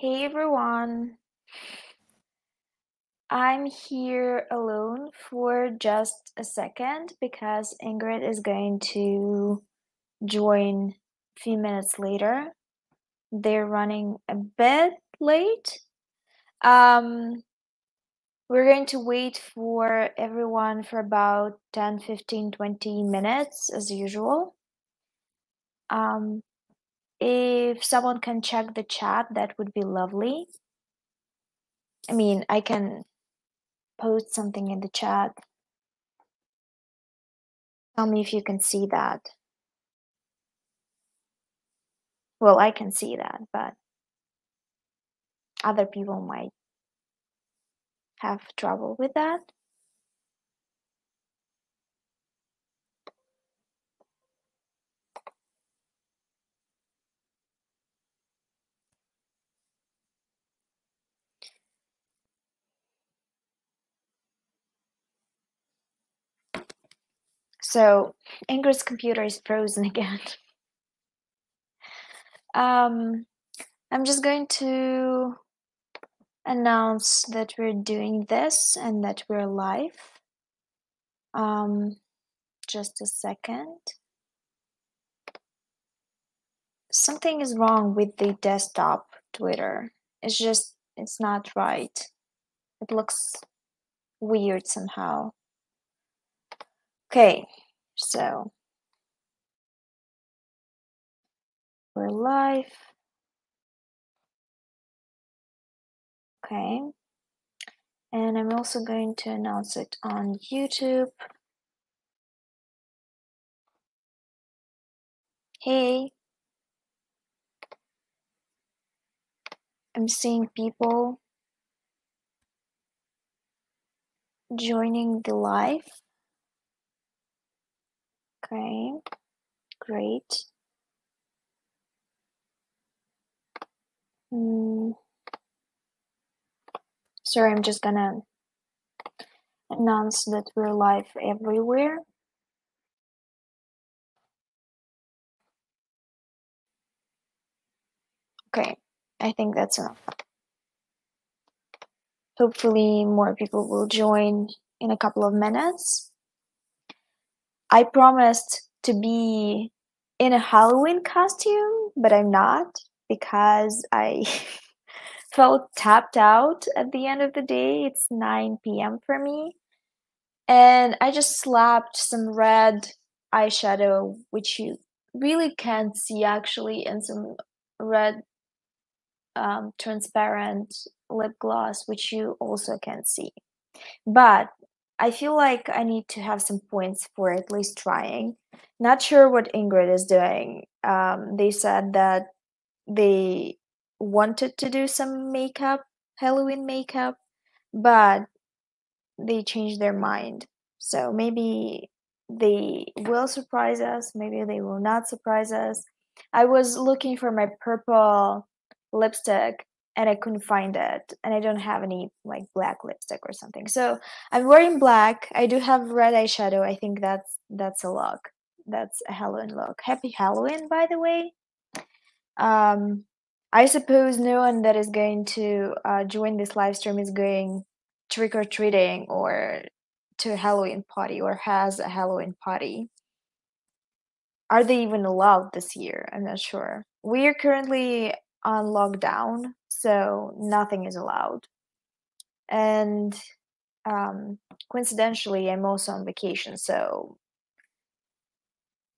Hey everyone, I'm here alone for just a second because Ingrid is going to join a few minutes later. They're running a bit late. Um, we're going to wait for everyone for about 10, 15, 20 minutes as usual. If someone can check the chat, that would be lovely. I mean, I can post something in the chat. Tell me if you can see that. Well, I can see that, but other people might have trouble with that. So Ingrid's computer is frozen again. I'm just going to announce that we're doing this and that we're live. Just a second. Something is wrong with the desktop Twitter. It's not right. It looks weird somehow. Okay, so we're live. Okay. And I'm also going to announce it on YouTube. Hey, I'm seeing people joining the live. Okay, great. Sorry, I'm just gonna announce that we're live everywhere. Okay, I think that's enough. Hopefully more people will join in a couple of minutes. I promised to be in a Halloween costume, but I'm not because I felt tapped out at the end of the day. It's 9 p.m. for me. And I just slapped some red eyeshadow, which you really can't see actually, and some red transparent lip gloss, which you also can't see. But I feel like I need to have some points for at least trying. Not sure what Ingrid is doing. They said that they wanted to do some makeup, Halloween makeup, but they changed their mind. So maybe they will surprise us, maybe they will not surprise us. I was looking for my purple lipstick and I couldn't find it, and I don't have any like black lipstick or something. So I'm wearing black. I do have red eyeshadow. I think that's a look. That's a Halloween look. Happy Halloween, by the way. I suppose no one that is going to join this live stream is going trick-or-treating or to a Halloween party or has a Halloween party. Are they even allowed this year? I'm not sure. We are currently on lockdown, so nothing is allowed. And coincidentally, I'm also on vacation, so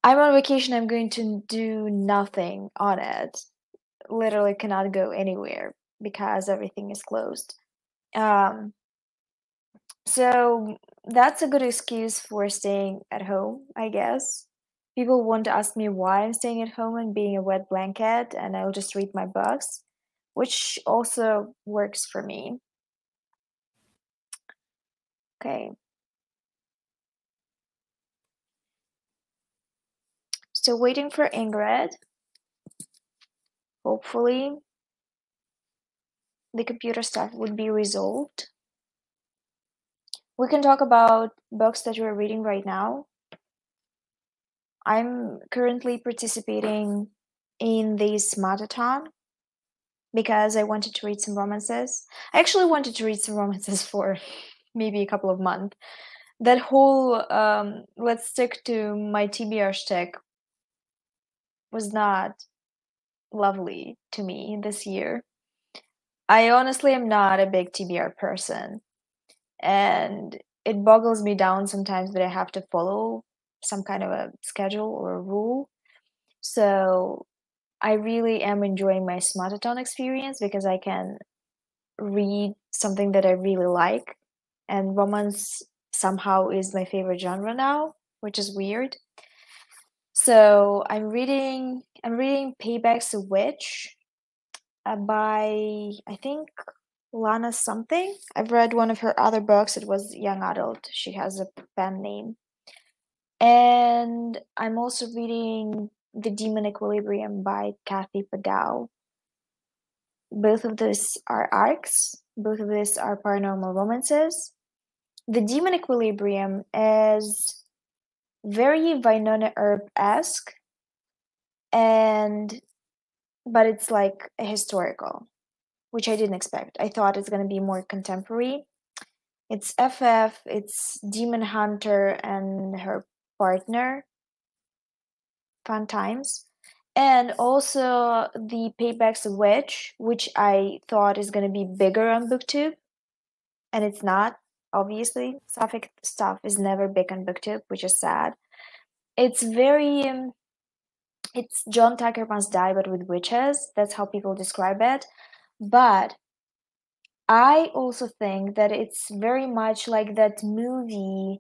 I'm on vacation. I'm going to do nothing on it. Literally cannot go anywhere because everything is closed. So that's a good excuse for staying at home, I guess. People won't ask me why I'm staying at home and being a wet blanket, and I'll just read my books, which also works for me. Okay. Still waiting for Ingrid. Hopefully, the computer stuff would be resolved. We can talk about books that we're reading right now. I'm currently participating in this marathon. because I wanted to read some romances. I actually wanted to read some romances for maybe a couple of months. That whole let's stick to my TBR shtick was not lovely to me this year. I honestly am not a big TBR person, and it boggles me down sometimes that I have to follow some kind of a schedule or a rule. So I really am enjoying my smartathon experience because I can read something that I really like, and romance somehow is my favorite genre now, which is weird. So I'm reading 𝕊𝕆𝔻𝕀𝔸𝕃 by I think Lana something. I've read one of her other books. It was young adult. She has a pen name. And I'm also reading The Demon Equilibrium by 𝕊𝕆𝔻𝕀𝔸𝕃. Both of those are arcs. Both of these are paranormal romances. The Demon Equilibrium is very Wynonna Earp-esque, but it's like a historical, which I didn't expect. I thought it's gonna be more contemporary. It's FF, it's Demon Hunter and her partner. Fun times. And also the 𝕊𝕆𝔻𝕀𝔸𝕃, which I thought is gonna be bigger on BookTube, and it's not, obviously. Sapphic stuff is never big on BookTube, which is sad. It's very it's John Tucker Must Die, but with witches. That's how people describe it. But I also think that it's very much like that movie,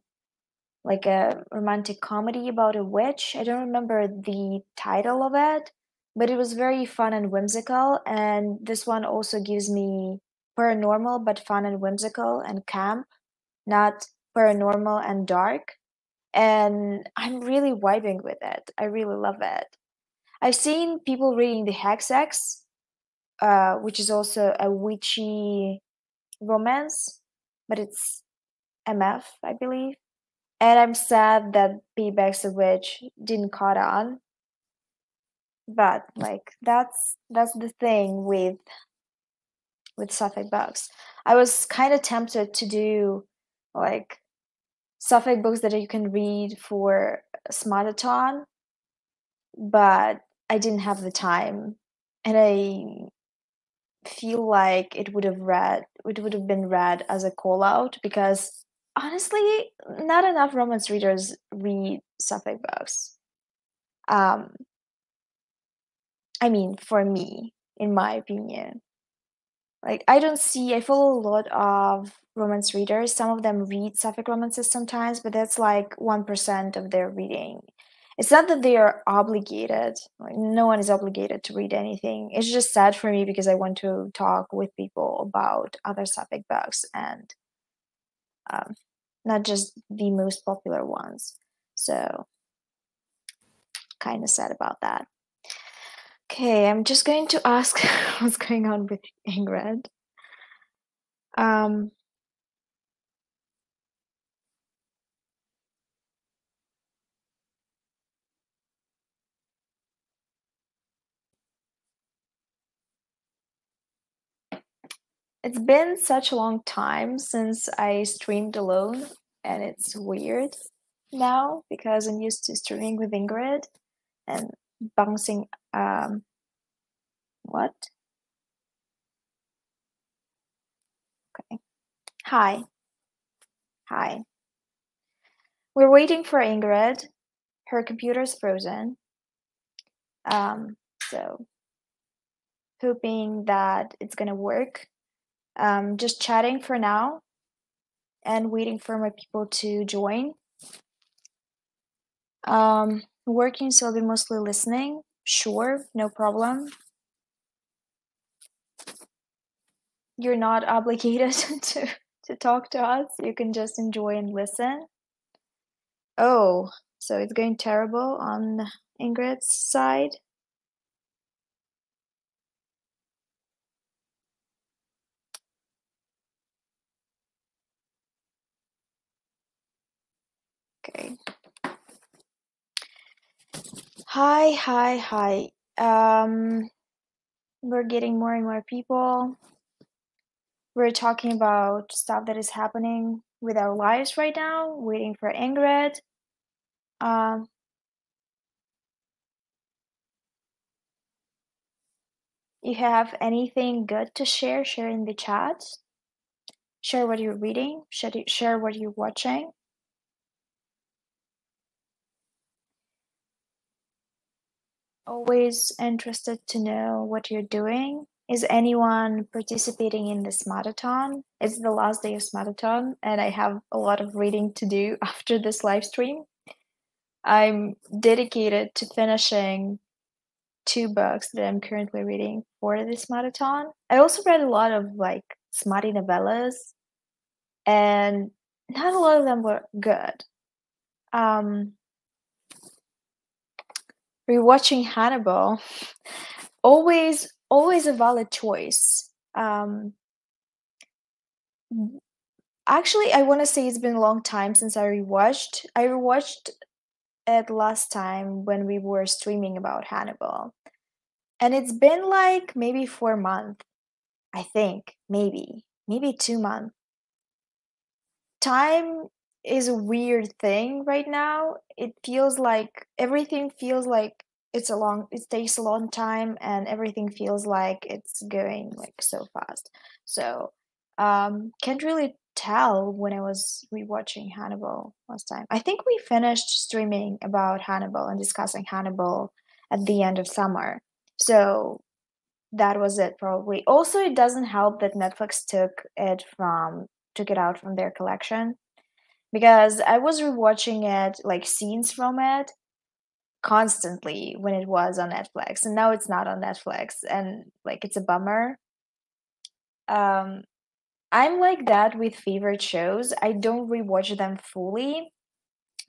like a romantic comedy about a witch. I don't remember the title of it, but it was very fun and whimsical. And this one also gives me paranormal, but fun and whimsical and camp, not paranormal and dark. And I'm really vibing with it. I really love it. I've seen people reading the 𝕊𝕗𝐻, which is also a witchy romance, but it's MF, I believe. And I'm sad that 𝕊𝕆𝔻𝕀𝔸𝕃 didn't caught on. But like that's the thing with Sapphic books. I was kind of tempted to do like Sapphic books that you can read for smartathon, but I didn't have the time, and I feel like it would have been read as a call out because honestly, not enough romance readers read Sapphic books. Um, I mean, for me, in my opinion, like I follow a lot of romance readers. Some of them read Sapphic romances sometimes, but that's like 1% of their reading. It's not that they are obligated. Like, no one is obligated to read anything. It's just sad for me because I want to talk with people about other Sapphic books and um, not just the most popular ones. So, kind of sad about that. Okay, I'm just going to ask what's going on with Ingrid. Um, it's been such a long time since I streamed alone, and it's weird now because I'm used to streaming with Ingrid and bouncing. What? Okay. Hi. Hi. We're waiting for Ingrid. Her computer's frozen. So hoping that it's gonna work. Just chatting for now and waiting for my people to join. Working, so I'll be mostly listening. Sure, no problem. You're not obligated to talk to us. You can just enjoy and listen. Oh, so it's going terrible on Ingrid's side. Okay. Hi. We're getting more and more people. We're talking about stuff that is happening with our lives right now, waiting for Ingrid. You have anything good to share? Share in the chat. Share what you're reading. Share what you're watching. Always interested to know what you're doing. Is anyone participating in this 𝕊𝕆𝕀𝕸? It's the last day of 𝕊𝕆𝕀𝕸, and I have a lot of reading to do after this live stream. I'm dedicated to finishing 2 books that I'm currently reading for this 𝕊𝕆𝕀𝕸. I also read a lot of like smutty novellas, and not a lot of them were good. Rewatching Hannibal, always a valid choice. Actually, I want to say it's been a long time since I rewatched. I rewatched it last time when we were streaming about Hannibal, and it's been like maybe 4 months, I think, maybe 2 months. Time is a weird thing right now. It feels like everything feels like it takes a long time, and everything feels like it's going like so fast. So can't really tell when I was rewatching Hannibal last time. I think we finished streaming about Hannibal and discussing Hannibal at the end of summer. So that was it probably. Also, it doesn't help that Netflix took it out from their collection, because I was rewatching it, like scenes from it, constantly when it was on Netflix, and now it's not on Netflix, and like it's a bummer. I'm like that with favorite shows. I don't rewatch them fully.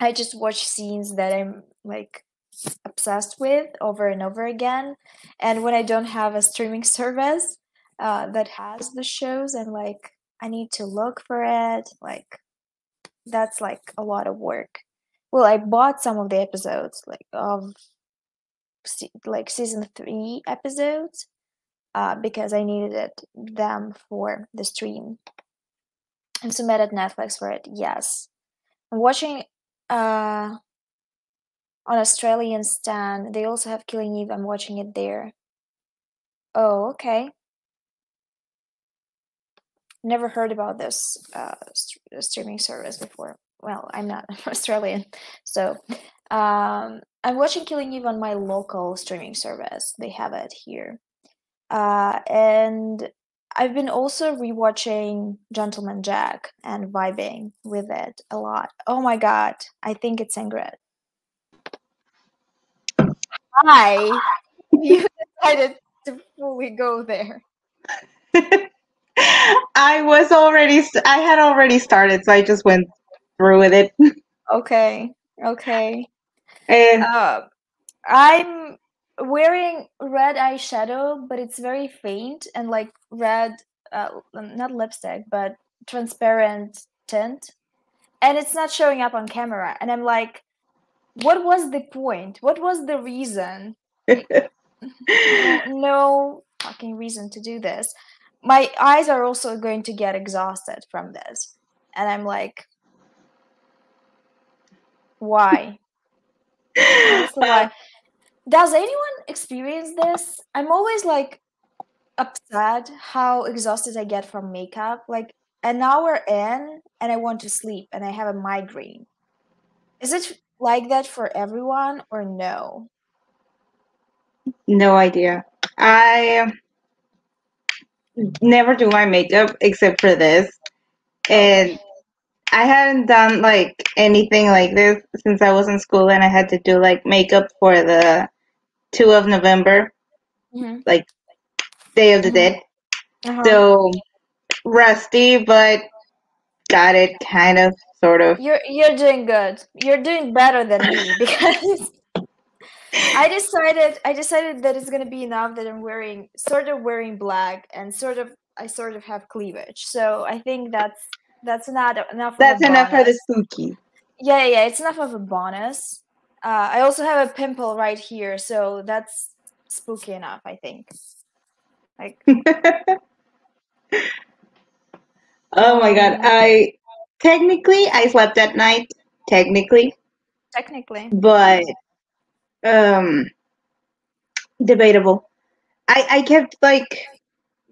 I just watch scenes that I'm like obsessed with over and over again. And when I don't have a streaming service that has the shows, and like I need to look for it, like that's like a lot of work. Well, I bought some of the episodes like of season 3 episodes because I needed them for the stream. I'm submitted Netflix for it. Yes, I'm watching on Australian Stan. They also have Killing Eve. I'm watching it there. Oh, okay. Never heard about this streaming service before. Well, I'm not Australian, so I'm watching Killing Eve on my local streaming service. They have it here, and I've been also rewatching Gentleman Jack and vibing with it a lot. Oh my god, I think it's Ingrid. Hi, you decided to fully go there. I had already started, so I just went through with it. Okay, okay. And I'm wearing red eyeshadow, but it's very faint and like red, not lipstick, but transparent tint. And it's not showing up on camera. And I'm like, what was the point? What was the reason? No fucking reason to do this. My eyes are also going to get exhausted from this. And I'm like, why? Honestly, why? Does anyone experience this? I'm always like upset how exhausted I get from makeup. Like an hour in and I want to sleep and I have a migraine. Is it like that for everyone or no? no idea. I never do my makeup except for this, Okay. and I hadn't done like anything like this since I was in school, and I had to do like makeup for the 2 of November, Mm-hmm. like Day of the Mm-hmm. Dead. Uh-huh. So rusty, but got it kind of, sort of. You're doing good. You're doing better than me because I decided that it's gonna be enough that I'm wearing black and I sort of have cleavage. So I think that's not enough of a That's enough for the bonus. spooky. Yeah, it's enough of a bonus. I also have a pimple right here, so that's spooky enough, I think. Like, Oh my god. um, I slept at night, technically, technically, but um debatable. I kept like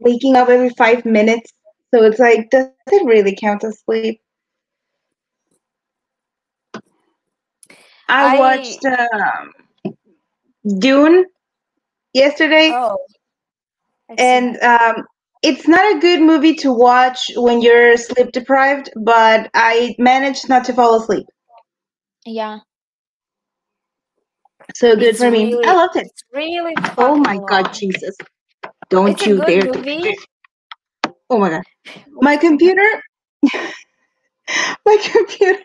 waking up every 5 minutes, so it's like, does it really count as sleep? I I watched Dune yesterday, oh, I've seen and it. it's not a good movie to watch when you're sleep deprived, but I managed not to fall asleep. Yeah, So good for me. I loved it. it's really Oh fucking my god, long. Jesus. It's Don't a you good dare to do movie. this. Oh my god. My What's going on? computer, my computer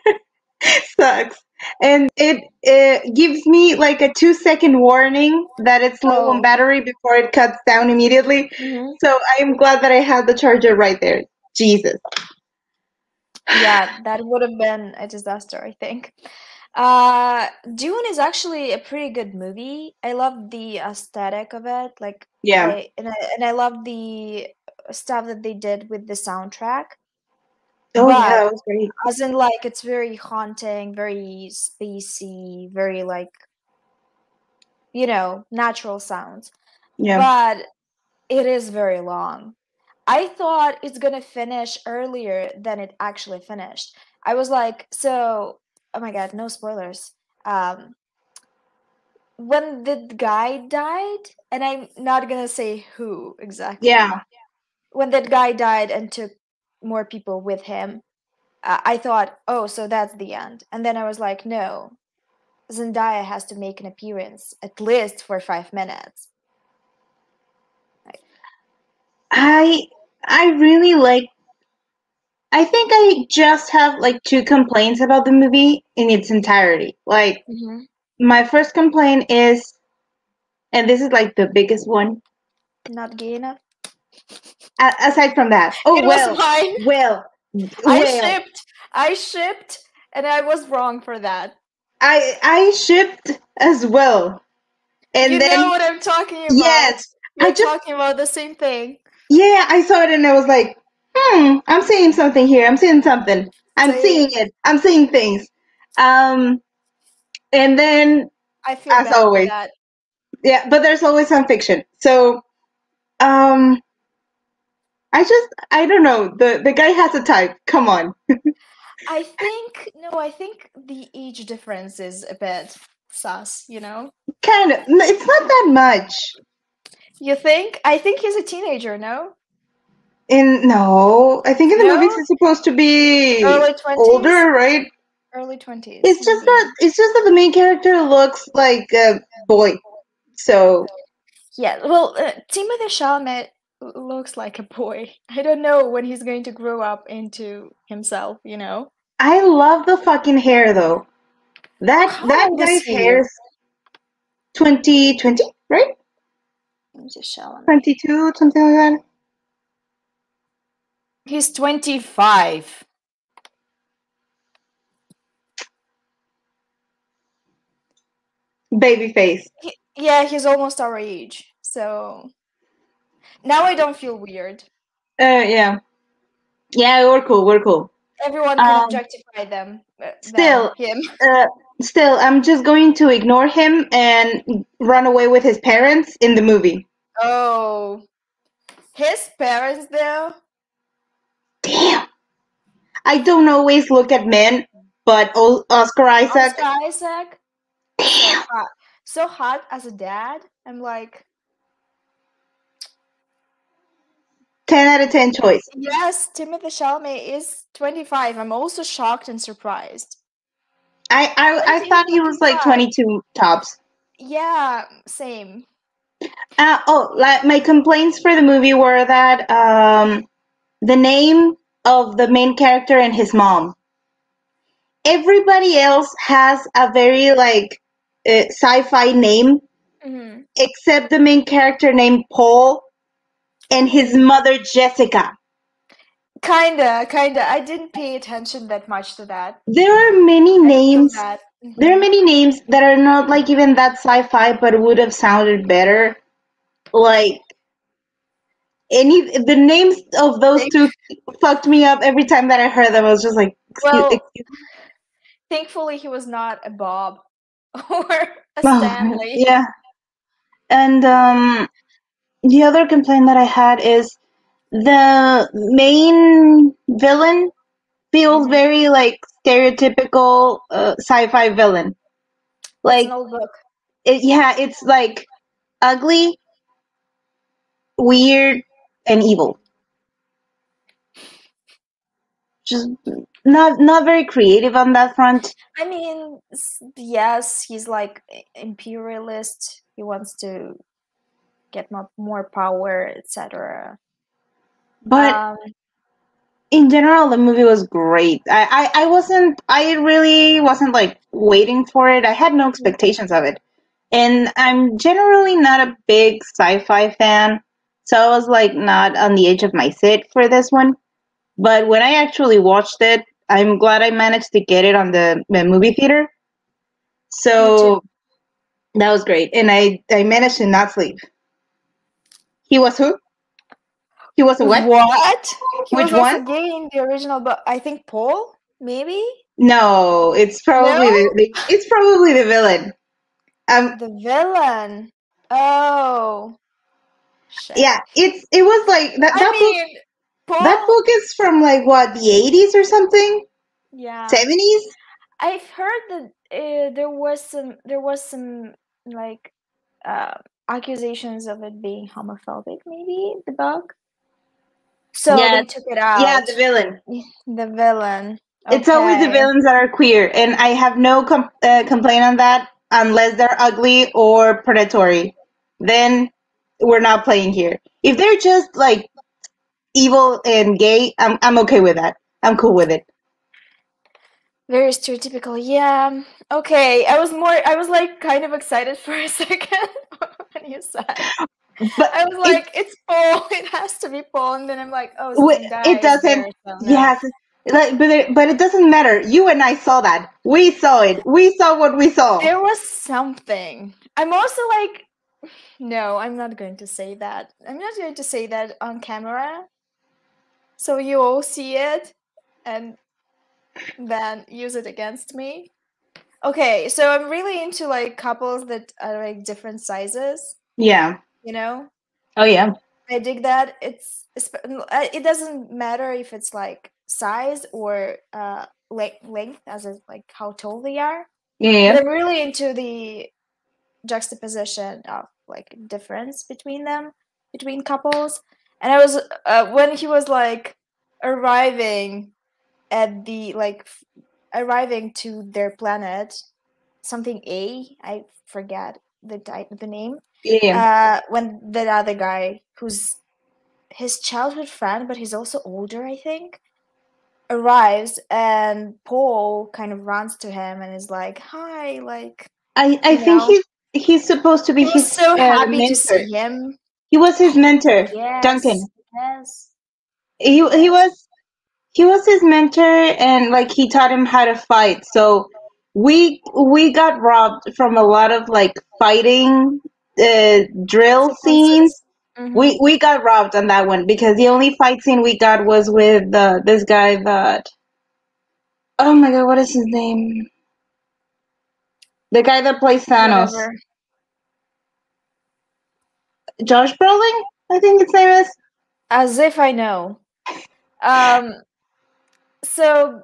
sucks. And it gives me like a 2 second warning that it's low on Oh, battery before it cuts down immediately. hmm, So I am glad that I had the charger right there. Jesus. yeah, that would have been a disaster, I think. Dune is actually a pretty good movie. I love the aesthetic of it. Like Yeah. I love the stuff that they did with the soundtrack. Oh yeah, But it was great. as in like it's very haunting, very spacey, very like, natural sounds. Yeah. But it is very long. I thought it's gonna finish earlier than it actually finished. I was like, so, oh my god, no spoilers. Um, when the guy died, and I'm not gonna say who exactly, Yeah. when that guy died and took more people with him, I thought, oh, so that's the end. And then I was like, no, Zendaya has to make an appearance at least for 5 minutes. Like, I I really like I think I just have like two complaints about the movie in its entirety. Like mhm. my first complaint is, and this is like the biggest one, Not gay enough. aside from that. Oh It was well, mine. well, I well. shipped. I shipped, and I was wrong for that. I shipped as well. You And know then what I'm talking about. yes, I You're just talking about the same thing. yeah, I saw it and I was like, I'm seeing something here. I'm seeing something. I'm seeing Same. it. I'm seeing things. Um, and then I feel as bad for always, that. yeah, but there's always some fiction. So um, I don't know. The guy has a type. Come on, I think no, I think the age difference is a bit sus. kind of. It's not that much. You think? I think he's a teenager, no? In no, I think in the movies No? he's supposed to be Early 20s? older, right? Early 20s, maybe. It's just that the main character looks like a boy. So Yeah, well, Timothée Chalamet looks like a boy. I don't know when he's going to grow up into himself. I love the fucking hair though. How That old is guy's he? hair is 2020, right? Timothée Chalamet. 22, something like He's 25. that. Baby face. Yeah, he's almost our age. So now I don't feel weird. Yeah. Yeah, we're cool. We're cool. Everyone can Um, objectify them, still, him. uh, still, I'm just going to ignore him and run away with his parents in the movie. Oh, his parents though. Damn. I don't always look at men, but Oscar Isaac. Oscar Isaac, so Damn. hot, so hot as a dad. I'm like, 10 out of 10 choice. yes, Timothée Chalamet is 25. I'm also shocked and surprised. I 20 thought he was fucking like five. 22 tops. Yeah, same. Like my complaints for the movie were that the name of the main character and his mom. Everybody else has a very like sci-fi name, Hmm. except the main character named Paul and his mother Jessica. Kinda. I didn't pay attention that much to that. There are many I feel names. that. There are many names that are not like even that sci-fi, but would have sounded better. Like The names of those two fucked me up every time that I heard them. I was just like, Well, excuse thankfully he was not a Bob or a oh, Stanley. yeah. And the other complaint that I had is the main villain feels Mhm. very like stereotypical sci-fi villain. It's an Like, old book. yeah, it's like ugly, weird, and evil. Just not very creative on that front. I mean, yes, he's like imperialist. He wants to get more power, etc. But in general, the movie was great. I really wasn't like waiting for it. I had no expectations of it. And I'm generally not a big sci-fi fan, so I was like not on the edge of my seat for this one. But when I actually watched it, I'm glad I managed to get it on the movie theater. Me too. So that was great. And I managed to not sleep. He was who? He was a what? What? He Which was one? also gay in the original, but I think Paul, maybe? No, No? it's probably the villain. The villain. Oh, shit. Yeah, it was like I mean, that Paul, book is from like what, the 80s or something? yeah. 70s? I've heard that there was some like uh, accusations of it being homophobic, maybe the book. So Yeah, they took it yeah, out. the villain. The villain. It's always the Okay. villains that are queer, and I have no complaint on that unless they're ugly or predatory. Then we're not playing here. If they're just like evil and gay, I'm okay with that. I'm cool with it. Very stereotypical. Yeah. Okay. I was like kind of excited for a second when you said. But I was it like, it's Paul. It has to be Paul. And then I'm like, oh, some it guy is doesn't. there. So no. Yes, like, but it doesn't matter. You and I saw that. We saw it. We saw what we saw. There was something. I'm also like, no, I'm not going to say that. I'm not going to say that on camera. So you all see it and then use it against me. Okay, so I'm really into like couples that are like different sizes, Yeah. you know? Oh yeah. I dig that. It doesn't matter if it's like size or length as in like how tall they are. Yeah. But Yeah. I'm really into the juxtaposition of like difference between them, between couples. And I was when he was like arriving at the arriving to their planet, something I forget the name. Yeah. Yeah. When the other guy who's his childhood friend, but he's also older, I think, arrives and Paul kind of runs to him and is like, "Hi," like, I you think know. he's supposed to be He was his so happy to mentor. see him. He was his mentor, Yes, Duncan. yes, He yes. was his mentor, and like he taught him how to fight. So we got robbed from a lot of like fighting drill scenes. Sequences. Mm-hmm. We got robbed on that one because the only fight scene we got was with this guy that, oh my god, what is his name? The guy that plays Thanos. Whatever. Josh Brolin, I think his name is. As if I know. Um, so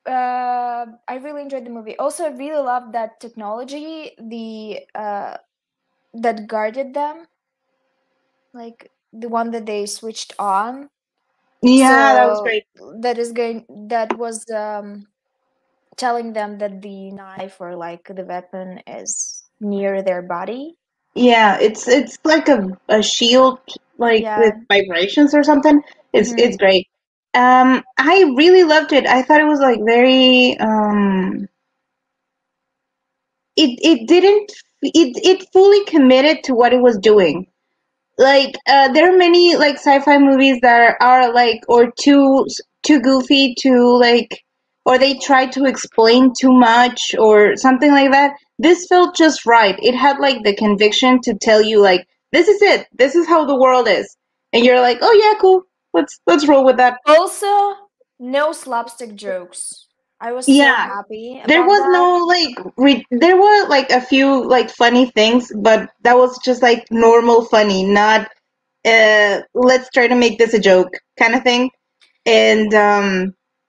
I really enjoyed the movie. Also, I really loved that technology, the that guarded them, like the one that they switched on. Yeah, that was So great. that was telling them that the knife or like the weapon is near their body. Yeah, it's like a shield, like Yeah. with vibrations or something. Mm-hmm. It's great. I really loved it. I thought it was like very it didn't it fully committed to what it was doing. Like there are many like sci-fi movies that are like or too goofy, too like, or they try to explain too much or something like that. This felt just right. It had like the conviction to tell you like, this is it, this is how the world is, and you're like, oh yeah, cool. Let's roll with that. Also, no slapstick jokes. I was so Yeah, happy there about was that. no like there were like a few like funny things, but that was just like normal funny, not let's try to make this a joke kind of thing. And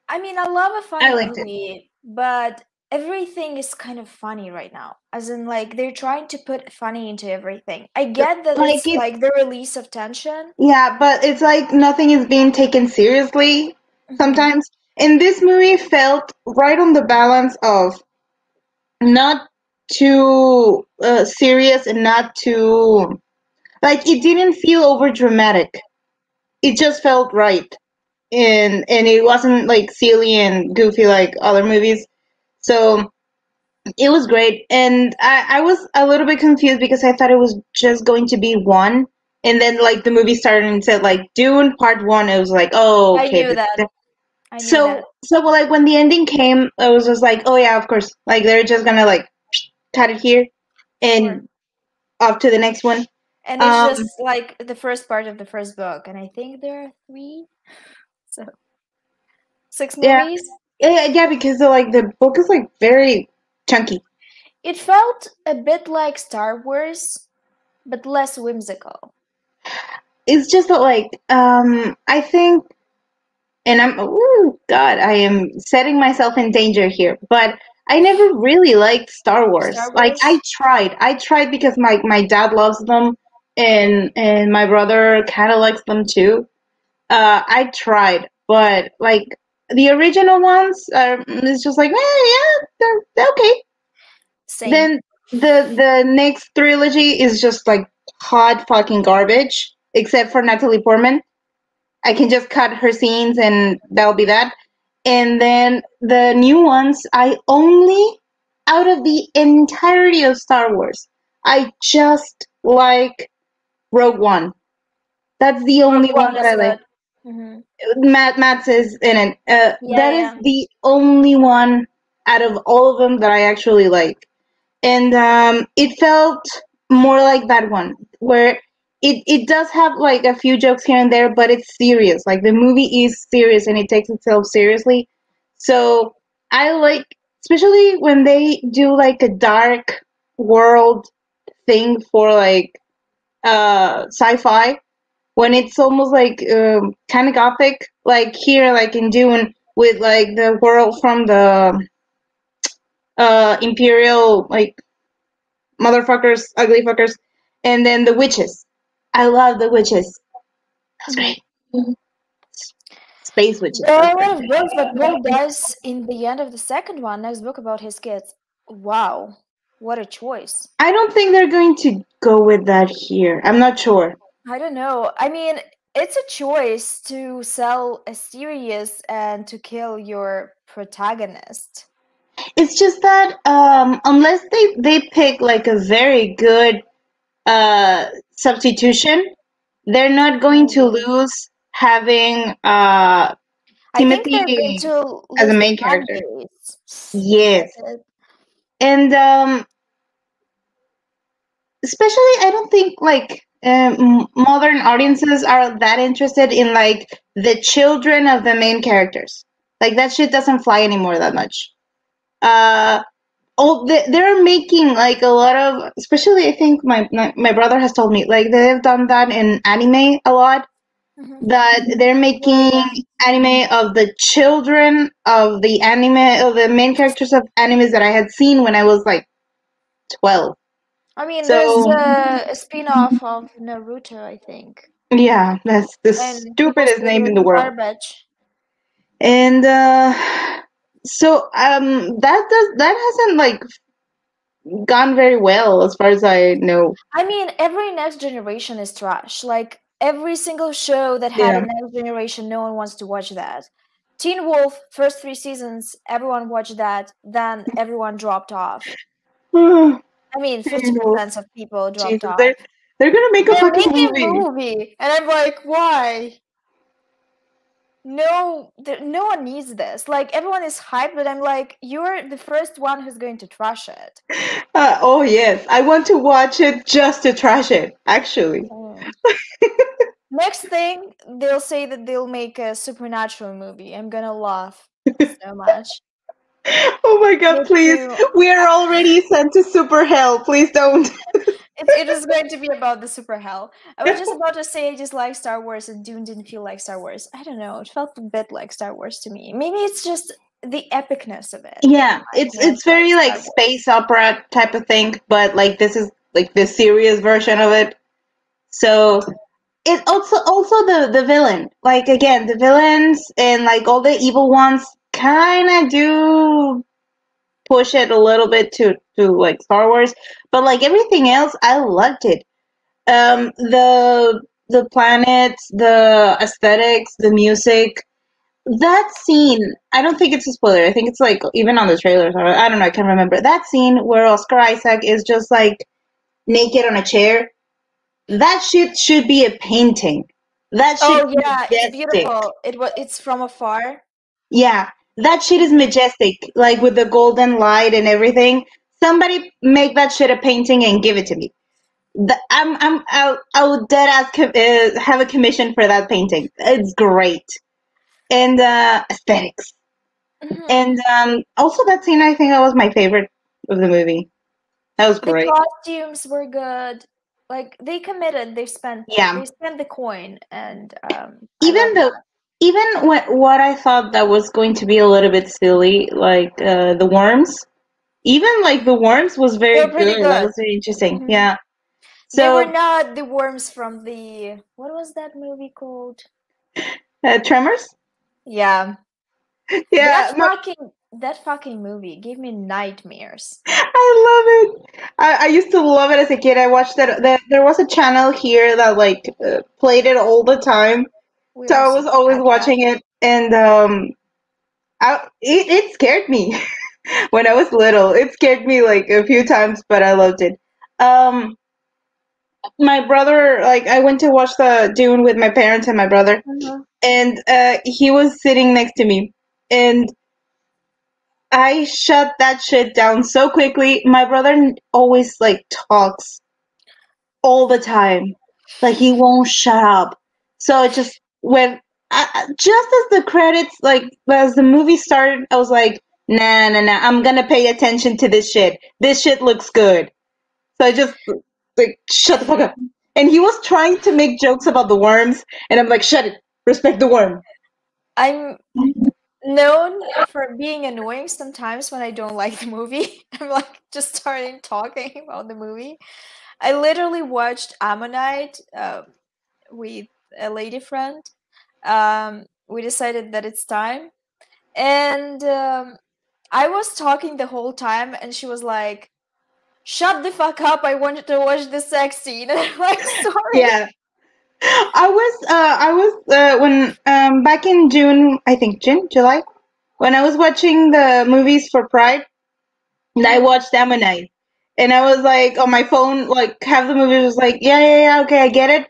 I mean, I love a I funny liked it. movie, but everything is kind of funny right now. As in, like, they're trying to put funny into everything. I get that Like it's it's like the release of tension. Yeah, but it's like nothing is being taken seriously Hmm. sometimes. And this movie felt right on the balance of not too serious and not too like it didn't feel over dramatic. It just felt right, and it wasn't like silly and goofy like other movies. So it was great, and I was a little bit confused because I thought it was just going to be one, and then like the movie started and said like Dune Part One. It was like, oh I okay. knew that. I knew So that. so well, like when the ending came, I was just like, oh yeah, of course. Like they're just gonna like cut it here Sure. and off to the next one. And it's Um, just like the first part of the first book, and I think there are three, so six yeah, movies. yeah, because the book is like very chunky. It felt a bit like Star Wars, but less whimsical. It's just that I think, and oh God, I am setting myself in danger here, but I never really liked Star Wars. Star Like Wars? I tried because my dad loves them, and my brother kind of likes them too. I tried, but like the original ones, it's just like, yeah, they're okay. Same. Then the next trilogy is just like hot fucking garbage, except for Natalie Portman. I can just cut her scenes and that'll be that. And then the new ones, I only, out of the entirety of Star Wars, I just like Rogue One. That's the Rogue only one One that is I like. good. Hmm. Matt is in it. Yeah, That is yeah. the only one out of all of them that I actually like. And it felt more like that one, where it does have like a few jokes here and there, but it's serious. Like the movie is serious and it takes itself seriously. So I like, especially when they do like a dark world thing for like sci-fi, when it's almost like kind of gothic, like here, like in Dune, with like the world from the imperial like motherfuckers, ugly fuckers, and then the witches. I love the witches. That's Hmm. great. Space witches. There That's are a great. lot of books, but Paul dies in the end of the second one, next book about his kids. Wow, what a choice. I don't think they're going to go with that here. I'm not sure. I don't know. I mean, it's a choice to sell a series and to kill your protagonist. It's just that unless they pick like a very good substitution, they're not going to Maybe. lose having I think they're going Timothy to as a lose the main fan character. base. Yes, That's it. and especially I don't think like modern audiences are that interested in like the children of the main characters. Like that shit doesn't fly anymore that much. Uh, they're making like a lot of, especially I think my brother has told me like they've done that in anime a lot. Mhm. That they're Yeah, making yeah. anime of the children of the anime of the main characters of animes that I had seen when I was like 12. I mean, there's So a spin-off of Naruto, I think, yeah, that's the and people stupidest said it name in was the world. garbage. And so that hasn't like gone very well as far as I know. I mean, every next generation is trash. Like every single show that had a Yeah. next generation, no one wants to watch that. Teen Wolf, first three seasons, everyone watched that, then everyone dropped off. I mean, You know, 50% of people dropped Jesus, off. they're gonna make a They're fucking making a movie. movie, and I'm like, why? No, no one needs this. Like everyone is hyped, but I'm like, you're the first one who's going to trash it. Oh yes, I want to watch it just to trash it. Actually, Mm. Next thing, they'll say that they'll make a supernatural movie. I'm gonna laugh so much. Oh my god, Me please. too. We are already sent to super hell. Please don't. It is going to be about the super hell. I was just about to say I just like Star Wars, and Dune didn't feel like Star Wars. I don't know. It felt a bit like Star Wars to me. Maybe it's just the epicness of it. Yeah, Reminds me of it's very like Star Wars. space opera type of thing, but like this is like the serious version of it. So it also the villain. Like again, the villains and like all the evil ones kind of do push it a little bit to like Star Wars, but like everything else, I loved it. The planets, the aesthetics, the music. That scene, I don't think it's a spoiler. I think it's like even on the trailers. I don't know. I can't remember that scene where Oscar Isaac is just like naked on a chair. That shit should be a painting. That shit Oh is yeah, it's majestic. beautiful. It's from afar. Yeah, that shit is majestic. Like with the golden light and everything. Somebody make that shit a painting and give it to me. I would dead ass have a commission for that painting. It's great and aesthetics. Mhm. And also that scene, I think that was my favorite of the movie. That was The great. costumes were good. Like they committed. Yeah. They spent the coin, and I love Even though, that. even what I thought that was going to be a little bit silly, like the worms. Even like the worms was They were very pretty good. That good. was very interesting. Hmm. Yeah. They were So, not the worms from the what was that movie called? Tremors. Yeah, Yeah, that fucking movie gave me nightmares. I love it. I used to love it as a kid. I watched it. There was a channel here that like played it all the time, We so I also was always had that. watching it, and it scared me when I was little. It scared me like a few times, but I loved it. Um, my brother, like, I went to watch the Dune with my parents and my brother, Mhm. and he was sitting next to me, and I shut that shit down so quickly. My brother always like talks all the time. Like he won't shut up. So it just when just as the credits like as the movie started, I was like, nah. I'm gonna pay attention to this shit. This shit looks good. So I just like shut the fuck up. And he was trying to make jokes about the worms, and I'm like, shut it. Respect the worm. I'm known for being annoying sometimes when I don't like the movie. I'm like just starting talking about the movie. I literally watched Ammonite with a lady friend. We decided that it's time, and I was talking the whole time, and she was like, "Shut the fuck up! I wanted to watch the sex scene." And I'm like, "Sorry." Yeah. I was when back in June, I think July, when I was watching the movies for Pride, and I Mhm. watched Ammonite, and I was like on my phone, like half the movie was like, yeah, okay, I get it.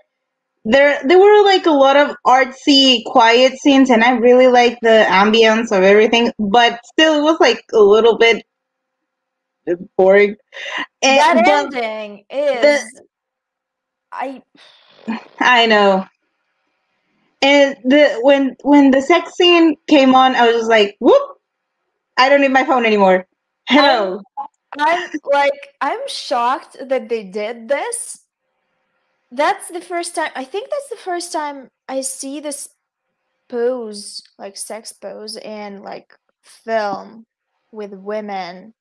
There were like a lot of artsy, quiet scenes, and I really liked the ambience of everything, but still, it was like a little bit boring. That But ending the is I I know. And when the sex scene came on, I was just like, whoop! I don't need my phone anymore. I'm Hello. I'm shocked that they did this. That's the first time I think that's the first time I see this pose, like sex pose in like film with women.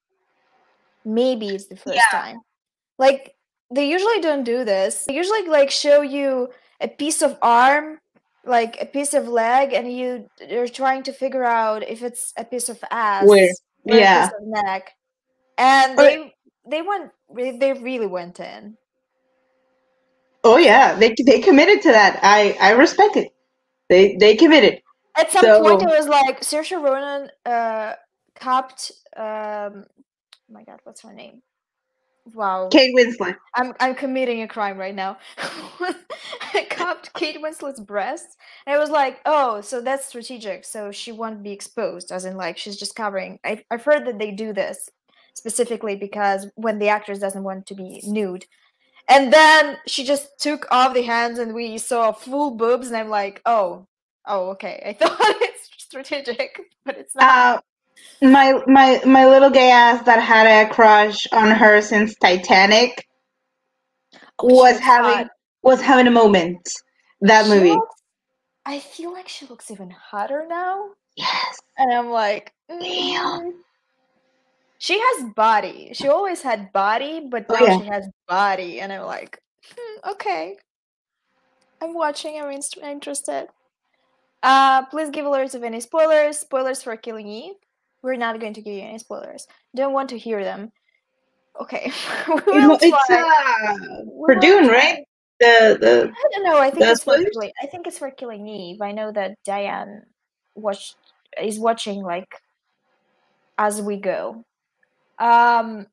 Maybe it's the first Yeah, time. Like they usually don't do this. They usually like show you a piece of arm, like a piece of leg, and you're trying to figure out if it's a piece of where? ass or a piece Yeah. of neck. And Or, they really went in. oh So yeah, they committed to that. I respect it. They committed. at some point, it So was like Saoirse Ronan capped. Oh my god, what's her name? Wow, Kate Winslet. I'm committing a crime right now. I capped Kate Winslet's breasts, and I was like, oh, so that's strategic. So she won't be exposed, as in like she's just covering. I've heard that they do this specifically because when the actress doesn't want to be nude. And then she just took off the hands and we saw full boobs, and I'm like, oh, okay. I thought it's strategic, but it's not. My little gay ass that had a crush on her since Titanic was having a moment. That movie. I feel like she looks even hotter now. Yes. And I'm like, she has body. She always had body, but now she has body, and I'm like, okay. I'm watching. I'm interested. Please give alerts of any spoilers. Spoilers for Killing Eve. We're not going to give you any spoilers. Don't want to hear them. Okay, we will try. For Dune, right? I don't know. I think it's for spoilers? I think it's for Killing Eve. I know that Diane is watching like as we go. So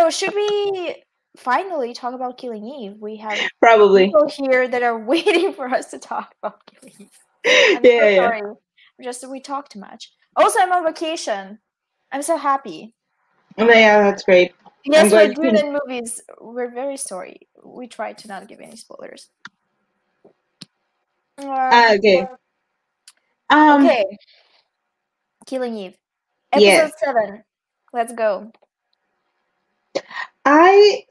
should we finally talk about Killing Eve? We have probably people here that are waiting for us to talk about Killing Eve. I'm so sorry. We talk too much. Also, I'm on vacation. I'm so happy. Yeah, that's great. Yes, for Dune and movies, we're very sorry. We try to not give any spoilers. Okay. Okay. Killing Eve. Episode 7. Let's go. I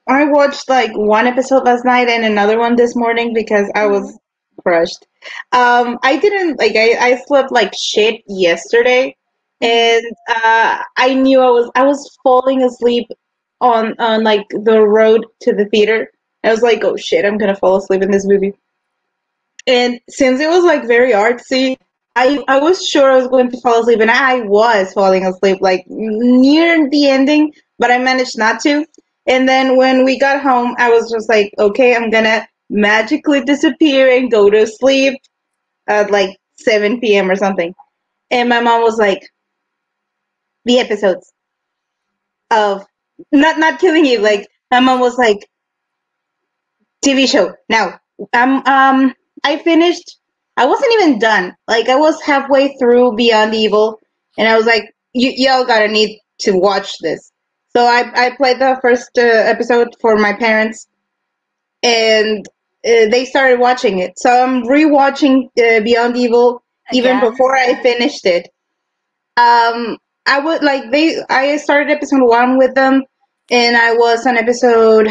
watched like one episode last night and another one this morning because I was crushed. I didn't I slept like shit yesterday, and I knew I was falling asleep on like the road to the theater. I was like, oh shit, I'm gonna fall asleep in this movie. And since it was like very artsy, I was sure I was going to fall asleep, and I was falling asleep like near the ending, but I managed not to. And then when we got home, I was just like, okay, I'm gonna magically disappear and go to sleep at like 7 p.m. or something. And my mom was like, the episodes of not Killing You. Like my mom was like, TV show now. I finished. I wasn't even done. Like I was halfway through Beyond Evil, and I was like, y'all gotta need to watch this. So I played the first episode for my parents, and they started watching it. So I'm rewatching Beyond Evil even before I finished it. I would like I started episode 1 with them, and I was on episode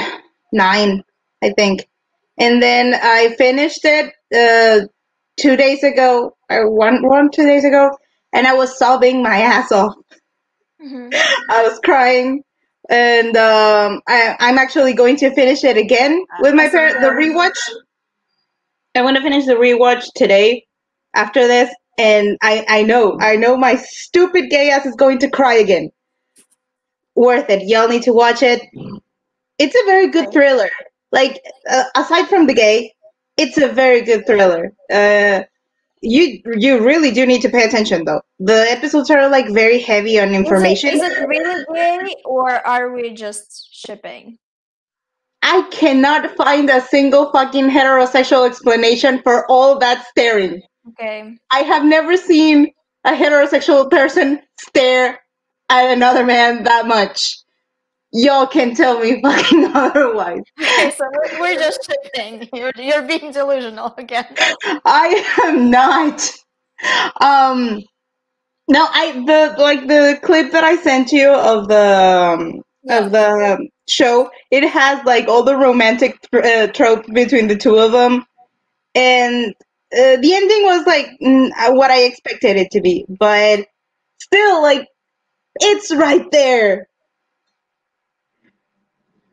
9, I think. And then I finished it 2 days ago, or 2 days ago, and I was sobbing my ass off. I was crying, and I'm actually going to finish it again with my parents. The rewatch. I want to finish the rewatch today after this, and I know my stupid gay ass is going to cry again. Worth it. Y'all need to watch it. It's a very good thriller. Like aside from the gay, it's a very good thriller. You really do need to pay attention though. The episodes are like very heavy on information. Is it really gay, or are we just shipping? I cannot find a single fucking heterosexual explanation for all that staring. Okay. I have never seen a heterosexual person stare at another man that much. Y'all can tell me fucking otherwise. Okay, so we're just shifting. You're being delusional again. I am not. No, the clip that I sent you of the show. It has like all the romantic trope between the two of them, and the ending was like what I expected it to be, but still, like, it's right there.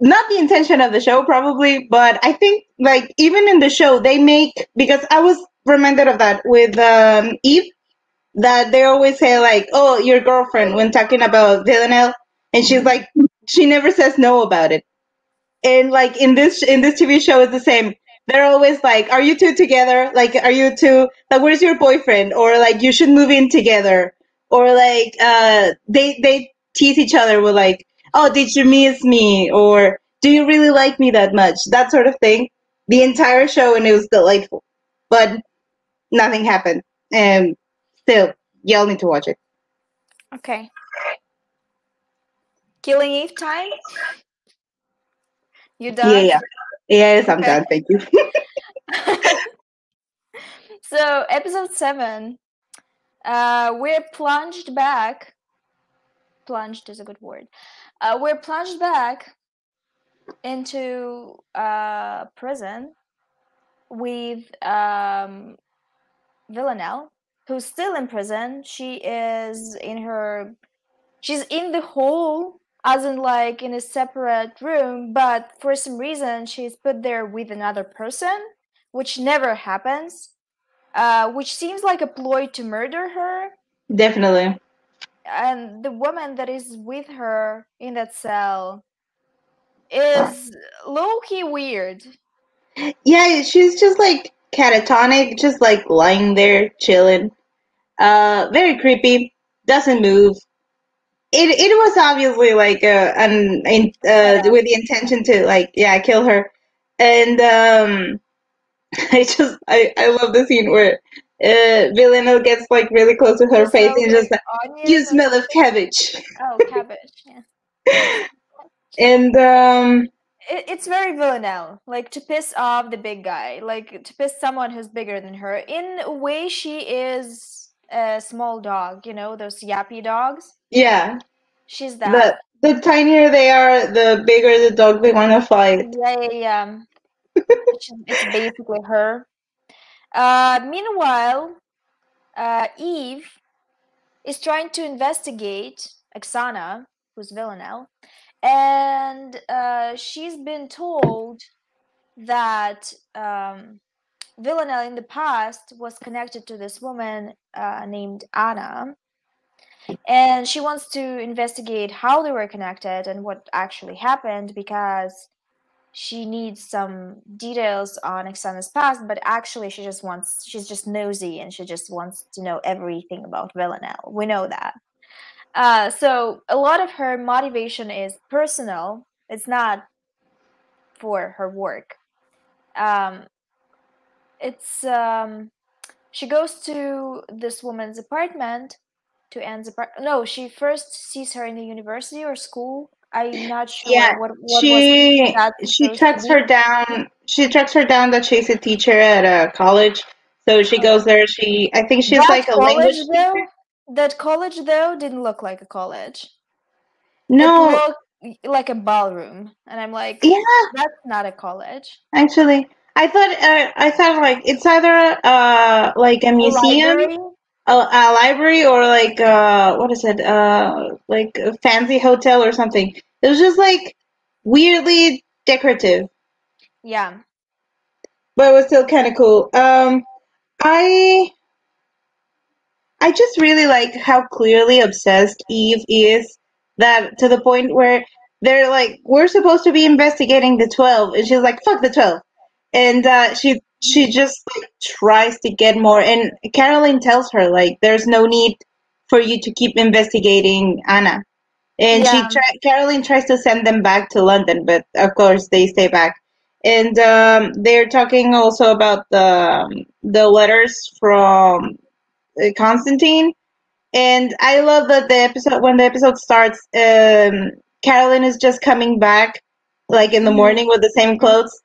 Not the intention of the show, probably, but I think, like, even in the show, they make, because I was reminded of that with Eve, that they always say, like, oh, your girlfriend, when talking about Villanelle, and she's like, she never says no about it. And, like, in this TV show, it's the same. They're always like, are you two together? Like, are you two, like, where's your boyfriend? Or, like, you should move in together. Or, like, they tease each other with, like, oh, did you miss me? Or do you really like me that much? That sort of thing. The entire show, and it was delightful. But nothing happened. And still, y'all need to watch it. Okay. Killing Eve time? You done? Yeah. Yes, I'm Okay. done. Thank you. So, episode 7, we're plunged back. Plunged is a good word. We're plunged back into prison with 𝕊𝕆𝕀𝔸𝕃, who's still in prison. She's in the hole, as in like in a separate room, but for some reason she's put there with another person, which never happens, which seems like a ploy to murder her. Definitely. And the woman that is with her in that cell is low-key weird. Yeah, she's just like catatonic, just like lying there chilling. Very creepy. Doesn't move. It was obviously like Set up. with the intention to like kill her, and I love the scene where Villanelle gets like really close to You her face smell and just like like, you onion or smell of something? cabbage, Oh, cabbage. Yeah. and It's very 𝕊𝕆𝕀𝔸𝕃, like to piss off the big guy, like to piss someone who's bigger than her. In a way, she is a small dog, those yappy dogs. yeah, She's that. the tinier they are, the bigger the dog they want to fight. Yeah. It's basically her. Meanwhile, Eve is trying to investigate Oksana, who's 𝕊𝕆𝕀𝔸𝕃, and she's been told that 𝕊𝕆𝕀𝔸𝕃 in the past was connected to this woman named Anna, and she wants to investigate how they were connected and what actually happened, because she needs some details on Oksana's past, but actually she's just nosy and she just wants to know everything about 𝕊𝕆𝕀𝔸𝕃. We know that. So a lot of her motivation is personal. It's not for her work. She goes to this woman's apartment, to Anne's apartment. No, she first sees her in the university or school. I'm not Yeah, sure what was that she supposed to tracks be. her down. She tracks her down that she's a teacher at a college. So she goes there. I think she's That like a college language teacher. though, that college though didn't look like a college. It No, looked like a ballroom, and I'm like, yeah, that's not a college. actually, I thought like it's either like a A museum, library? a library, or like what is it, like a fancy hotel or something. It was just like weirdly decorative, Yeah. but it was still kind of cool. I I just really like how clearly obsessed Eve is, that to the point where they're like, we're supposed to be investigating the 12, and she's like, fuck the 12. And she just like tries to get more. And Caroline tells her like, there's no need for you to keep investigating Anna. And Yeah. Caroline tries to send them back to London, but of course they stay back. And they're talking also about the letters from Constantine. And I love that when the episode starts, Carolyn is just coming back, like in the Mhm. morning with the same Mhm. clothes.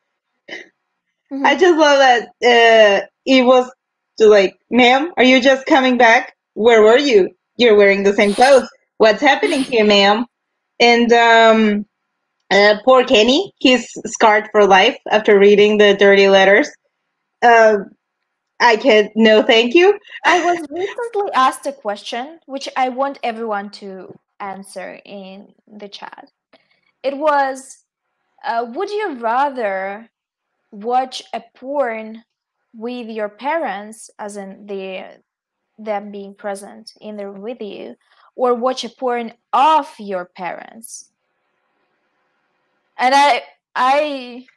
I Mhm. just love that it was like, ma'am, are you just coming back? Where were you? You're wearing the same clothes. What's happening here, ma'am? And poor Kenny, he's scarred for life after reading the dirty letters. Uh, I can no, thank you. I was recently asked a question, which I want everyone to answer in the chat. It was, would you rather watch a porn with your parents, as in them being present in the room with you, or watch a porn of your parents? And I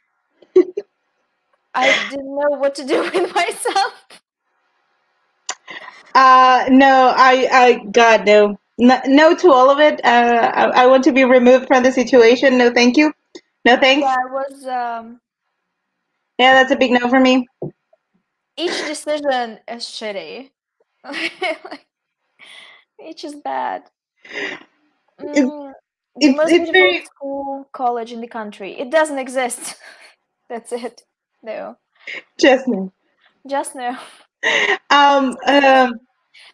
didn't know what to do with myself. No, God, no. No to all of it. I want to be removed from the situation. No, thank you. No, thanks. Yeah, it was, Yeah, that's a big no for me. each decision is shitty. Like, each is bad. It- Mm, The most it's beautiful very school, college in the country. It doesn't exist. That's it. No. just no. Just no. Um, um,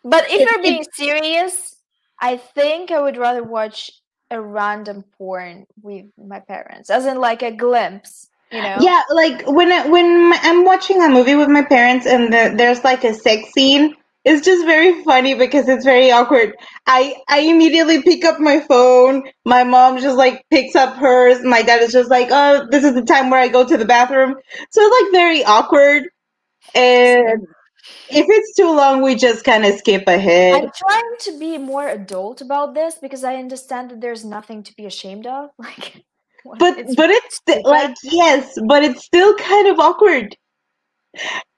But if you're being it, serious, I think I would rather watch a random porn with my parents, as in like a glimpse, you know? yeah, like I'm watching a movie with my parents and there's like a sex scene. It's just very funny because it's very awkward. I immediately pick up my phone. My mom just like picks up hers. My dad is just like, "Oh, this is the time where I go to the bathroom." So it's like very awkward. Same. And if it's too long, we just kind of skip ahead. I'm trying to be more adult about this because I understand that there's nothing to be ashamed of. Like, what? But It's it's stupid. like yes, but it's still kind of awkward.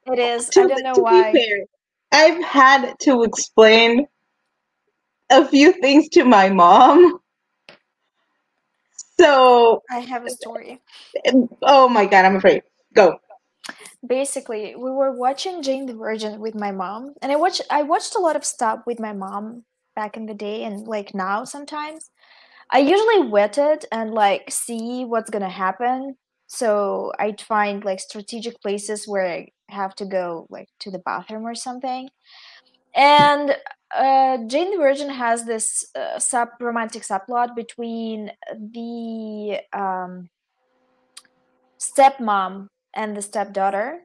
It is. I don't know To be why. fair, I've had to explain a few things to my mom. So, I have a story. oh my god, I'm afraid. Go. Basically, we were watching Jane the Virgin with my mom, and I watched a lot of stuff with my mom back in the day and like now sometimes. I usually wet it and like see what's gonna happen. So I'd find like strategic places where I have to go like to the bathroom or something. And Jane the Virgin has this sub romantic subplot between the stepmom and the stepdaughter.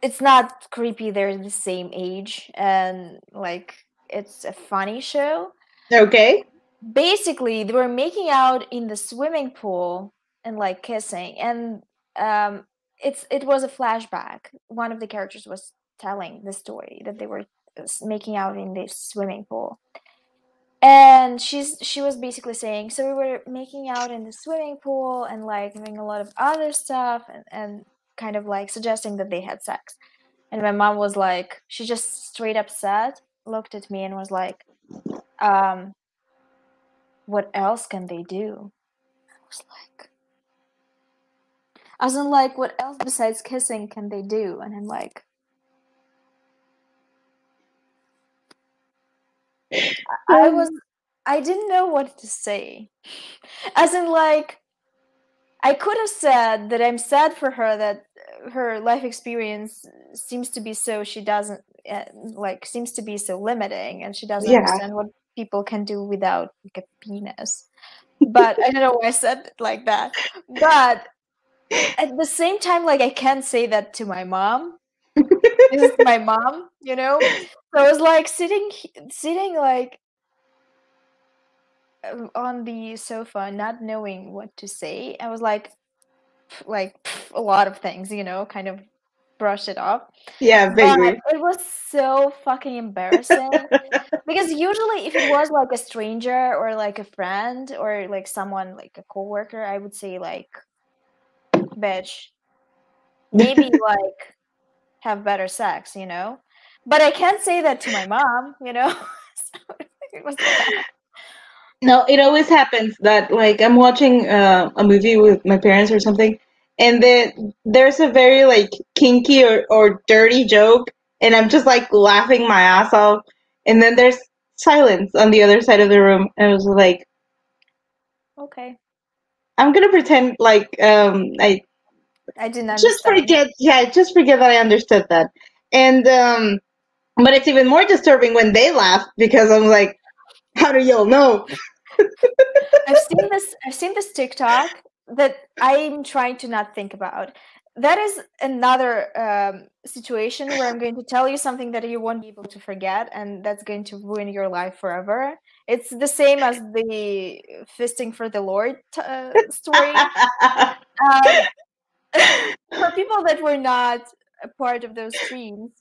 It's not creepy, they're the same age, and like it's a funny show. Okay. Basically, they were making out in the swimming pool and like kissing, and it was a flashback. One of the characters was telling the story that they were making out in this swimming pool, and she was basically saying, so we were making out in the swimming pool and like doing a lot of other stuff, and kind of like suggesting that they had sex. And my mom was like, she just straight up said, looked at me and was like, um, what else can they do? I was like, as in like, what else besides kissing can they do? And I'm like, I was, I didn't know what to say. As in like, I could have said that I'm sad for her that her life experience seems to be so she doesn't like seems to be so limiting, and she doesn't Yeah. understand what people can do without like a penis. But I don't know why I said it like that. But at the same time, like I can't say that to my mom. This is my mom, you know. So I was like sitting like on the sofa, not knowing what to say. I was like a lot of things, you know, kind of brush it off. Yeah, But vaguely. it was so fucking embarrassing because usually if it was like a stranger or like a friend or like someone like a coworker, I would say like, bitch, maybe like have better sex, you know? But I can't say that to my mom, you know? So it was bad. No, it always happens that like I'm watching a movie with my parents or something, and then there's a very like kinky or dirty joke, and I'm just like laughing my ass off, and then there's silence on the other side of the room, and I was like, Okay. I'm gonna pretend like I didn't just understand. forget, yeah, just forget that I understood that, and but it's even more disturbing when they laugh because I'm like, how do y'all know? I've seen this TikTok that I'm trying to not think about. That is another situation where I'm going to tell you something that you won't be able to forget, and that's going to ruin your life forever. It's the same as the fisting for the Lord story. Um, for people that were not a part of those streams,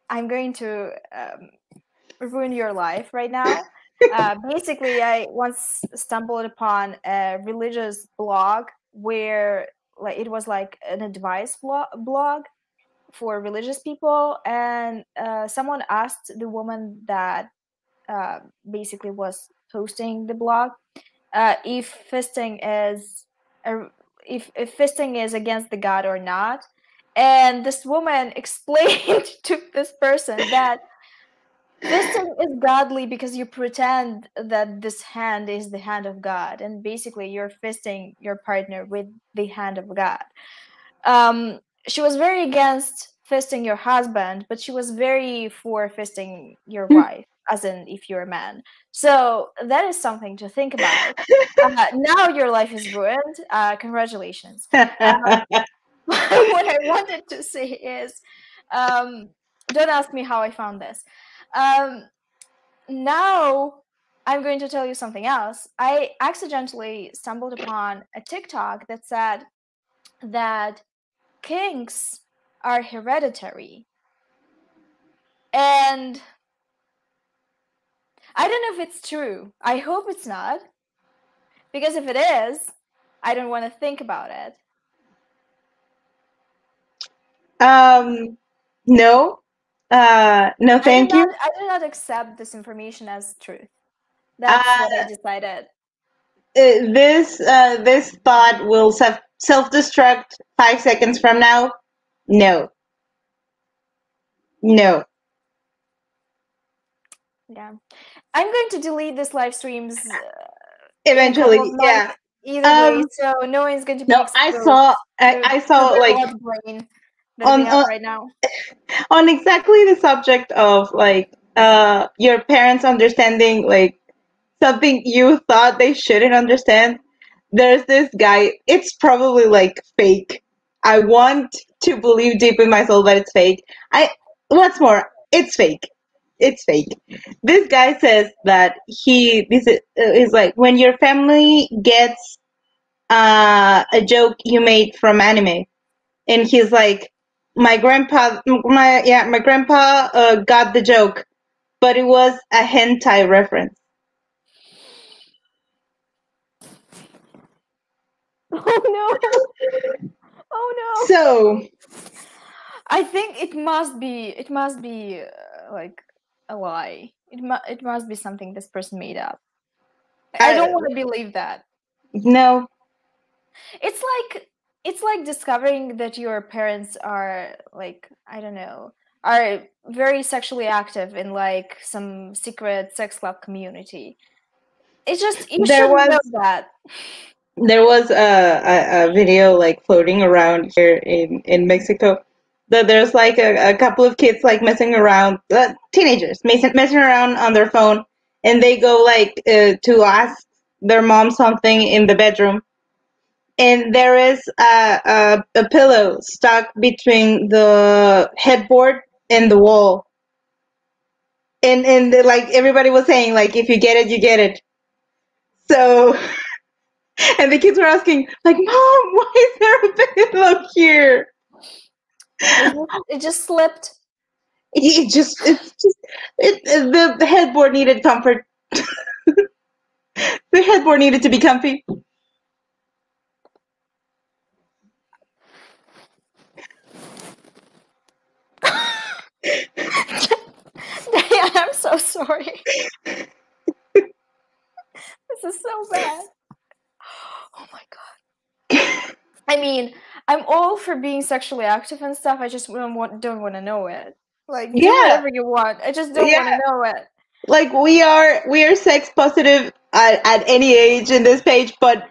I'm going to ruin your life right now. Basically, I once stumbled upon a religious blog where like it was like an advice blog for religious people, and someone asked the woman that basically was posting the blog if fisting is a, if fisting is against the god or not, and this woman explained to this person that Fisting is godly because you pretend that this hand is the hand of God, and basically you're fisting your partner with the hand of God. She was very against fisting your husband, but she was very for fisting your wife, as in if you're a man. So that is something to think about. Now your life is ruined. Congratulations. What I wanted to say is, don't ask me how I found this. Now I'm going to tell you something else. I accidentally stumbled upon a TikTok that said that kinks are hereditary. And I don't know if it's true. I hope it's not. Because if it is, I don't want to think about it. No. No, thank you. I do not accept this information as truth. That's what I decided. This thought will self-destruct 5 seconds from now. No. No. Yeah. I'm going to delete this live streams Eventually, in a couple of months, yeah. either way, so no one's going to be No, exposed I saw to the like odd brain that we have right now. On exactly the subject of like your parents understanding like something you thought they shouldn't understand. There's this guy, it's probably like fake. I want to believe deep in my soul that it's fake. What's more, it's fake. It's fake. This guy says that this is like when your family gets a joke you made from anime, and he's like, my grandpa got the joke, but it was a hentai reference. Oh no. Oh no. So I think it must be like a lie. It must be something this person made up. I don't want to believe that. No. It's like discovering that your parents are like, I don't know, are very sexually active in like some secret sex club community. It's just you should know that. There was a video like floating around here in Mexico that there's like a couple of kids like messing around, teenagers messing around on their phone, and they go like to ask their mom something in the bedroom, and there is a pillow stuck between the headboard and the wall, and like everybody was saying like, if you get it, you get it. So and the kids were asking like, Mom, why is there a pillow here? It just slipped. The headboard needed comfort. The headboard needed to be comfy. I'm so sorry. This is so bad. Oh my god. I mean, I'm all for being sexually active and stuff. I just don't want to know it. Like, do whatever you want. I just don't want to know it. Like we are sex positive at any age in this page, but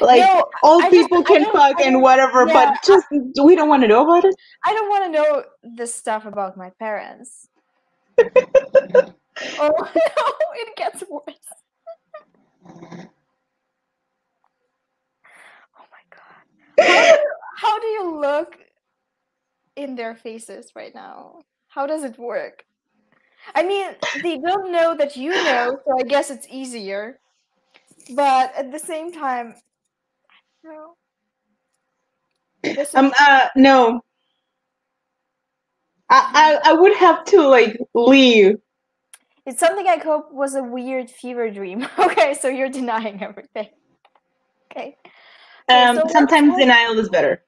like old people can fuck and whatever, but just we don't want to know about it. I don't want to know this stuff about my parents. Oh no, it gets worse. Oh my god. How do you look in their faces right now? How does it work? I mean, they don't know that you know, so I guess it's easier. But at the same time, no. No. I would have to like leave. It's something I hope was a weird fever dream. Okay, so you're denying everything. Okay. So sometimes denial is better.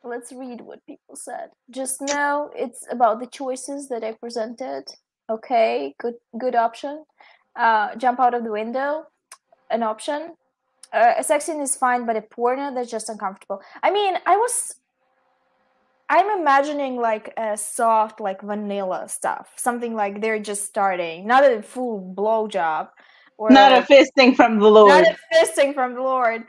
Let's read what people said. Just know it's about the choices that I presented. Okay, good option. Jump out of the window, an option. A sex scene is fine, but a porno, that's just uncomfortable. I mean, I I'm imagining like a soft, like vanilla stuff, something like they're just starting, not a full blowjob, or Not like a fisting from the not Lord. a fisting from the Lord.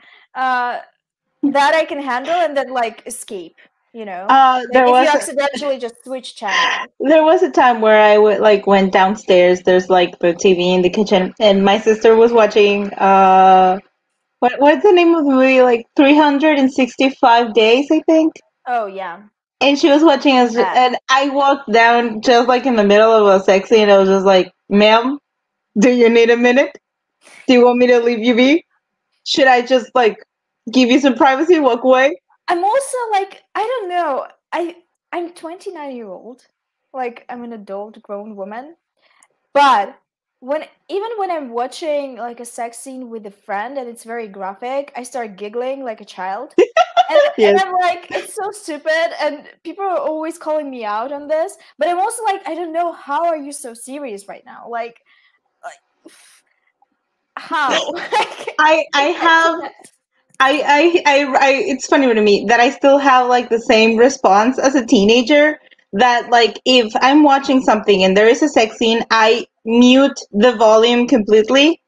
That I can handle and then like escape. You know, like There if you was accidentally just switch channel. there was a time where I would like went downstairs. There's like the TV in the kitchen, and my sister was watching what's the name of the movie? Like 365 days, I think. Oh yeah, And she was watching us, that. and I walked down just like in the middle of a sex scene. And I was just like, "Ma'am, do you need a minute? Do you want me to leave you be? Should I just like give you some privacy, walk away?" I'm also like, I don't know. I'm 29-year-old. Like I'm an adult grown woman. But even when I'm watching like a sex scene with a friend and it's very graphic, I start giggling like a child. And Yes. I'm like, it's so stupid, and people are always calling me out on this. But I'm also like, I don't know, how are you so serious right now? Like how? I have it's funny to me that I still have like the same response as a teenager, that like if I'm watching something and there is a sex scene, I mute the volume completely,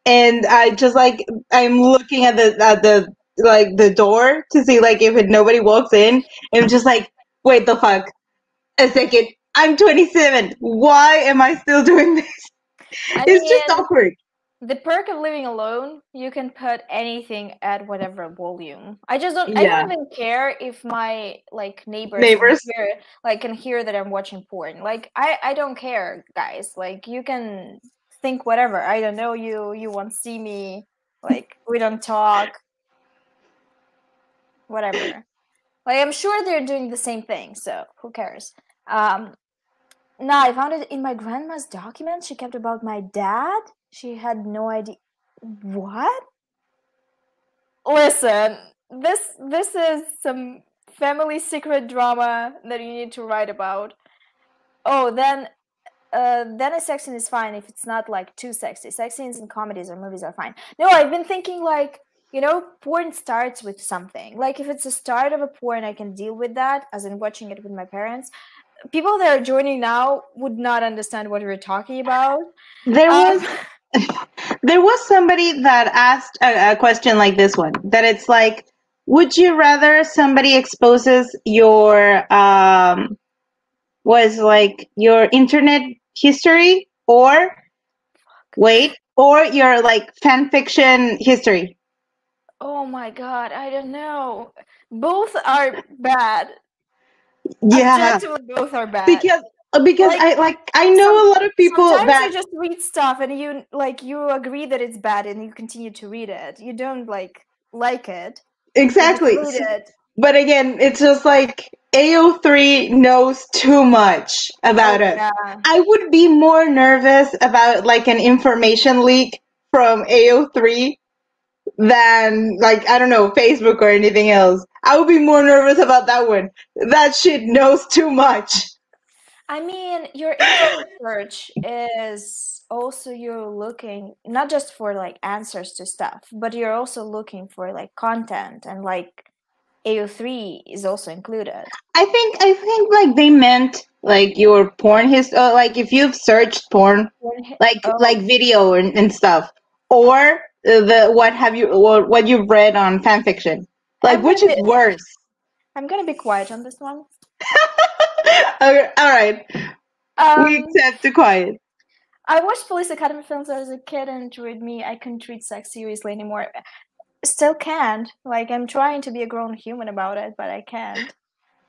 and I just like I'm looking at the like the door to see like if nobody walks in, and I'm just like, wait the fuck a second, I'm 27. Why am I still doing this? I It's just mean, awkward. the perk of living alone, you can put anything at whatever volume. I don't Yeah, even care if my like neighbors neighbors. can hear that I'm watching porn. Like I don't care, guys. Like you can think whatever. I don't know you, you won't see me, like we don't talk, whatever. Like I'm sure they're doing the same thing, so who cares? Um Nah, I found it in my grandma's documents she kept about my dad. She had no idea. What? Listen, this is some family secret drama that you need to write about. Oh, then a sex scene is fine if it's not like too sexy. Sex scenes in comedies or movies are fine. No, I've been thinking like, porn starts with something. Like if it's a start of a porn, I can deal with that, as in watching it with my parents. People that are joining now would not understand what we're talking about. There Um, was there was somebody that asked a question like this one, that it's like, would you rather somebody exposes your was like your internet history, or wait, or your like fan fiction history? oh my god, I don't know. Both are bad. Yeah, Objectively, both are bad. because Like I know a lot of people sometimes you that just read stuff and you agree that it's bad and you continue to read it. You don't like it. You just exactly. read it. But again, it's just like AO3 knows too much Oh about us. yeah. I would be more nervous about like an information leak from AO3 than like, I don't know, Facebook or anything else. I would be more nervous about that one. That shit knows too much. I mean, your internet search is also you're looking not just for like answers to stuff, but you're also looking for like content, and like AO3 is also included. I think like they meant like your porn like if you've searched porn, like Oh, video and stuff, or the what have you, or what you've read on fan fiction, like I'm gonna which is be worse? I'm gonna be quiet on this one. Okay, all right, we Um, accept the quiet. I watched Police Academy films as a kid and enjoyed me. I couldn't treat sex seriously anymore. Still can't. Like I'm trying to be a grown human about it, but I can't.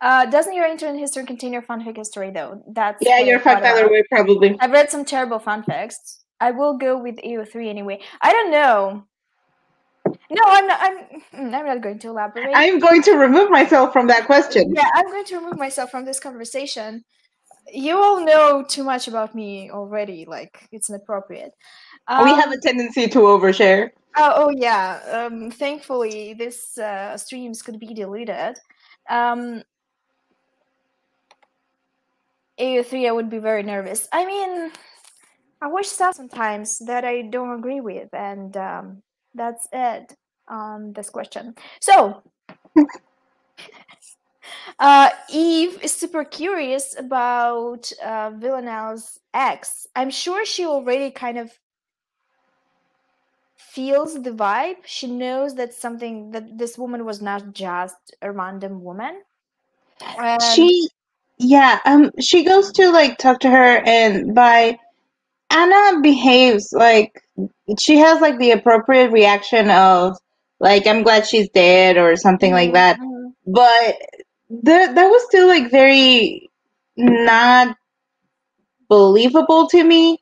Doesn't your internet history contain your fanfic history though? That's Yeah, what I you're thought fucked either about. way, probably. I've read some terrible fanfics. I will go with AO3 anyway. I don't know. No, I'm not. I'm not going to elaborate. I'm going to remove myself from that question. Yeah, I'm going to remove myself from this conversation. You all know too much about me already. Like it's inappropriate. We have a Um. tendency to overshare. Oh yeah. Thankfully, this streams could be deleted. Um. AO3, I would be very nervous. I mean, I watch stuff sometimes that I don't agree with, and that's it on this question. So, Eve is super curious about Villanelle's ex. I'm sure she already kind of feels the vibe. She knows that this woman was not just a random woman. And She goes to like talk to her, and by Anna behaves like she has like the appropriate reaction of like I'm glad she's dead or something like mhm, that. mhm. But that was still like very not believable to me,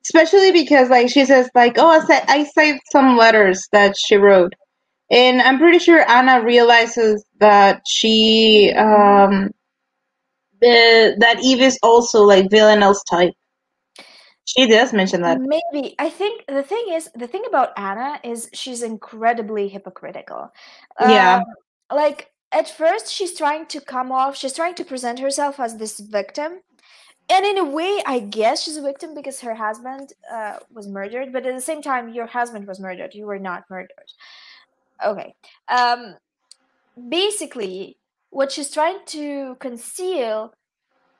especially because like she says like oh I saved some letters that she wrote, and I'm pretty sure Anna realizes that that Eve is also like Villanelle's type. She does mention that. Maybe. I think the thing about Anna is she's incredibly hypocritical. Um, Yeah, like at first she's trying to present herself as this victim. And in a way, I guess she's a victim because her husband was murdered, but at the same time, your husband was murdered. You were not murdered. Okay. Um, Basically, what she's trying to conceal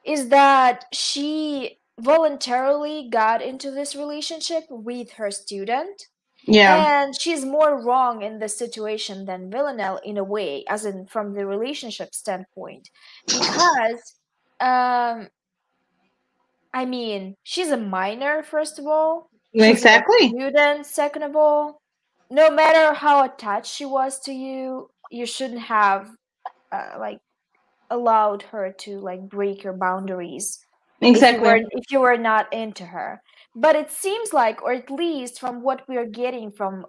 is that she voluntarily got into this relationship with her student, yeah, and she's more wrong in this situation than Villanelle in a way, as in from the relationship standpoint, because um, I mean, she's a minor, first of all. She's a exactly. student, second of all. No matter how attached she was to you, you shouldn't have like allowed her to like break your boundaries Exactly. if you were not into her. But it seems like, or at least from what we are getting from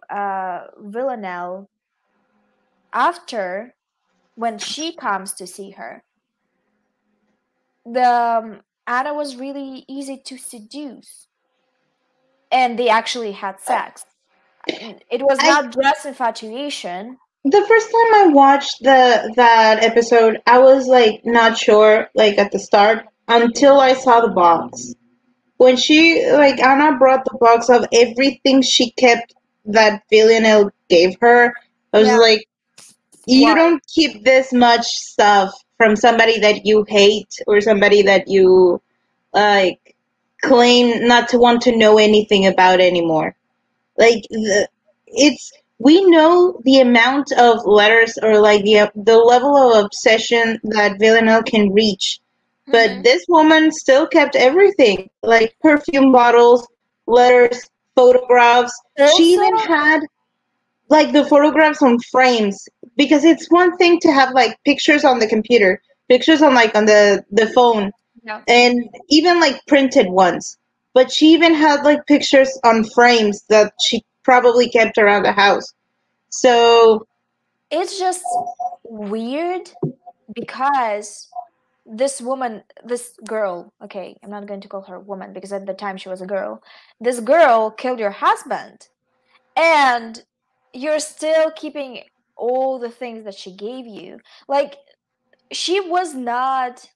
Villanelle after when she comes to see her, the Anna was really easy to seduce, and they actually had sex. It was I not just infatuation. The first time I watched the that episode, I was like not sure like at the start until I saw the box. When she like Anna brought the box of everything she kept that Villanelle gave her, I was Yeah. like, you Why? don't keep this much stuff from somebody that you hate or somebody that you like claim not to want to know anything about anymore. Like it's we know the amount of letters or like the level of obsession that Villanelle can reach, but Hmm. this woman still kept everything like perfume bottles, letters, photographs. She Also, even had like the photographs on frames, because it's one thing to have like pictures on the computer, pictures on like on the phone, yeah, and even like printed ones. But she even had like pictures on frames that she probably kept around the house. So it's just weird because this girl, okay, I'm not going to call her a woman because at the time she was a girl. This girl killed your husband, and you're still keeping all the things that she gave you. Like, she was not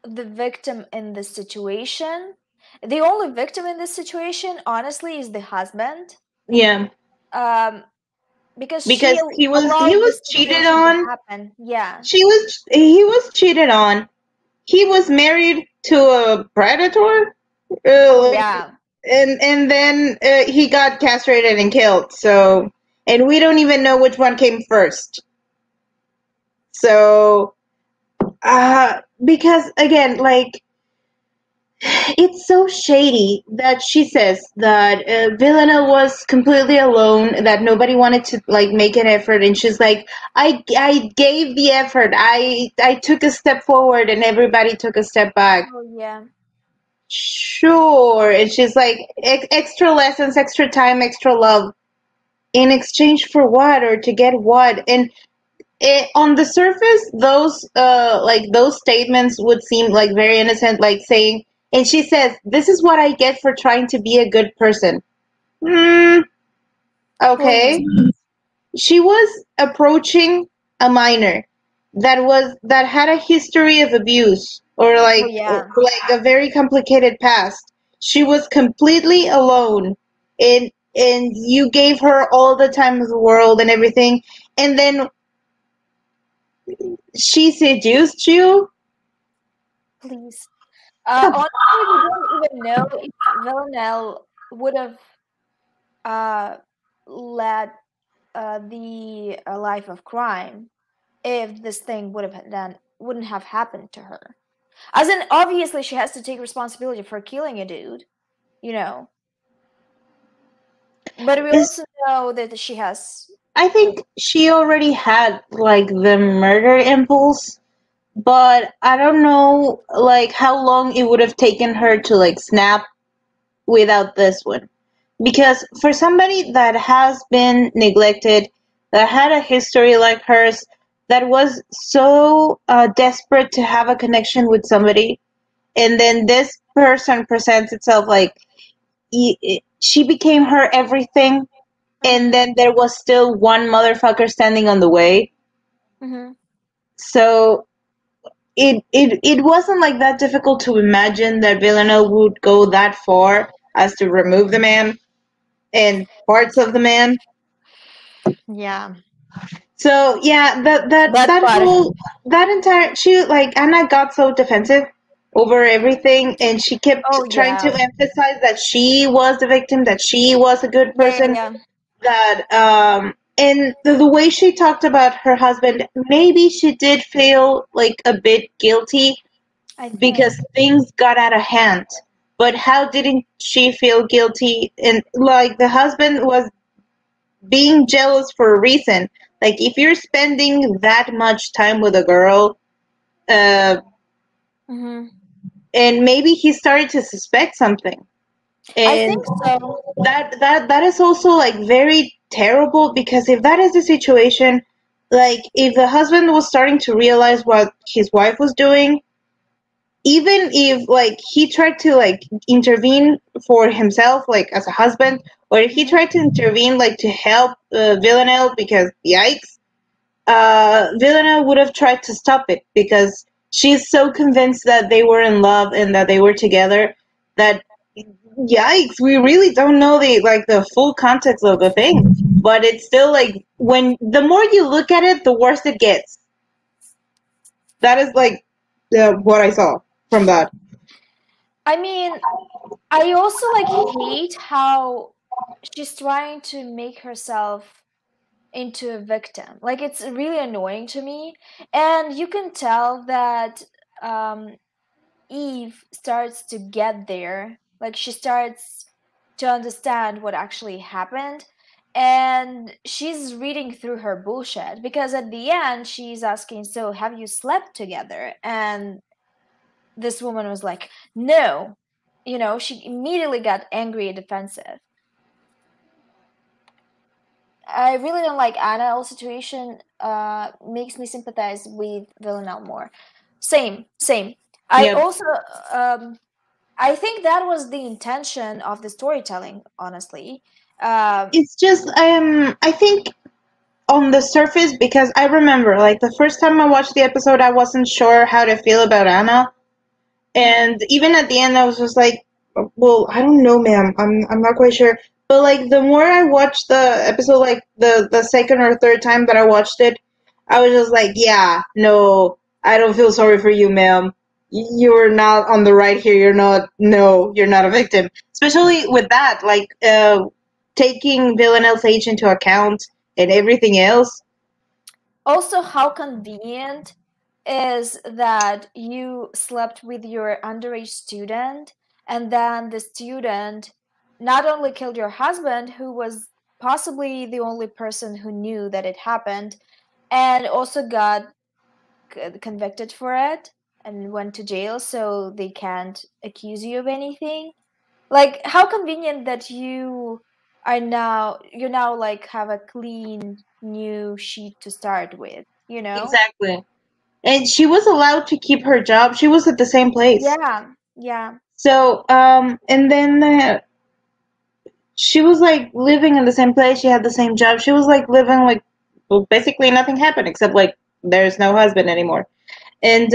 the victim in this situation. The only victim in this situation, honestly, is the husband. yeah, Um, because she because he allowed was this cheated situation to on. happen. Yeah. He was cheated on. He was married to a predator. Oh Like yeah. and then he got castrated and killed. So and we don't even know which one came first. So because again, like it's so shady that she says that Villanelle was completely alone, that nobody wanted to like make an effort, and she's like, I gave the effort, I took a step forward, and everybody took a step back. Oh yeah. Sure, and she's like, extra lessons, extra time, extra love, in exchange for what or to get what? And on the surface, those statements would seem like very innocent, like saying, and she says, "This is what I get for trying to be a good person." Hmm. For Okay. instance. She was approaching a minor that had a history of abuse Oh or yeah. like a very complicated past. She was completely alone, and you gave her all the time of the world and everything, and then she seduced you? Please. Come Honestly, we don't even know if Villanelle would have led the life of crime if this thing wouldn't have happened to her. As in, obviously, she has to take responsibility for killing a dude, you know. But we is also know that she has. I think she already had like the murder impulse, but I don't know like how long it would have taken her to like snap without this one. Because for somebody that has been neglected, that had a history like hers, that was so desperate to have a connection with somebody, and then this person presents itself like she became her everything, and Mm-hmm, then there was still one motherfucker standing on the way. mm-hmm, So it wasn't like that difficult to imagine that Villanelle would go that far as to remove the man and parts of the man. yeah, So yeah, that part. that entire she like Anna got so defensive over everything, and she kept Oh trying to yeah, emphasize that she was the victim, that she was a good yeah, yeah, person, yeah. that and the way she talked about her husband, maybe she did feel like a bit guilty I because think. things got out of hand. But how didn't she feel guilty? And like the husband was being jealous for a reason. Like if you're spending that much time with a girl, uh, Mm-hmm. and maybe he started to suspect something, I and think so. that is also like very terrible, because if that is the situation, like if the husband was starting to realize what his wife was doing, even if like he tried to like intervene for himself like as a husband, or if he Mm-hmm. tried to intervene like to help Villanelle, because yikes, Villanelle would have tried to stop it, because she's so convinced that they were in love and that they were together, that yikes, we really don't know the full context of the thing. But it's still like, when the more you look at it, the worse it gets. That is like what I saw from that. I mean, I also like hate how she's trying to make herself into a victim. Like it's really annoying to me, and you can tell that um, Eve starts to get there. Like she starts to understand what actually happened, and she's reading through her bullshit because at the end she's asking, "So have you slept together?" And this woman was like, "No." She immediately got angry and defensive. I really don't like Anna's situation. Makes me sympathize with Villanelle more. Same, same. I Yep. also, um, I think that was the intention of the storytelling. Honestly, um, It's just I think on the surface, because I remember like the first time I watched the episode, I wasn't sure how to feel about Anna, mhm, and even at the end I was just like, well, I don't know, ma'am, I'm not quite sure. But like the more I watched the episode, like the second or third time that I watched it, I was just like, yeah, no, I don't feel sorry for you, ma'am. You're not on the right here. You're not. No, you're not a victim. Especially with that, like taking Villanelle's age into account and everything else. also, how convenient is that you slept with your underage student, and then the student not only killed your husband, who was possibly the only person who knew that it happened, and also got convicted for it and went to jail, so they can't accuse you of anything. Like, how convenient that you now like have a clean new sheet to start with, you know? Exactly. And she was allowed to keep her job. She was at the same place. Yeah, yeah. So, and then she was like living in the same place. She had the same job. She was like living like, well, basically nothing happened except like there's no husband anymore. And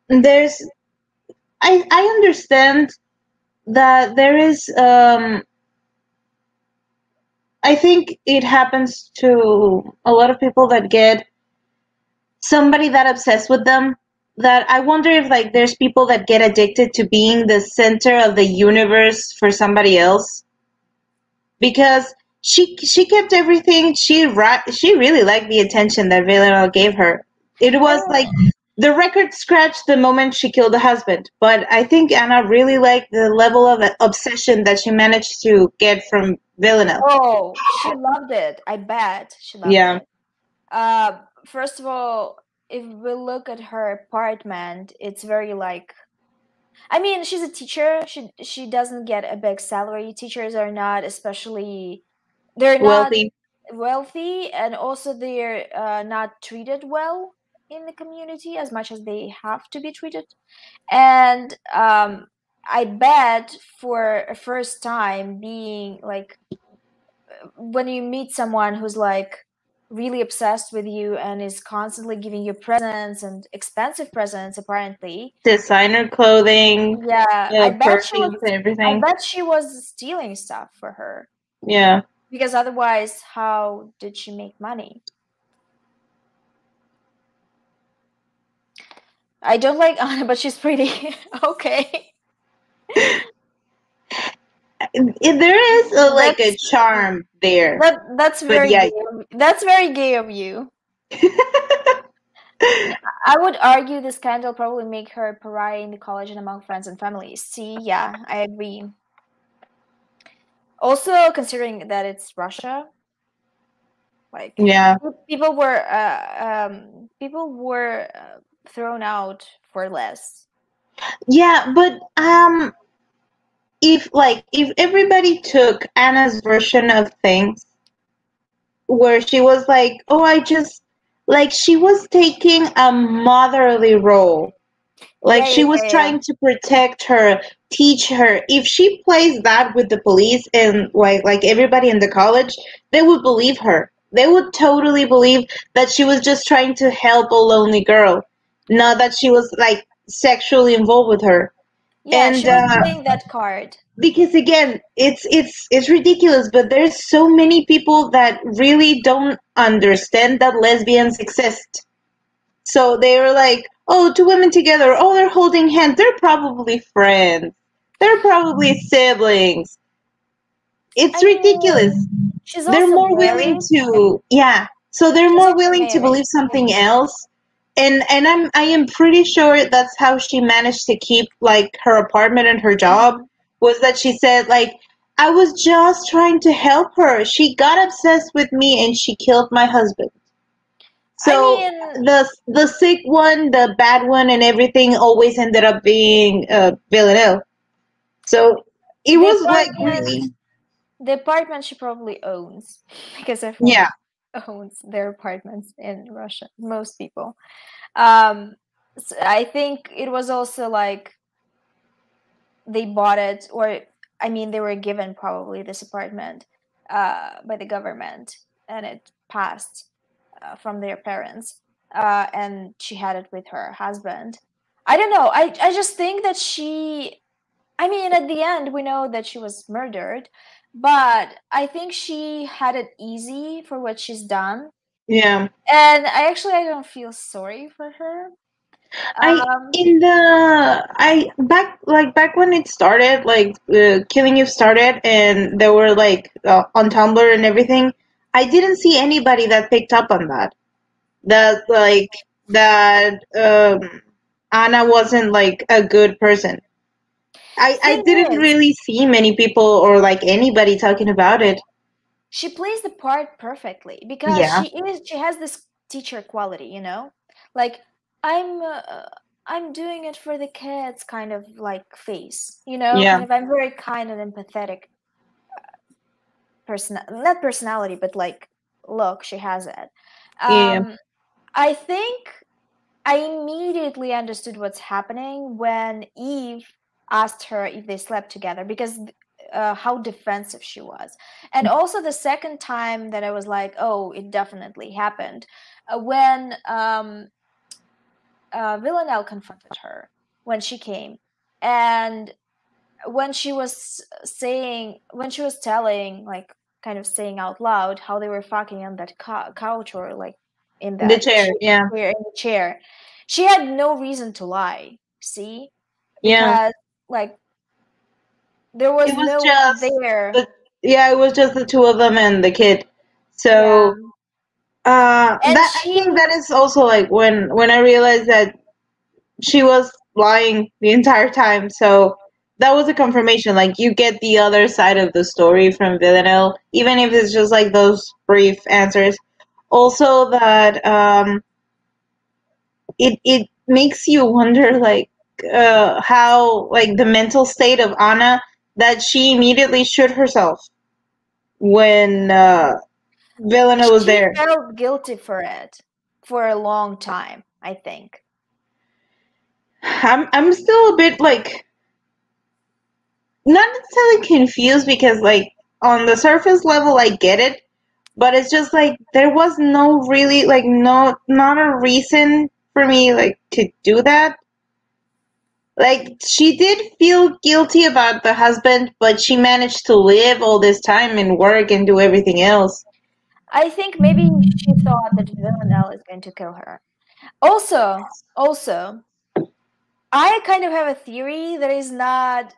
there's, I understand that there is, I think it happens to a lot of people that get somebody that obsessed with them, that I wonder if like there's people that get addicted to being the center of the universe for somebody else, because she kept everything. She really liked the attention that 𝕊𝕁 gave her. It I was like mean, the record scratched the moment she killed the husband, but I think Anna really liked the level of obsession that she managed to get from 𝕊𝕁. oh, she loved it. I bet she loved Yeah. it. First of all, if we look at her apartment, it's very like, I mean, she's a teacher. She doesn't get a big salary. Teachers are not especially, they're not Wealthy. wealthy, and also they're not treated well in the community as much as they have to be treated. And I bet for a first time being like, when you meet someone who's like really obsessed with you and is constantly giving you presents and expensive presents apparently, Designer clothing, yeah, I bet she was, perfumes and I everything. bet she was stealing stuff for her, Yeah. because otherwise how did she make money? I don't like Anna, but she's pretty. Okay. There is like a that's charm there, that's but very yeah. gay that's very gay of you. I would argue this scandal probably make her a pariah in the college and among friends and family. See, yeah, I agree. Also, considering that it's Russia, like Yeah. people were thrown out for less. Yeah, but if everybody took Anna's version of things, where she was like, "Oh, I just," like she was taking a motherly role. Like Yeah, she yeah, was yeah, yeah. trying to protect her, teach her. If she plays that with the police and like everybody in the college, they would believe her. They would totally believe that she was just trying to help a lonely girl, not that she was like sexually involved with her. Yeah, And she was playing that card. because again, it's ridiculous, but there's so many people that really don't understand that lesbians exist. So they were like, oh, two women together, oh, they're holding hands, they're probably friends, they're probably siblings. It's I ridiculous. mean, she's They're also more willing married. to, yeah. So they're She's more also willing to married. believe something else. And I am pretty sure that's how she managed to keep like her apartment and her job, Mhm. was that she said like, I was just trying to help her. She got obsessed with me and she killed my husband. I So mean, the sick one, the bad one, and everything always ended up being 𝕊𝕁. So it the was like apartment really, the apartment she probably owns, because yeah, everyone owns their apartments in Russia, most people. I think it was also like they bought it, or I mean, they were given probably this apartment by the government, and it passed from their parents, and she had it with her husband. I don't know. I just think that she. I mean, at the end, we know that she was murdered, but I think she had it easy for what she's done, yeah. and I don't feel sorry for her. I Um, in the I back when it started, like Killing Eve started, and there were like on Tumblr and everything. I didn't see anybody that picked up on that. That like that Anna wasn't like a good person. I thing didn't is, really see many people or like anybody talking about it. she plays the part perfectly because Yeah, she has this teacher quality, like i'm uh, I'm doing it for the kids kind of like face, kind yeah, of, I'm very kind and empathetic person, not personality, but like look, she has it. yeah, um I think I immediately understood what's happening when Eve asked her if they slept together, because how defensive she was. And also the second time that I was like, oh, it definitely happened, when Villanelle confronted her when she came, and when she was telling like kind of saying out loud how they were fucking on that couch or like in The that chair, yeah. chair, in the chair. She had no reason to lie, see? Yeah. Because like there was It was no one just there. it was just the two of them and the kid. Yeah. So And that I think that is also like when I realized that she was lying the entire time. So that was a confirmation. Like you get the other side of the story from 𝕊𝕁, even if it's just like those brief answers. Also, that it makes you wonder like how like the mental state of Anna, that she immediately shoot herself when 𝕊𝕁 was she there. felt guilty for it for a long time, I think. I'm still a bit like not necessarily confused, because like on the surface level I get it, but it's just like there was no really like not a reason for me like to do that. Like she did feel guilty about the husband, but she managed to live all this time and work and do everything else. I think maybe she thought that 𝕊𝕁 is going to kill her. Also, I kind of have a theory that is not,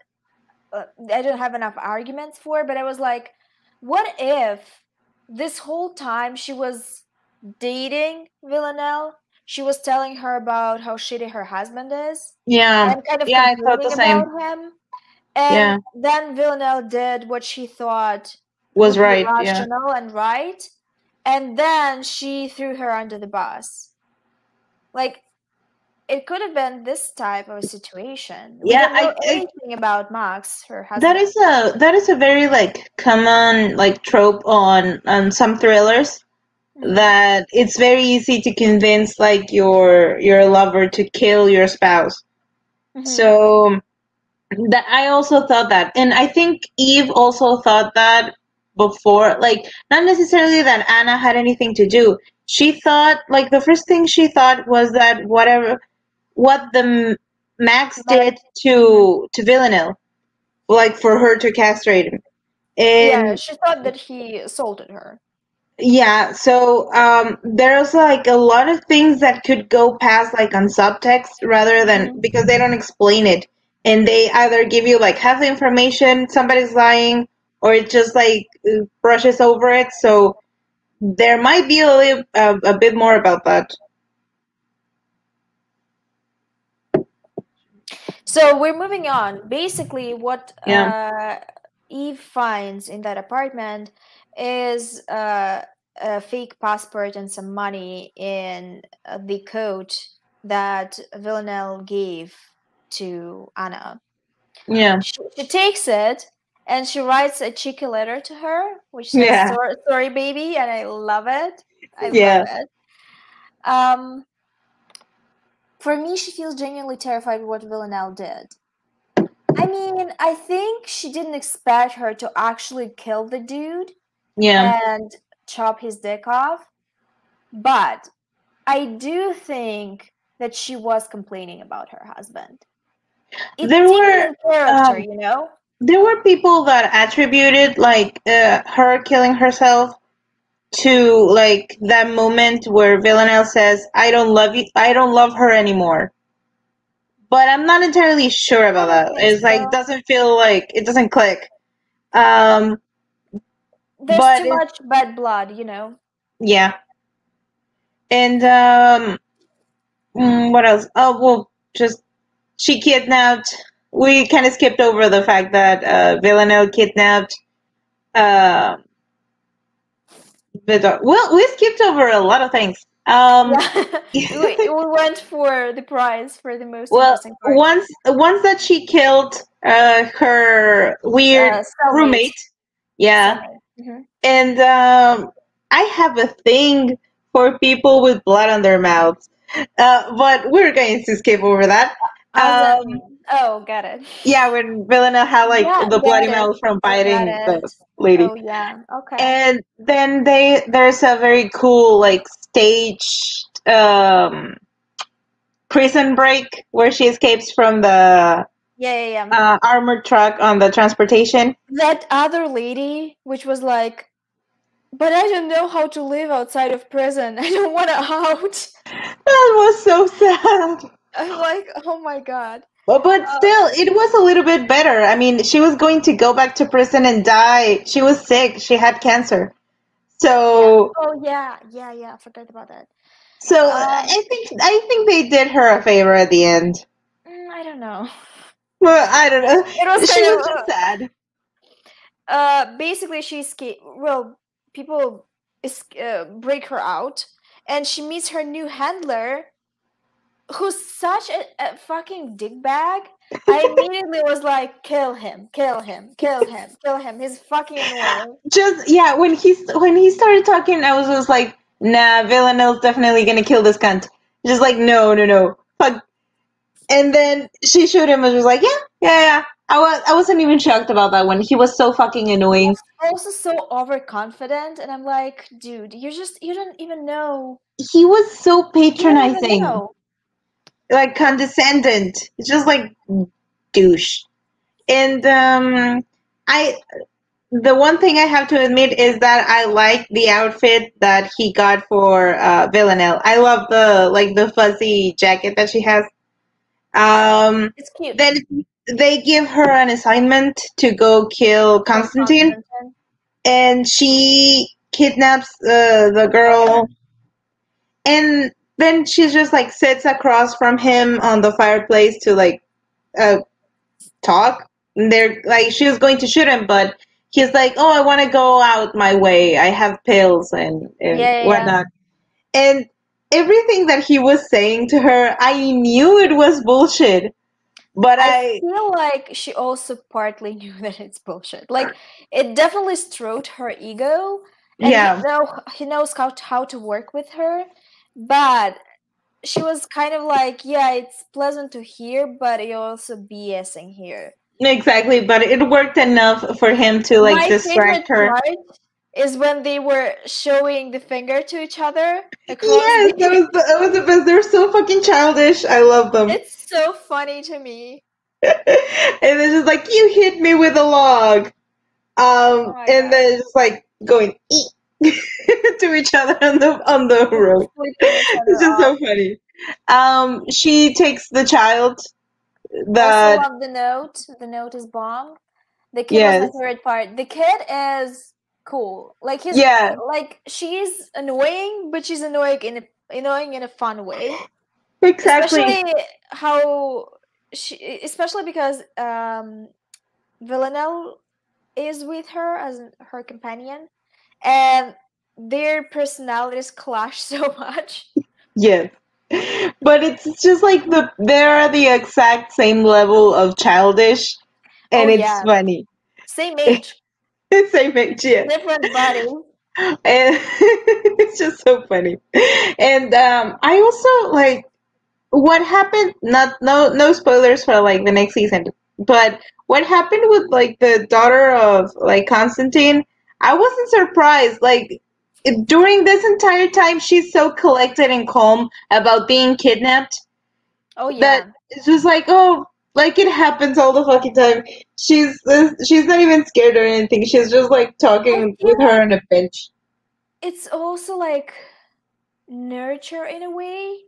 I don't have enough arguments for, but I was like, what if this whole time she was dating 𝕊𝕁, she was telling her about how shitty her husband is Yeah, and kind of yeah, I thought the complaining same. about him. And Yeah, then 𝕊𝕁 did what she thought was would be right. Yeah, rational and right. And then she threw her under the bus. Like, it could have been this type of a situation. We yeah. don't know anything about Max, her That husband. is a very like common like trope on some thrillers, Hmm. that it's very easy to convince like your lover to kill your spouse. Hmm. So that I also thought that, and I think Eve also thought that before. Like not necessarily that Anna had anything to do. She thought like the first thing she thought was that what the Max Like, did hmm, to 𝕊𝕁, like for her to castrate him. yeah, And she thought that he assaulted her. yeah, so there's like a lot of things that could go past like on subtext, rather than Hmm. because they don't explain it, and they either give you like half the information, somebody's lying, or it just like brushes over it. So there might be a bit more about that. So we're moving on. Basically, what Yeah, Eve finds in that apartment is a fake passport and some money in the coat that 𝕊𝕁 gave to Anna. yeah, She takes it and she writes a cheeky letter to her, which says yeah, "sorry, sorry, baby," and I love it. I love yeah. it. Um, for me, she feels genuinely terrified what 𝕊𝕁 did. I mean, I think she didn't expect her to actually kill the dude Yeah. and chop his dick off, but I do think that she was complaining about her husband. It There seems were in character, um, you know? there were people that attributed like her killing herself to like that moment where 𝕊𝕁 says, "I don't love you. I don't love her anymore." But I'm not entirely sure I about don't that. think It's like it so. doesn't feel like it doesn't click. Um, There's but too much bad blood, you know? yeah. And what else? Oh well, just she kidnapped. We kind of skipped over the fact that 𝕊𝕁 kidnapped. Uh, well, we skipped over a lot of things. Yeah, we went for the prize for the most Well, interesting part. once that she killed her weird Cellmate. roommate, yeah, Cellmate. Hmm. and I have a thing for people with blood on their mouths, but we're going to skip over that. As Um, in, oh, got it. yeah, when Vilena had like Yeah, the bloody got it. mouth from I got biting the it. lady, Oh, yeah. Okay. and then there's a very cool like staged prison break where she escapes from the Yeah, yeah, yeah. armored truck on the transportation. That other lady, which was like But I don't know how to live outside of prison. I don't want to out. That was so sad. I'm like, oh my god. But still, it was a little bit better. I mean, she was going to go back to prison and die. She was sick. She had cancer. Yeah. So, Oh yeah, yeah. I forgot about that. I think they did her a favor at the end. I don't know. Well, I don't know. It was She kind was just sad. of basically well, people break her out, and she meets her new handler, who's such a fucking dickbag. I immediately was like, kill him, kill him, kill him, kill him. He's fucking annoying. Just yeah, when he started talking, I was just like, nah, Villanelle's definitely gonna kill this cunt. Just like, no, fuck. And then she showed him and was like, yeah. I wasn't even shocked about that one. He was so fucking annoying. Also so overconfident, and I'm like, dude, you don't even know. He was so You don't even patronizing, know. like condescendent. It's just like douche. And I the one thing I have to admit is that I like the outfit that he got for Villanelle. I love the fuzzy jacket that she has. It's cute. Then they give her an assignment to go kill Kill Constantine, Constantine. and she kidnaps the Yeah. girl, and then she just like sits across from him on the fireplace to like uh, talk. And they're like, she was going to shoot him, but he's like, "Oh, I want to go out my way. I have pills and Yeah. whatnot." And everything that he was saying to her, I knew it was bullshit, but I I feel like she also partly knew that it's bullshit. Like, it definitely stroked her ego, and yeah, he knows how to work with her, but she was kind of like, yeah, it's pleasant to hear, but you're also BSing here. exactly. But it worked enough for him to like My distract favorite her. part is when they were showing the finger to each other across Yes, the. that was the best. They're so fucking childish. I love them. It's so funny to me. And it's just like, you hit me with a log. Oh my And god. then just like going to each other on the road. Flipping each It's other just off. so funny. She takes the child Also that love the note. The note is bomb. The kid was my yes, favorite part. The kid is cool. Like yeah, she's annoying, but she's annoying in a fun way. exactly. Especially how especially because Villanelle is with her as her companion, and their personalities clash so much. Yes. But it's just like they're the exact same level of childish, Oh and it's yeah, funny. same age, Same age, yeah. different body. And it's just so funny. And I also like what happened. Not no spoilers for like the next season, but what happened with like the daughter of like Constantine? I wasn't surprised. Like during this entire time, she's so collected and calm about being kidnapped Oh that yeah. it's just like, oh, like it happens all the fucking time. She's not even scared or anything. She's just like I talking feel with her like on a bench. it's also like nurture in a way.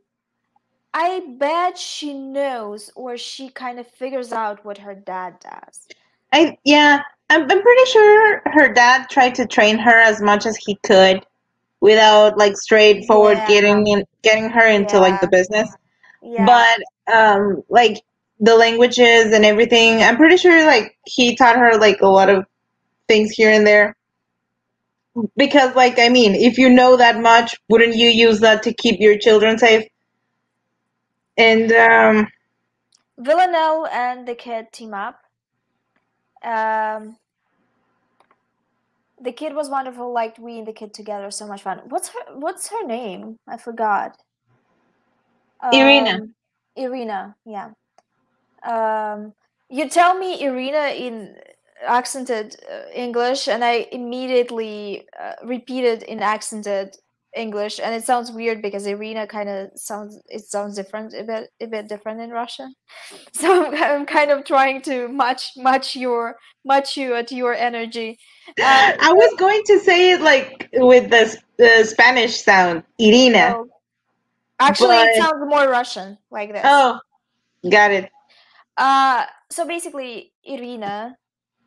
I bet she knows or she kind of figures out what her dad does. I'm pretty sure her dad tried to train her as much as he could without like straightforward Yeah, getting her into like the yeah, business. yeah. But like the languages and everything, I'm pretty sure like he taught her like a lot of things here and there. Because like I mean, if you know that much, wouldn't you use that to keep your children safe? And Villanelle and the kid team up. Um, the kid was wonderful. Liked we and the kid together. So much fun. What's her name? I forgot. Irina. Irina. Yeah. You tell me Irina in accented English, and I immediately repeated in accented English, and it sounds weird because Irina kind of sounds different, a bit different in Russian. So I'm kind of trying to match you at your energy. I was going to say it like with the Spanish sound, Irina, Oh, actually, it but sounds more Russian like this. oh, got it. So basically, Irina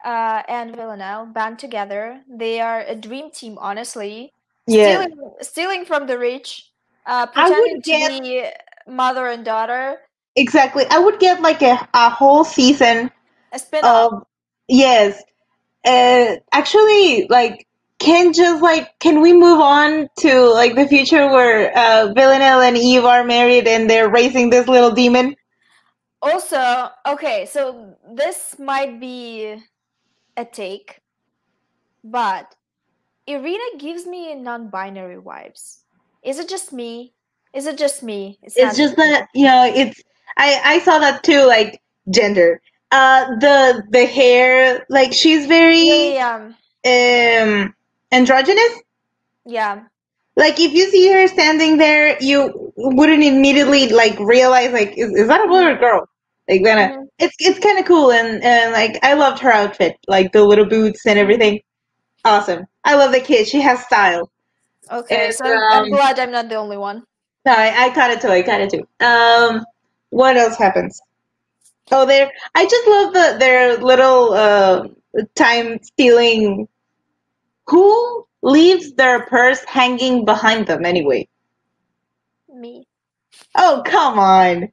and Villanelle band together. They are a dream team, honestly. Yes, Stealing from the rich, I pretending would to get be mother and daughter, exactly. I would get like a whole season a spin-off. of yes. Actually, like, can we move on to like the future where Villanelle and Eve are married and they're raising this little demon? Also, okay, so this might be a take, but Irina gives me non-binary vibes. Is it just me? Is it just me? It It's has to just be me. that it's I saw that too, like gender. The hair, like she's very Really, androgynous. yeah. Like if you see her standing there, you wouldn't immediately like realize like is that a boy or a Hmm. girl? Like then Hmm. it's kind of cool and like I loved her outfit, like the little boots and Hmm. everything. Awesome. I love the kid. She has style. Okay, And so I'm glad I'm not the only one. no, I caught it too. I caught it too. What else happens? Oh, there. I just love their little time stealing. Who leaves their purse hanging behind them anyway? Me. Oh, come on.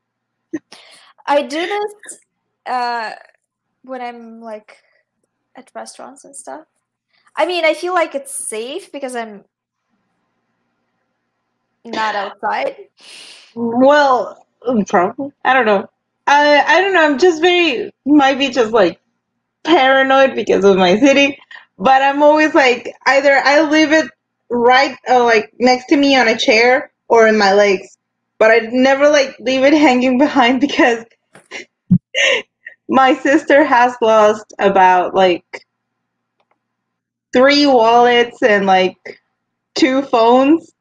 I do this uh when I'm like at restaurants and stuff. I mean, I feel like it's safe because I'm not outside. Well, probably. I don't know. I don't know. I'm just very might be just like paranoid because of my city, but I'm always like either I leave it right like next to me on a chair or in my legs, but I never like leave it hanging behind because my sister has lost about like 3 wallets and like 2 phones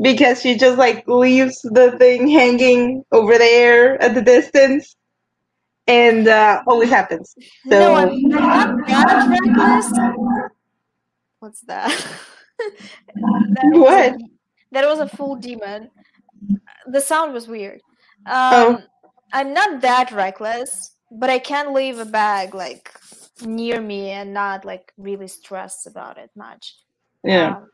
because she just like leaves the thing hanging over there at the distance and always happens. No, So I'm not that reckless. What's that? That was what? that was a full demon. The sound was weird. Oh Um, I'm not that reckless, but I can leave a bag like near me and not like really stress about it much. yeah. Um,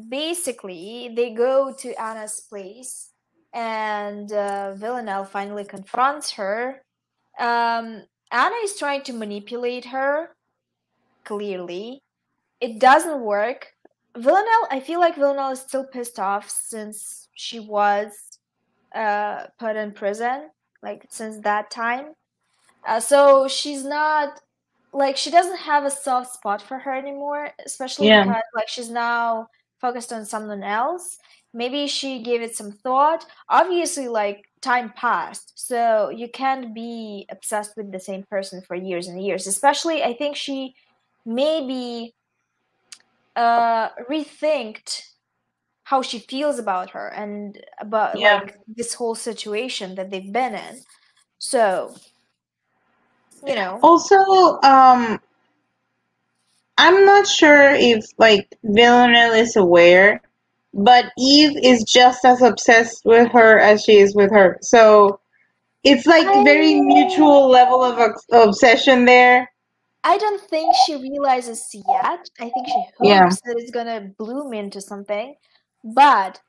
Basically, they go to Anna's place, and Villanelle finally confronts her. Anna is trying to manipulate her, clearly. It doesn't work. Villanelle, I feel like Villanelle is still pissed off since she was put in prison, like since that time. So she's not like she doesn't have a soft spot for her anymore, especially Yeah. because like she's now focused on someone else. Maybe she gave it some thought. Obviously, like time passed, so you can't be obsessed with the same person for years and years. Especially, I think she maybe rethinked how she feels about her and about Yeah. like this whole situation that they've been in. So, you know, Also, I'm not sure if like Villanelle is aware, but Eve is just as obsessed with her as she is with her. So it's like very I mutual level of obsession there. I don't think she realizes yet. I think she Yeah. hopes that it's gonna bloom into something. But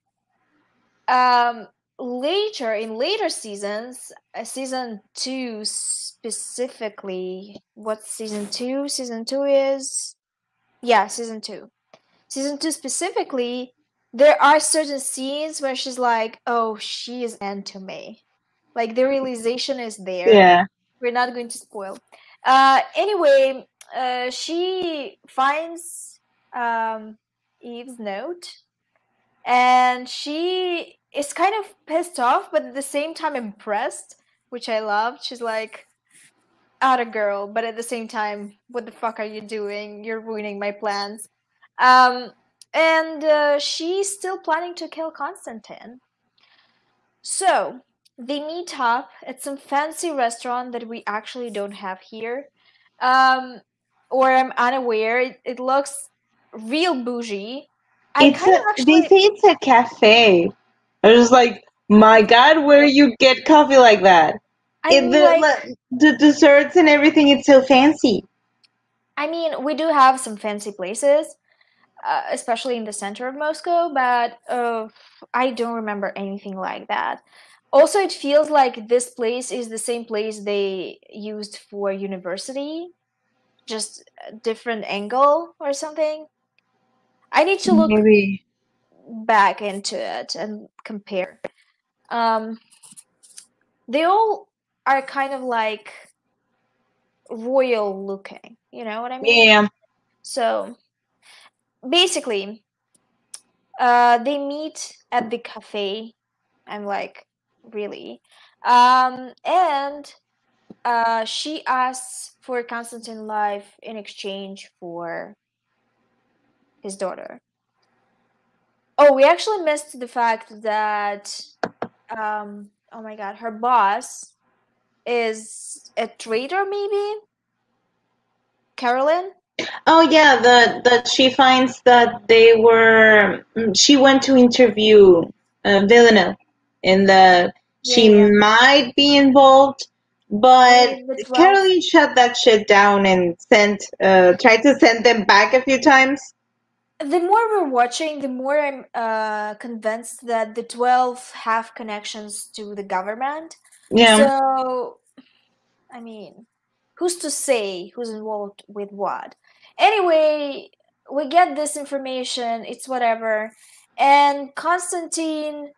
later in later seasons, season 2 specifically, what season 2? Season 2 is yeah, season 2. Season 2 specifically, there are certain scenes where she's like, "Oh, she is into me." Like the realization is there. Yeah. We're not going to spoil. Anyway, she finds Eve's note, and she is kind of pissed off, but at the same time impressed, which I loved. She's like, "Out a girl," but at the same time, what the fuck are you doing? You're ruining my plans. Um, and she's still planning to kill Konstantin. So they meet up at some fancy restaurant that we actually don't have here, or I'm unaware. It looks real bougie. I kind of They actually, say it's a cafe. I was like, my God, where you get coffee like that? I mean, The desserts and everything, it's so fancy. we do have some fancy places, especially in the center of Moscow, but I don't remember anything like that. Also, it feels like this place is the same place they used for university, just a different angle or something. I need to look Maybe. back into it and compare. Um, they all are kind of like royal looking, you know what I mean? Yeah. So basically, they meet at the cafe. I'm like, really? And she asks for Constantine life in exchange for his daughter. Oh, we actually missed the fact that, oh my god, her boss is a traitor, maybe? Carolyn? Oh yeah, that she finds that they were. She went to interview Villanelle, and Yeah, she yeah. might be involved, but With the 12. Caroline shut that shit down and tried to send them back a few times. The more we're watching, the more I'm convinced that the 12 have connections to the government. Yeah, So, I mean, who's to say who's involved with what? Anyway, we get this information, it's whatever. And Constantine,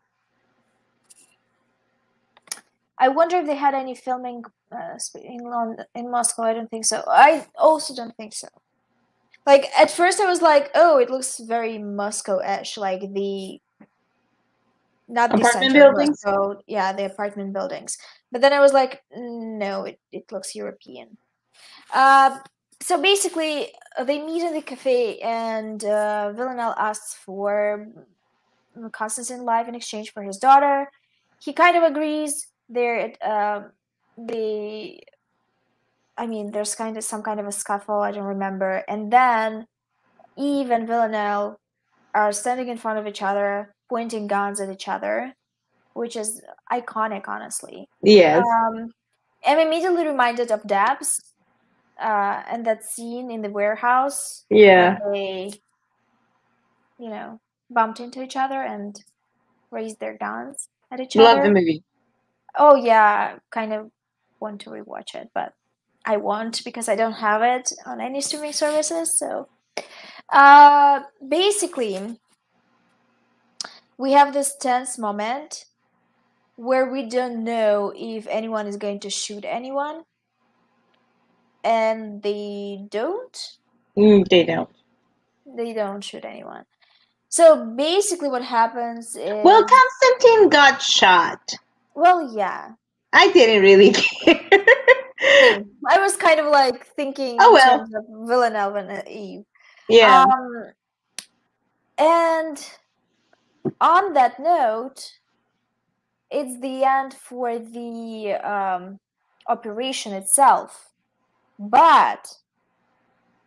I wonder if they had any filming in Moscow. I don't think so. I also don't think so. Like, at first I was like, oh, it looks very Moscow-ish, like not the apartment center of buildings. Moscow, yeah, the apartment buildings. But then I was like, no, it looks European. Uh, so basically, they meet in the cafe, and Villanelle asks for Constantine life in exchange for his daughter. He kind of agrees. They, there's kind of some kind of a scuffle. I don't remember. And then Eve and Villanelle are standing in front of each other, pointing guns at each other, which is iconic, honestly. Yes. I'm immediately reminded of Dabs and that scene in the warehouse when Yeah. they, bumped into each other and raised their guns at each Love the other. movie. Oh yeah, kind of want to rewatch it, but I won't because I don't have it on any streaming services. So, basically, we have this tense moment where we don't know if anyone is going to shoot anyone, and they don't. They don't. They don't shoot anyone. So basically, what happens Well, is, Constantine got shot. well, yeah. I didn't really care. Same. I was kind of like thinking Oh in well. terms of Villanelle and Eve. Yeah. Um, and on that note, it's the end for the operation itself. But,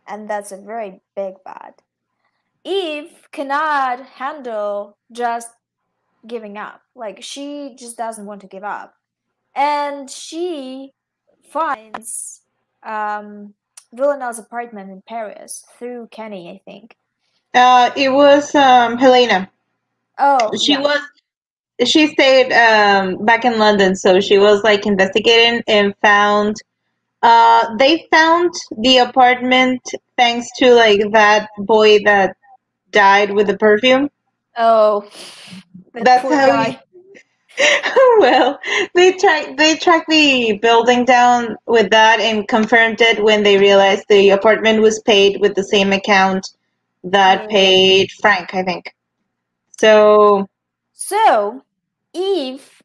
and that's a very big but, Eve cannot handle just giving up. Like, she just doesn't want to give up. And she finds Villanelle's apartment in Paris through Kenny, I think. It was Helena. Oh, She yeah. was she stayed back in London, so she was like investigating and found they found the apartment thanks to like that boy that died with the perfume. Oh, that That's poor how he guy. well, they tracked the building down with that and confirmed it when they realized the apartment was paid with the same account that Yeah. paid Frank, I think. So So, Eve,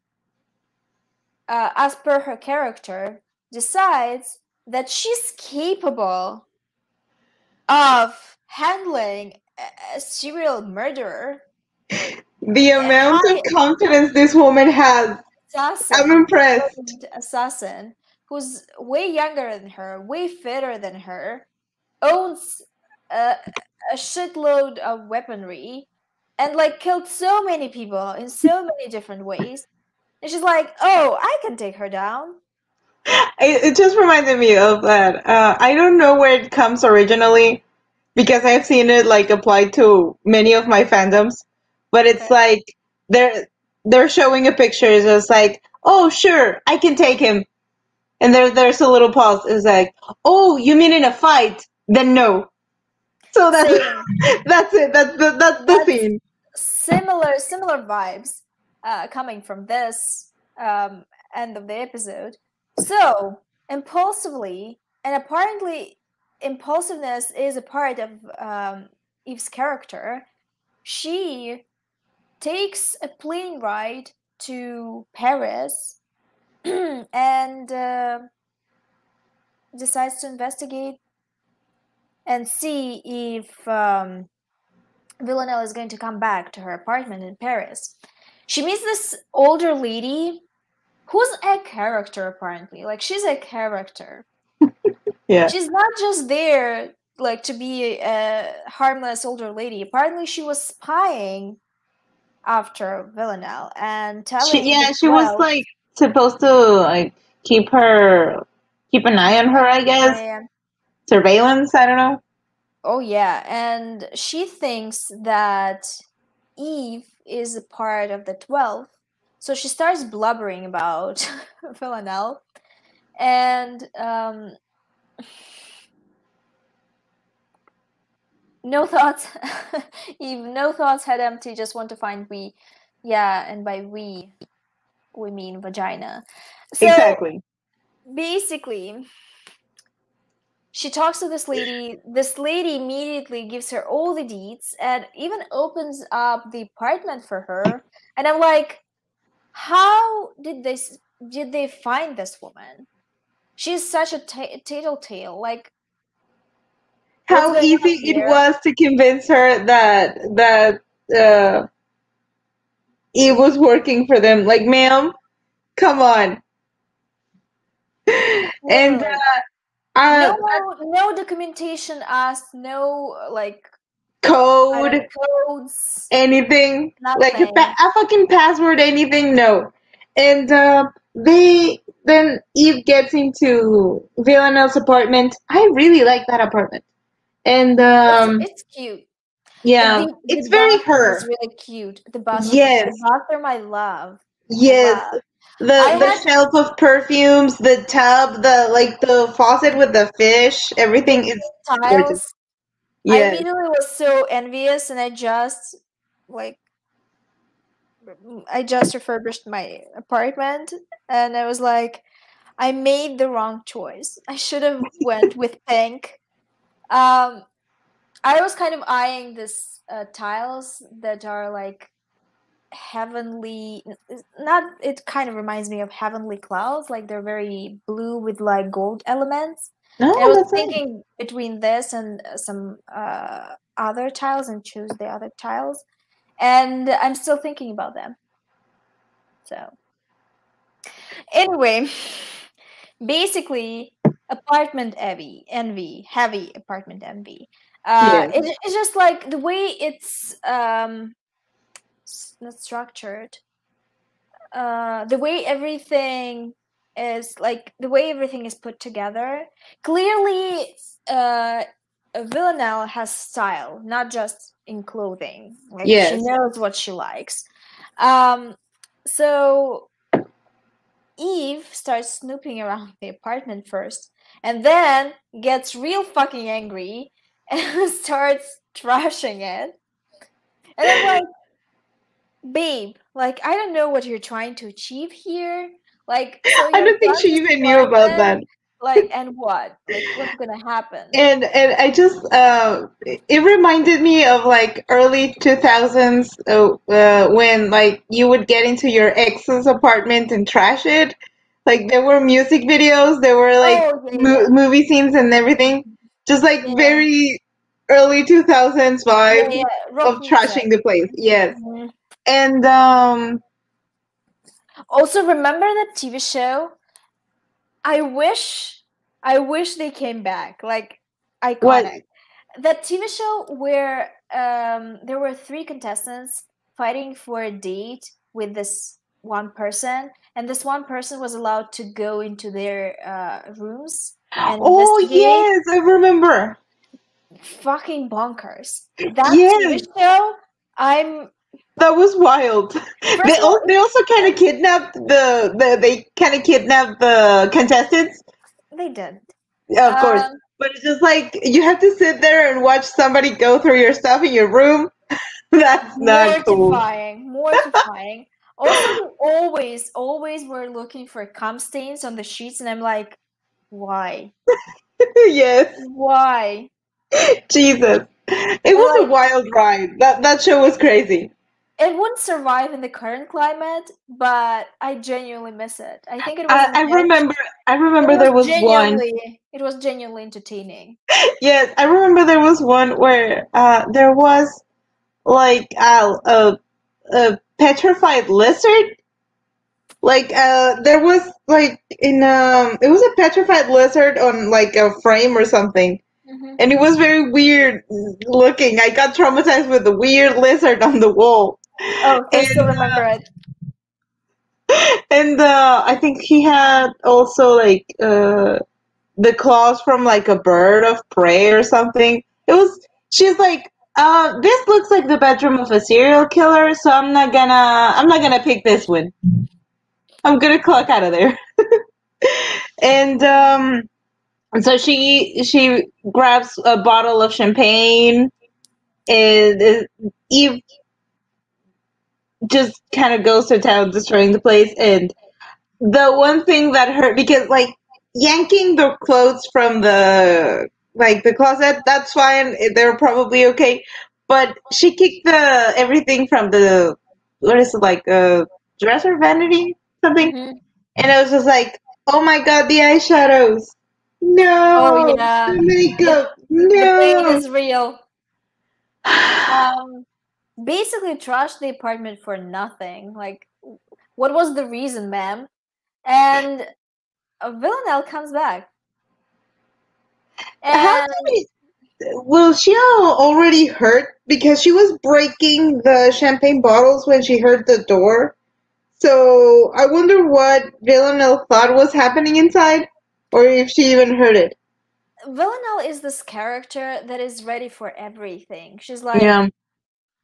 as per her character, decides that she's capable of handling a serial murderer, The a amount of high confidence this woman has, I'm assassin, impressed. assassin, who's way younger than her, way fitter than her, owns a, a shitload of weaponry, and like killed so many people in so many different ways. And she's like, "Oh, I can take her down." It just reminded me of that. I don't know where it comes originally because I've seen it like applied to many of my fandoms, but it's Okay. like they're they're showing a picture. It's just like, oh, sure, I can take him, and there's a little pause. It's like, oh, you mean in a fight? Then no. So that's Same. that's it. That's the That's scene. similar vibes coming from this end of the episode. So impulsively, and apparently, impulsiveness is a part of Eve's character. She takes a plane ride to Paris and decides to investigate and see if Villanelle is going to come back to her apartment in Paris. She meets this older lady who's a character, apparently. Like, she's a character. Yeah. She's not just there, like, to be a harmless older lady. Apparently, she was spying after Villanelle and telling the She was 12. like supposed to like keep an eye on her, I guess. Yeah. Surveillance, I don't know. Oh, yeah. And she thinks that Eve is a part of the 12. So she starts blubbering about Villanelle. And no thoughts. Eve, no thoughts, head empty, just want to find we. Yeah, and by we mean vagina. So Exactly. basically, she talks to this lady. This lady immediately gives her all the deets and even opens up the apartment for her. And I'm like, how did they find this woman? She's such a tattletale. Like, what's How going on easy it here? was to convince her that it was working for them. Like, ma'am, come on. And Literally, uh, no documentation asked. No, like, I don't code, know, codes, anything, like nothing. a fucking password, anything, no. And they then Eve gets into Villanelle's apartment. I really like that apartment. And It's cute. yeah, The it's very bathroom is her. really cute. Yes, The bathroom I love. I yes. love. I The had shelf of perfumes, the tub, the faucet with the fish, the everything is pink gorgeous. tiles. I Yes. immediately was so envious, and like I just refurbished my apartment, and I was like, I made the wrong choice. I should have went with pink. Um, I was kind of eyeing this tiles that are like heavenly. Not. It kind of reminds me of heavenly clouds. Like, they're very blue with like gold elements. And I Oh, was that's nice. thinking between this and some other tiles and choose the other tiles. And I'm still thinking about them. So anyway, basically, apartment heavy apartment envy. Yes. It's just like the way it's not structured, the way everything the way everything is put together. Clearly, Villanelle has style, not just in clothing. Like, she Yes. knows what she likes. So Eve starts snooping around the apartment first, and then gets real fucking angry and starts trashing it. And I'm like, babe, like, I don't know what you're trying to achieve here. Like, so I you're don't think done she this even knew about apartment, that. like, and what? Like, what's gonna happen? And I just it reminded me of like early 2000s when like you would get into your ex's apartment and trash it. Like there were music videos, there were like Oh, yeah, yeah, movie scenes and everything. Just like yeah. very. early 2000s vibe Yeah, of rock music. trashing the place. Yes. Mhm. And Also, remember that TV show? I wish they came back. Like, what? iconic. That TV show where there were three contestants fighting for a date with this one person, and this one person was allowed to go into their rooms and Oh investigate. yes, I remember. Fucking bonkers. That TV Yes, show, I'm that was wild. first of all, They also kind of kidnapped they kind of kidnapped the contestants. they did. Yeah, of course. Um, But it's just like you have to sit there and watch somebody go through your stuff in your room. That's not cool. Mortifying, mortifying. Also, they always were looking for cum stains on the sheets, and I'm like, why? Yes, Why? Jesus. It And was a like, wild ride. That show was crazy. it wouldn't survive in the current climate, but I genuinely miss it. I think it was a I hit. remember. I remember there was one. It was genuinely entertaining. Yes, I remember there was one where there was like a petrified lizard. Like there was like in it was a petrified lizard on like a frame or something, Hmm. and it was very weird looking. I got traumatized with the weird lizard on the wall, Oh, so I and still remember it. I think he had also like the claws from like a bird of prey or something. It was she's like, this looks like the bedroom of a serial killer, so I'm not gonna pick this one. I'm gonna clock out of there. And so she grabs a bottle of champagne and Eve just kind of goes to town destroying the place. And the one thing that hurt, because like yanking the clothes from the closet, that's fine, they're probably okay, but she kicked the everything from the, what is it, like a dresser vanity something, Hmm. and I was just like, oh my god, the eyeshadows, Oh no, yeah, the the makeup, the pain no. is real. Um, Basically trashed the apartment for nothing. Like, what was the reason, ma'am? And Villanelle comes back, How and did it, well, she already hurt because she was breaking the champagne bottles when she heard the door. So I wonder what Villanelle thought was happening inside, or if she even heard it. Villanelle is this character that is ready for everything. She's like, Yeah,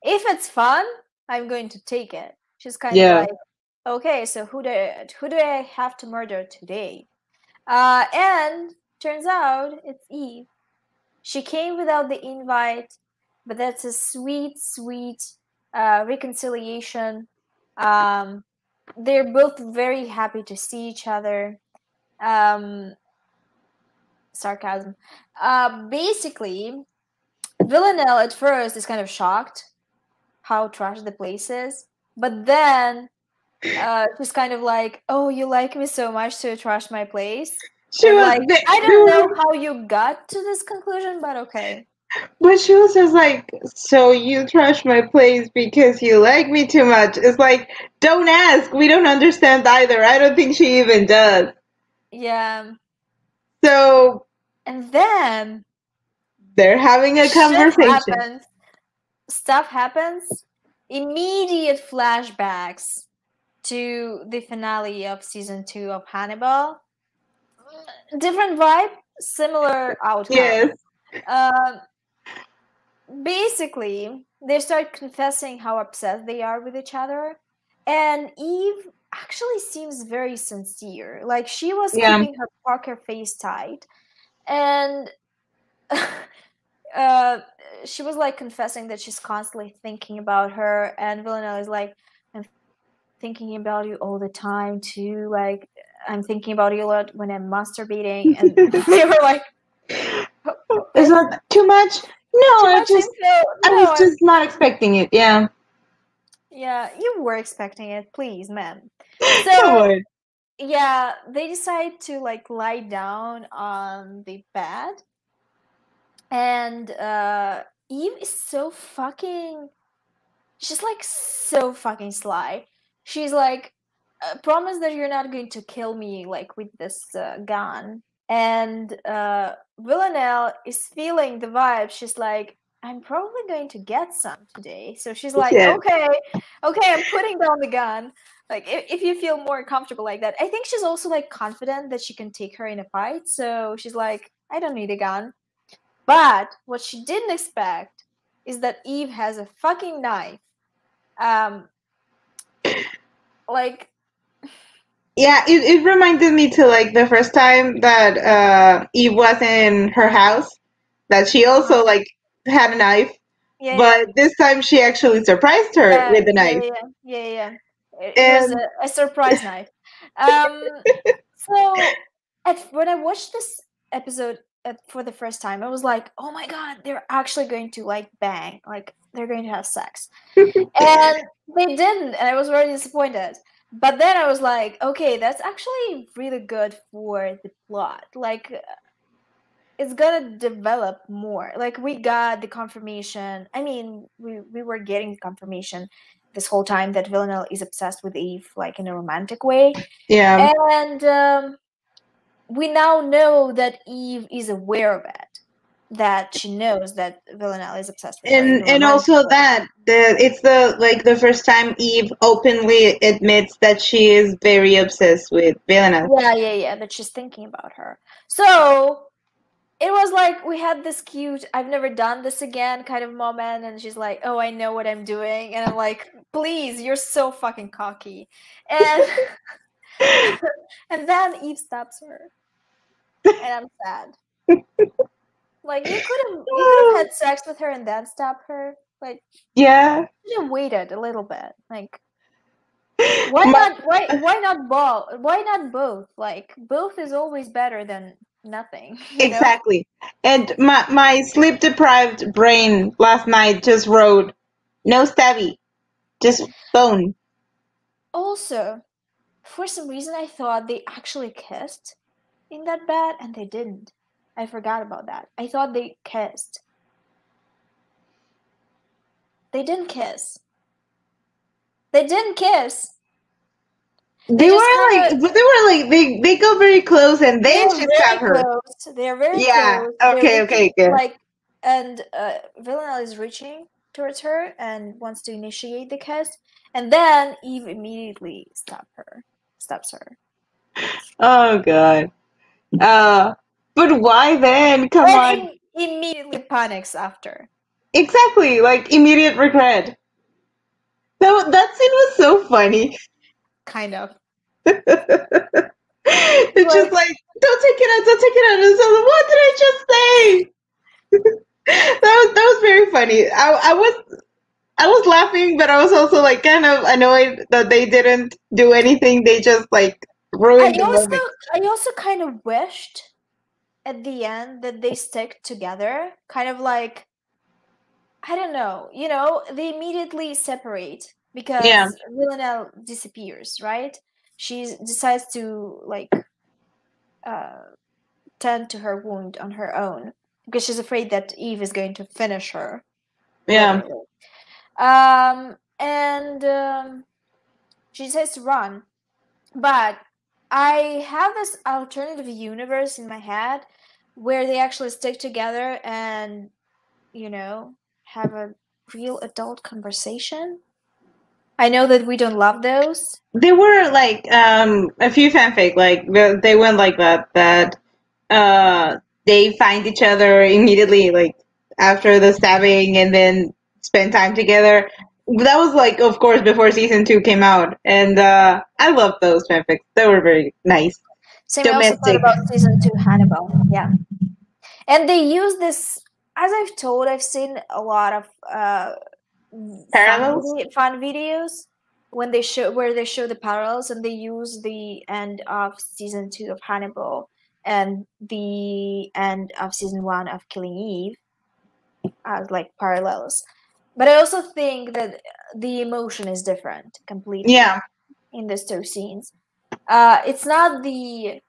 if it's fun, I'm going to take it. She's kind of yeah. like, okay, so who do I have to murder today? And turns out it's Eve. She came without the invite, but that's a sweet, sweet reconciliation. Um, they're both very happy to see each other. Um, Sarcasm. Basically, Villanelle at first is kind of shocked how trash the place is, but then she's kind of like, "Oh, you like me so much to trash my place?" And She I'm was like, "I they don't know were, how you got to this conclusion, but okay." but she was just like, so you trash my place because you like me too much. It's like, don't ask. We don't understand either. I don't think she even does. Yeah. So And then they're having a shit conversation. happens, stuff happens, immediate flashbacks to the finale of season 2 of Hannibal. Different vibe, similar outcome. Yes. Um, Basically, they start confessing how upset they are with each other, and Eve actually seems very sincere. Like, she was Yeah. keeping her poker face tight, and uh, she was like confessing that she's constantly thinking about her, and Villanelle is like, I'm thinking about you all the time too. Like, I'm thinking about you a lot when I'm masturbating, and they were like, Is that too much? No, too much info. I was No, just not expecting it. Yeah. yeah, you were expecting it, please, man. Come So on. yeah, they decide to like lie down on the bed, And Eve is so fucking... she's like so fucking sly. She's like, promise that you're not going to kill me like with this gun. And Villanelle is feeling the vibe. She's like, I'm probably going to get some today. So she's like, Yeah. okay, I'm putting down the gun. Like, if you feel more comfortable like that. I think she's also like confident that she can take her in a fight. So she's like, I don't need a gun. But what she didn't expect is that Eve has a fucking knife. Like, Yeah, it reminded me to like the first time that Eve was in her house, that she also like had a knife, yeah, but this time she actually surprised her with the knife. yeah. It was And a surprise knife. So when I watched this episode for the first time, I was like, oh my god, they're actually going to like bang, like they're going to have sex. And they didn't, and I was very disappointed. But then I was like, okay, that's actually really good for the plot. Like, it's gonna develop more. Like, we got the confirmation. I mean, we were getting confirmation this whole time that Villanelle is obsessed with Eve, like in a romantic way. yeah, And we now know that Eve is aware of it. That she knows that Villanelle is obsessed with her in a and romantic also way. that it's the first time Eve openly admits that she is very obsessed with Villanelle. Yeah, that she's thinking about her. So it was like we had this cute I've never done this again kind of moment, and she's like, oh, I know what I'm doing, and I'm like, please, you're so fucking cocky. And and then Eve stabs her, and I'm sad. Like, you could have had sex with her and then stab her. Like, Yeah. you should have waited a little bit. Like, why My, not why not both? Like, both is always better than nothing, you know? exactly. And my sleep deprived brain last night just wrote, no stabby, just bone. Also, for some reason I thought they actually kissed in that bed, and they didn't. I forgot about that. I thought they kissed. They didn't kiss. They didn't kiss. They were like they go very close and then They're she very stabbed her. close. They're very Yeah. close. They're Okay. reaching, Okay. Good. like, and Villanelle is reaching towards her and wants to initiate the kiss, and then Eve immediately stabs her. Oh god. But why then? Come on. And immediately panics after. Exactly. Like immediate regret. That scene was so funny. Kind of. It's just like, don't take it out, don't take it out. And so, what did I just say? That was very funny. I was laughing, but I was also like kind of annoyed that they didn't do anything. They just like ruined the moment. I also kind of wished at the end that they stick together. Kind of like, I don't know, they immediately separate Yeah. because Villanelle disappears, right? She decides to like tend to her wound on her own because she's afraid that Eve is going to finish her. Yeah. Literally. And she decides to run, but I have this alternative universe in my head where they actually stick together and, have a real adult conversation. I know that we don't love those. There were like a few fanfic like they went like that they find each other immediately like after the stabbing and then spend time together. That was like of course before season 2 came out, and I love those fanfics. They were very nice. Same, I also thought Domestic about season 2 Hannibal. Yeah. And they use this, as I've seen a lot of parallels. fun videos where they show the parallels, and they use the end of season 2 of Hannibal and the end of season 1 of Killing Eve as like parallels. But I also think that the emotion is different completely. Yeah. In these two scenes. It's not the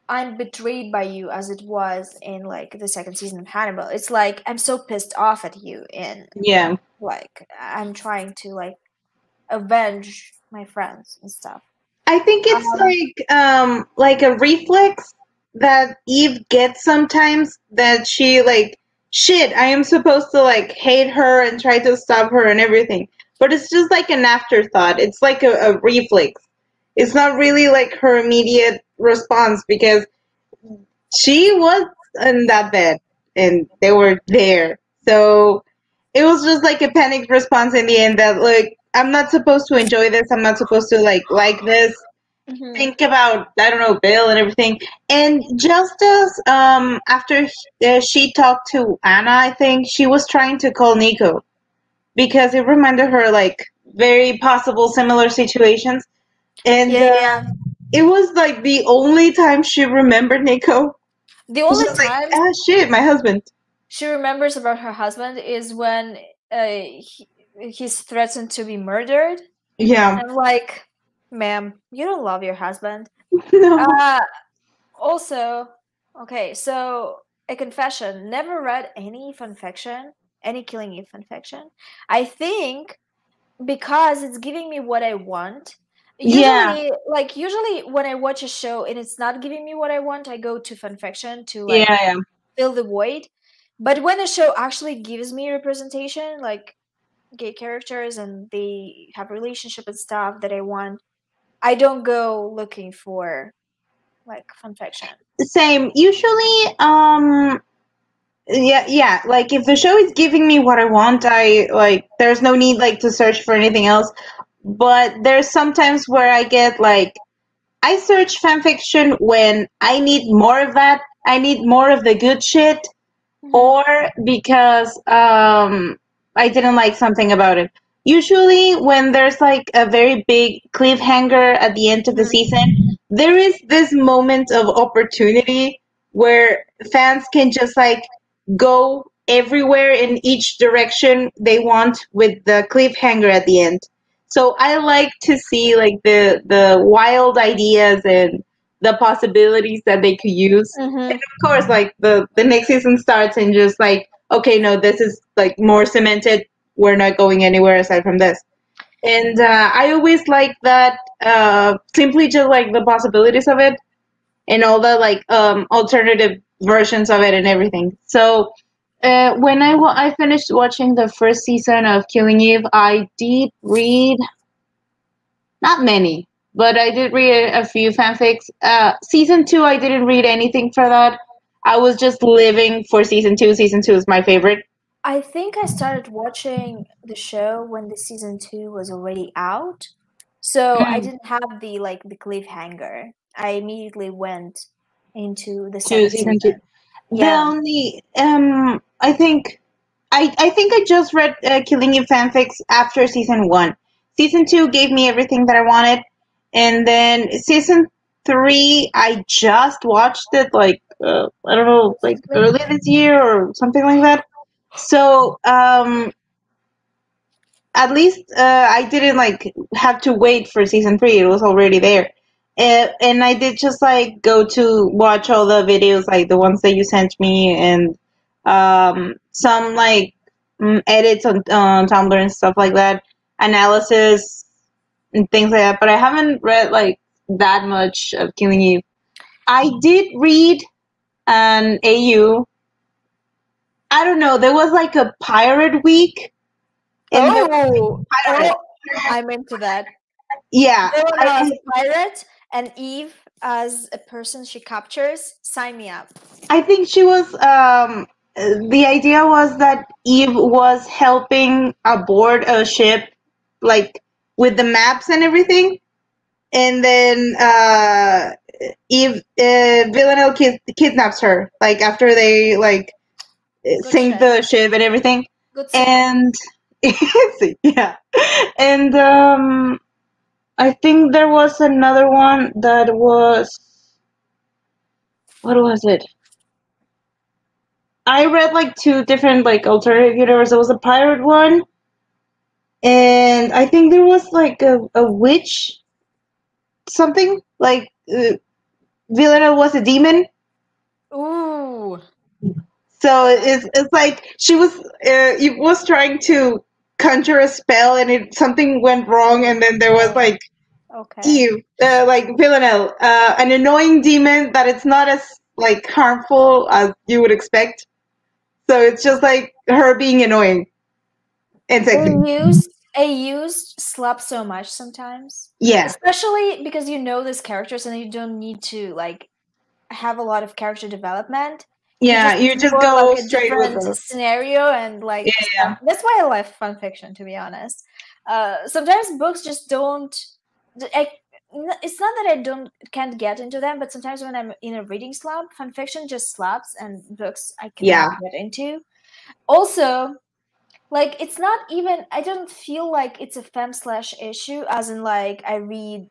I'm betrayed by you as it was in like the second season of Hannibal. It's like I'm so pissed off at you and Yeah. like I'm trying to like avenge my friends and stuff. I think it's Um, like a reflex that Eve gets sometimes, that she like, shit, I am supposed to like hate her and try to stop her and everything. But it's just like an afterthought. It's like a reflex. It's not really like her immediate response, because she was in that bed and they were there. So it was just like a panicked response in the end, that like, I'm not supposed to enjoy this. I'm not supposed to like this. mhm. Think about, I don't know, Bill and everything. And just as after she talked to Anna, I think she was trying to call Nico, because it reminded her like very possible similar situations. And Yeah, yeah. it was like the only time she remembered Nico. The It's only just like, time ah, shit, my husband. she remembers about her husband is when he's threatened to be murdered. Yeah. I'm like, ma'am, you don't love your husband. No. Uh, Also, okay, so a confession. Never read any fanfiction, any Killing Eve fanfiction. I think because it's giving me what I want. Yeah. Usually when I watch a show and it's not giving me what I want, I go to fanfiction to Yeah. like Yeah. fill the void. But when a show actually gives me representation, like gay characters and they have relationship and stuff that I want, I don't go looking for like fanfiction. Same. Usually, yeah, like if the show is giving me what I want, I like, there's no need like to search for anything else. But there's sometimes where I get like, I search fanfiction when I need more of that. I need more of the good shit, Mm-hmm. or because I didn't like something about it. Usually, when there's like a very big cliffhanger at the end of the Mm-hmm. season, there is this moment of opportunity where fans can just like go everywhere in each direction they want with the cliffhanger at the end. So I like to see like the wild ideas and the possibilities that they could use. Mm-hmm. Of course, like the next season starts and just like, okay, no, this is like more cemented. We're not going anywhere aside from this. And I always like that, simply just like the possibilities of it and all the like alternative versions of it and everything. So when I finished watching the first season of Killing Eve, I did read, not many, but I did read a few fanfics. Season two, I didn't read anything for that. I was just living for season two. Season two is my favorite. I think I started watching the show when the season two was already out. So I Mm. didn't have the cliffhanger. I immediately went into the To second season two. season. The Yeah. only I think I just read Killing Eve fanfics after season one. Season two gave me everything that I wanted, and then season three I just watched it like, I don't know, like Recently? early this year or something like that. So at least I didn't like have to wait for season three. It was already there. And I did just like go to watch all the videos, like the ones that you sent me, and some like edits on Tumblr and stuff like that, analysis and things like that. But I haven't read like that much of Killing Eve. I did read an AU. I don't know. There was like a pirate week, and there was Oh, pirate. I'm into that. Yeah, Villanelle as I a pirate and Eve as a person she captures. Sign me up. I think she was. The idea was that Eve was helping aboard a ship, like with the maps and everything, and then Eve Villanelle kidnaps her, like after they like Good sink shit. the ship and everything, Good scene. and yeah, and I think there was another one that was, what was it? I read like two different like alternative universe. There was a pirate one, and I think there was like a witch something like. Villanelle was a demon. Ooh. So it's like she was trying to conjure a spell, and something went wrong, and then there was like Okay. Eve, like Villanelle, an annoying demon that it's not as like harmful as you would expect. So it's just like her being annoying and sexy. I used slap so much sometimes. Yeah. Especially because you know these characters and you don't need to like have a lot of character development. You Yeah, just you just explore like go a straight with different them. scenario and like Yeah. stuff. That's why I love fan fiction, to be honest. Sometimes books just don't. It's not that I can't get into them, but sometimes when I'm in a reading slump, fan fiction just slaps, and books I cannot Yeah. get into. Also, like it's not even. I don't feel like it's a fem slash issue, as in like I read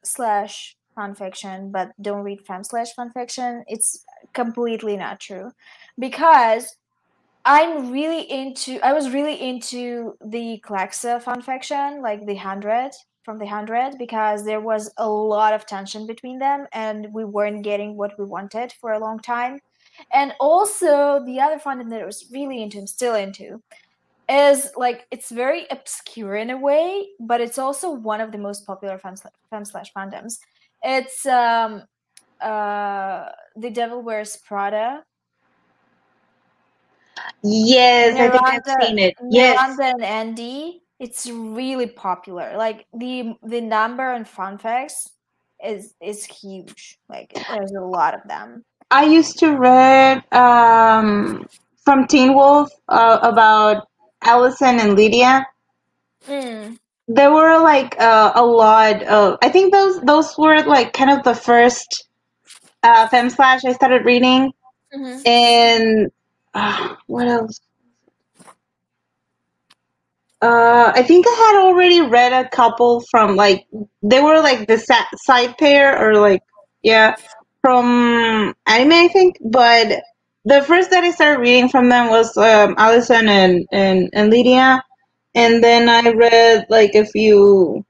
slash fanfiction but don't read fem slash fanfiction. It's completely not true, because I was really into the Klexa fanfiction, like the 100 from the 100, because there was a lot of tension between them and we weren't getting what we wanted for a long time. And also the other fandom that I was really into and still into is like it's very obscure in a way, but it's also one of the most popular fem slash fandoms. It's The Devil Wears Prada. Yes, I think I've Miranda, seen it. Yes. Miranda and Andy. It's really popular. Like the number and fun facts is huge. Like there's a lot of them. I used to read from Teen Wolf about Allison and Lydia. Mm. There were like a lot of. I think those were like kind of the first fem slash I started reading, Mm-hmm. and what else? I think I had already read a couple from like they were like the side pair or like yeah from anime I think, but the first that I started reading from them was Allison and Lydia, and then I read like a few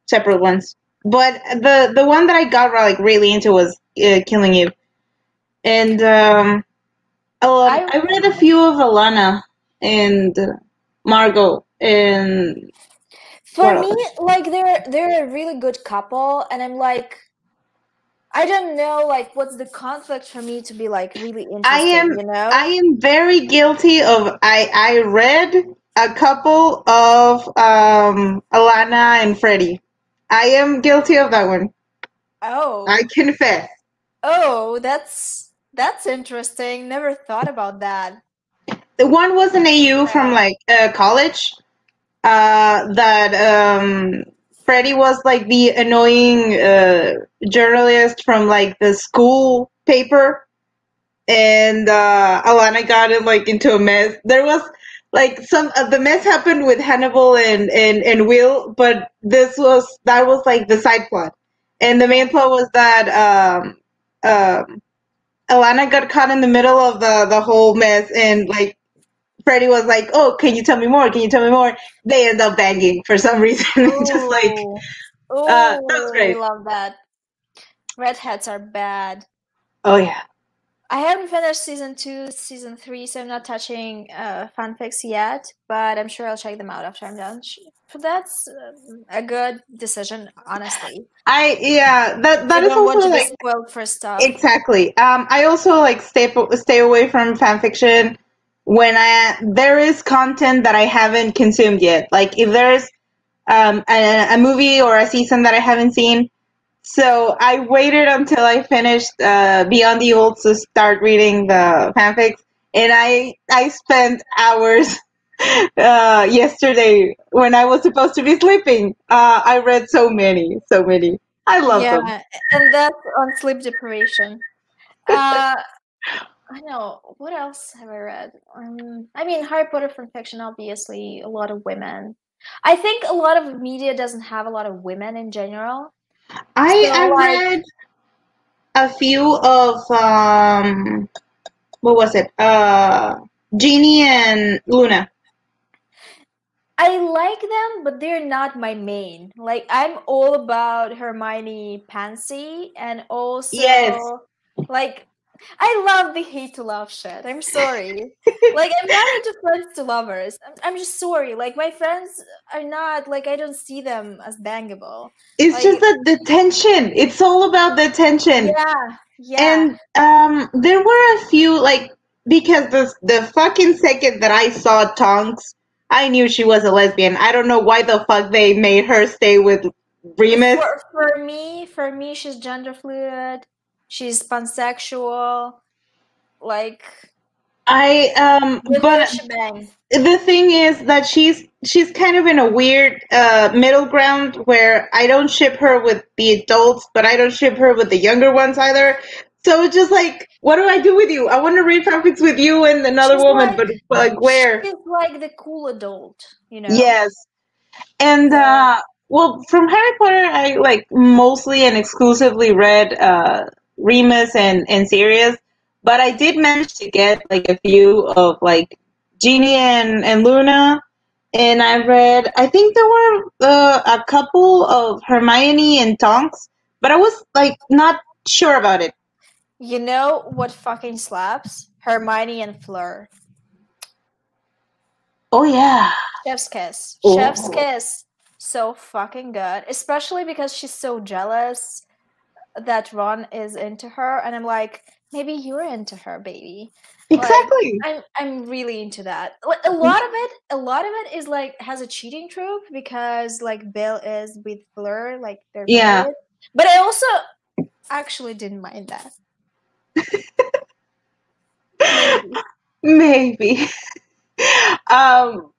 separate ones. But the one that I got like really into was Killing You, and I I read a few of Alana and Margot and what For else? me, like they're a really good couple, and I'm like, I don't know, like what's the conflict for me to be like really I interested, am you know? I am very guilty of I read a couple of Alana and Freddie. I am guilty of that one. I Oh, confess. oh, that's interesting. Never thought about that. The one was an AU from Yeah. like college. That Freddie was like the annoying journalist from like the school paper, and Alana got it like into a mess. There was like some the mess happened with Hannibal and Will, but that was like the side plot, and the Yeah. main plot was that Alana got caught in the middle of the whole mess, and like Freddie was like, "Oh, can you tell me more? Can you tell me more?" They end up banging for some reason. Just like Oh, that was oh, we great. love that. Redheads are bad. Oh yeah. I haven't finished season 2, season 3, so I'm not touching fanfics yet, but I'm sure I'll check them out after I'm done. That's a good decision, honestly. That You is don't want also to be like spoiled for stuff. exactly. I also like stay away from fan fiction when there is content that I haven't consumed yet. Like if there's a movie or a season that I haven't seen. So I waited until I finished Beyond the Old to start reading the fanfics, and I spent hours yesterday when I was supposed to be sleeping. I read so many, so many. I love them. Yeah, and that's on sleep deprivation. Uh, I know. What else have I read? I mean, Harry Potter fan fiction, obviously, a lot of women. I think a lot of media doesn't have a lot of women in general. So, I like, read a few of what was it? Jeannie and Luna. I like them, but they're not my main. Like, I'm all about Hermione Pansy, and Yes. also, like, I love the hate to love shit. I'm sorry. Like, I'm not into friends to lovers. I'm just sorry. Like, my friends are not, like, I don't see them as bangable. It's just Like, the tension. It's all about the tension. yeah, yeah. And there were a few like because the fucking second that I saw Tonks, I knew she was a lesbian. I don't know why the fuck they made her stay with Remus. For me, she's gender fluid. She's pansexual. Like, I the whole but shebang. the thing is that she's kind of in a weird middle ground where I don't ship her with the adults, but I don't ship her with the younger ones either. So it's just like, what do I do with you? I want to read fanfics with you and another She's woman, like but like where? she's like the cool adult, you know? Yes. And So well, from Harry Potter, I like mostly and exclusively read Remus and Sirius, but I did manage to get like a few of like Jeannie and Luna, and I read. I think there were a couple of Hermione and Tonks, but I was like not sure about it. you know what fucking slaps? Hermione and Fleur. Oh yeah. Chef's kiss. Chef's Oh. kiss. So fucking good. Especially because she's so jealous that Ron is into her, and I'm like, maybe you're into her, baby. Like, Exactly. I'm really into that. Like, a lot of it is like has a cheating trope because like Bill is with Fleur, like they're Yeah. married. But I also actually didn't mind that. Maybe. Maybe. um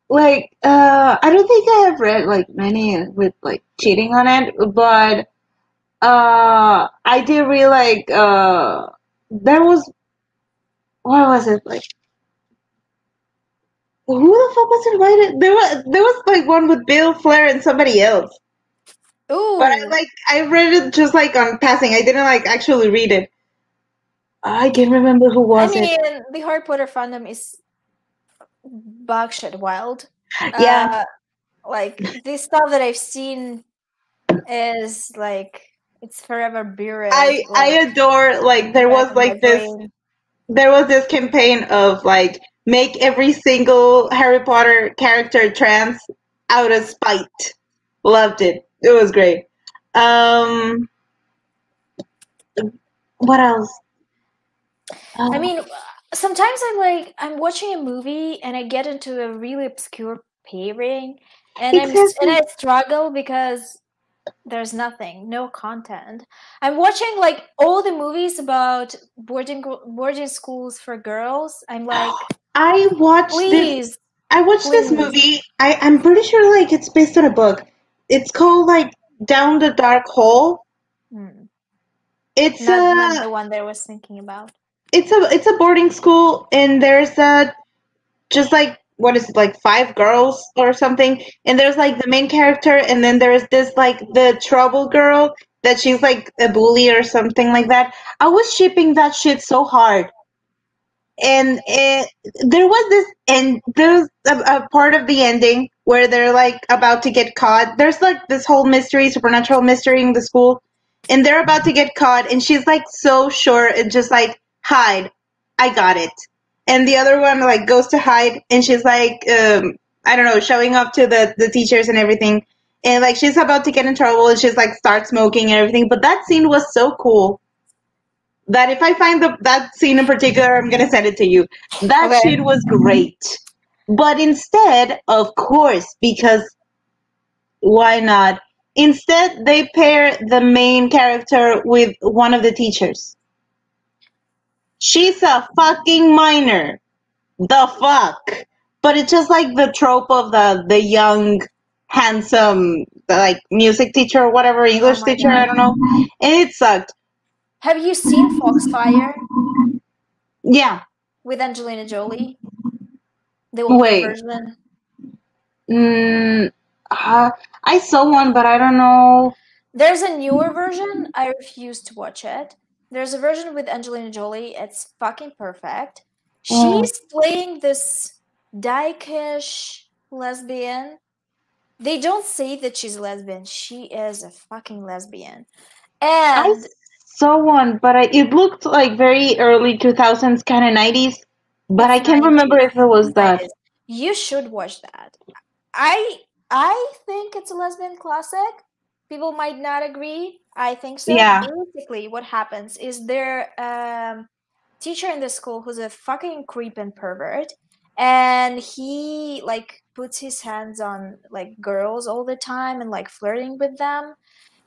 like I don't think I have read like many with like cheating on it, but I did read like there was what was it like who the fuck was invited? There was like one with Bill, Flair, and somebody else. But I Ooh. like I read it just like on passing. I didn't like actually read it. I can't remember who I was it. mean, the Harry Potter fandom is buckshit wild. Yeah, Uh, like the stuff that I've seen is like it's forever buried, I like adore like back in my brain. there was this campaign of like make every single Harry Potter character trans out of spite. Loved it. It was great. Um, what else? I Uh, mean, sometimes I'm watching a movie and I get into a really obscure pairing, and I exactly. struggle because there's nothing, no content. I'm watching like all the movies about boarding schools for girls. I'm like, I watched this. please, I watched this please. movie. I'm pretty sure like it's based on a book. It's called like Down the Dark Hole. Hmm. It's Not a the one that I was thinking about. it's a boarding school, and there's a just like what is it like five girls or something, and there's like the main character, and then there's this like the trouble girl that she's like a bully or something like that. I was shipping that shit so hard, and there was this, and there's a part of the ending where they're like about to get caught. There's like this whole mystery, supernatural mystery in the school, and they're about to get caught, and she's like so sure and just like hide, I got it. And the other one like goes to hide, and she's like I don't know, showing up to the teachers and everything, and like she's about to get in trouble, and she's like start smoking and everything. But that scene was so cool that if I find that scene in particular, I'm gonna send it to you. That Okay. shit was great. But instead, of course, because why not? Instead, they pair the main character with one of the teachers. She's a fucking minor. The fuck? But it's just like the trope of the young, handsome, like music teacher or whatever, Oh English my teacher, I god. don't know. And it sucked. Have you seen Foxfire Yeah. with Angelina Jolie? The older Wait. version? Mm, I saw one, but I don't know. There's a newer version. I refuse to watch it. There's a version with Angelina Jolie. It's fucking perfect. Oh, She's playing this dykeish. lesbian. They don't say that she's a lesbian. She is a fucking lesbian. I And saw one, but it looked like very early 2000s, kind of 90s. But it's I can't remember 90s. if it was It's that. 90s. You should watch that. I I think it's a lesbian classic. People might not agree. I think so. Yeah, Basically, what happens is there teacher in the school who's a fucking creep and pervert, and he like puts his hands on like girls all the time and like flirting with them.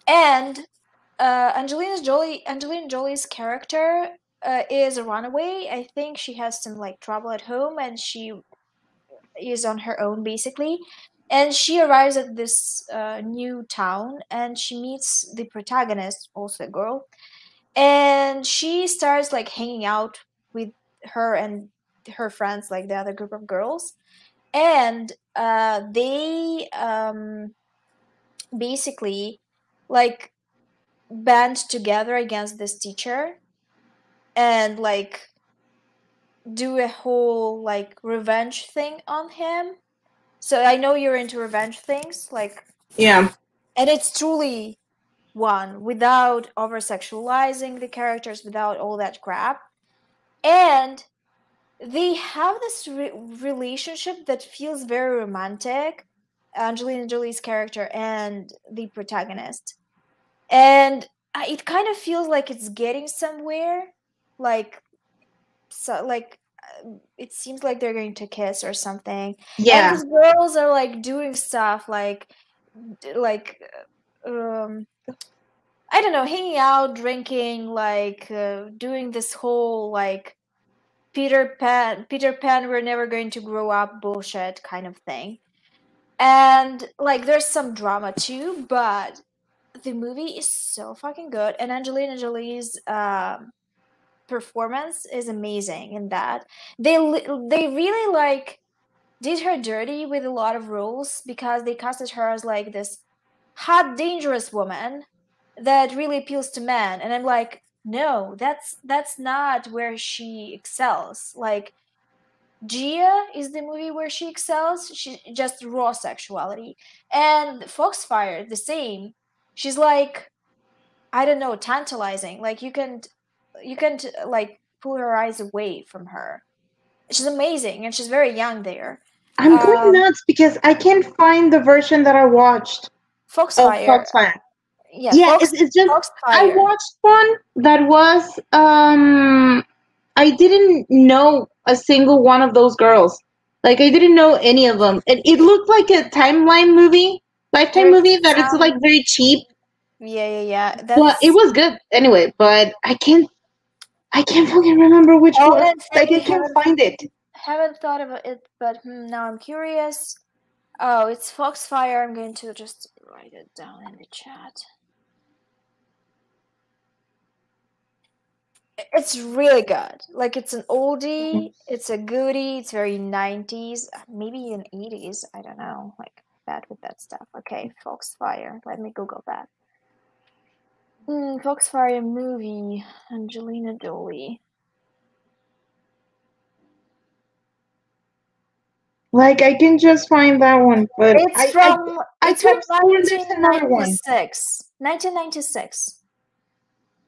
And Angelina Jolie's character is a runaway. I think she has some like trouble at home, and she is on her own basically. And she arrives at this new town, and she meets the protagonist, also a girl, and she starts like hanging out with her and her friends, like the other group of girls. And they basically like band together against this teacher and like do a whole like revenge thing on him. So I know you're into revenge things, like, yeah. and it's truly one without over sexualizing the characters, without all that crap. And they have this relationship that feels very romantic, Angelina Jolie's character and the protagonist. And it kind of feels like it's getting somewhere, like, so like it seems like they're going to kiss or something. And Yeah. these girls are like doing stuff like um I don't know, hanging out, drinking, like doing this whole like Peter Pan, we're never going to grow up bullshit kind of thing. And like there's some drama too, but the movie is so fucking good, and Angelina Jolie's performance is amazing in that. They really like did her dirty with a lot of roles, because they casted her as like this hot dangerous woman that really appeals to men, and I'm like, no, that's not where she excels. Like Gia is the movie where she excels. She just raw sexuality. And Foxfire the same. She's like, I don't know, tantalizing. Like you can like pull her eyes away from her. She's amazing, and she's very young there. I'm going um nuts because I can't find the version that I watched of Foxfire, Foxfire. yeah, Yeah, it's just I Foxfire. watched one that was I didn't know a single one of those girls. Like I didn't know any of them. It looked like a timeline movie, lifetime There's movie that it's like some, very cheap, yeah. but it That's was good anyway. But I can't fucking remember which one. Like honestly I can't find it. haven't thought about it, but now I'm curious. Oh, it's Foxfire. I'm going to just write it down in the chat. It's really good. Like it's an oldie, it's a goodie, it's very 90s, maybe even 80s, I don't know, like bad with that stuff. Okay, Foxfire. Let me Google that. Foxfire movie, Angelina Jolie. Like I can just find that one, but It's from I it's could from have sworn there's another one. 1996. 1996.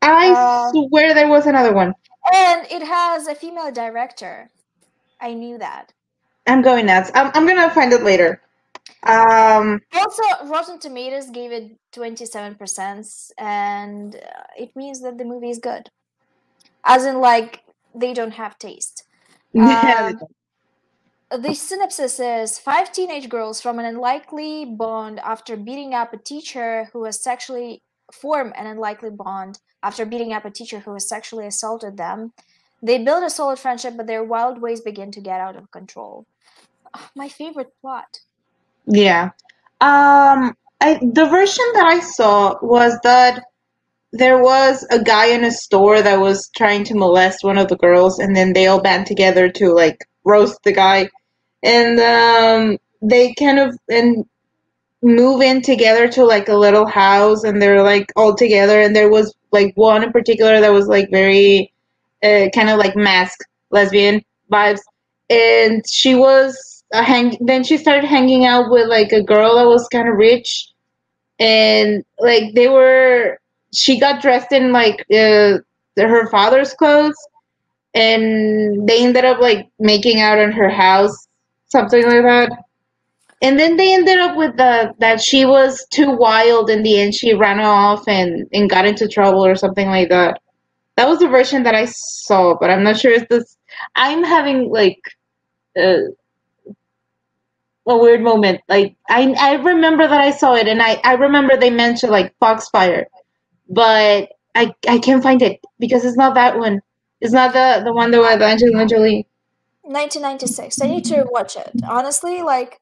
I Uh, swear there was another one. and it has a female director. I knew that. I'm going nuts. I'm gonna find it later. Also, Rotten Tomatoes gave it 27%, and it means that the movie is good. As in, like, they don't have taste. Yeah. The synopsis is 5 teenage girls from an unlikely bond after beating up a teacher who has sexually form an unlikely bond after beating up a teacher who has sexually assaulted them. They build a solid friendship, but their wild ways begin to get out of control. My favorite plot. Yeah. The version that I saw was that there was a guy in a store that was trying to molest one of the girls, and then they all band together to like roast the guy, and they kind of and move in together to like a little house, and they're like all together, and there was like one in particular that was like very kind of like mask lesbian vibes, and she was then she started hanging out with like a girl that was kind of rich, and like she got dressed in like her father's clothes, and they ended up like making out in her house, something like that. And then they ended up with that she was too wild in the end. She ran off and got into trouble or something like that. That was the version that I saw, but I'm not sure if this. I'm having like a weird moment. Like I remember that I saw it, and I remember they mentioned like Foxfire, but I can't find it because it's not that one. It's not the one that with Angelina Jolie. 1996. I need to watch it. Honestly, like,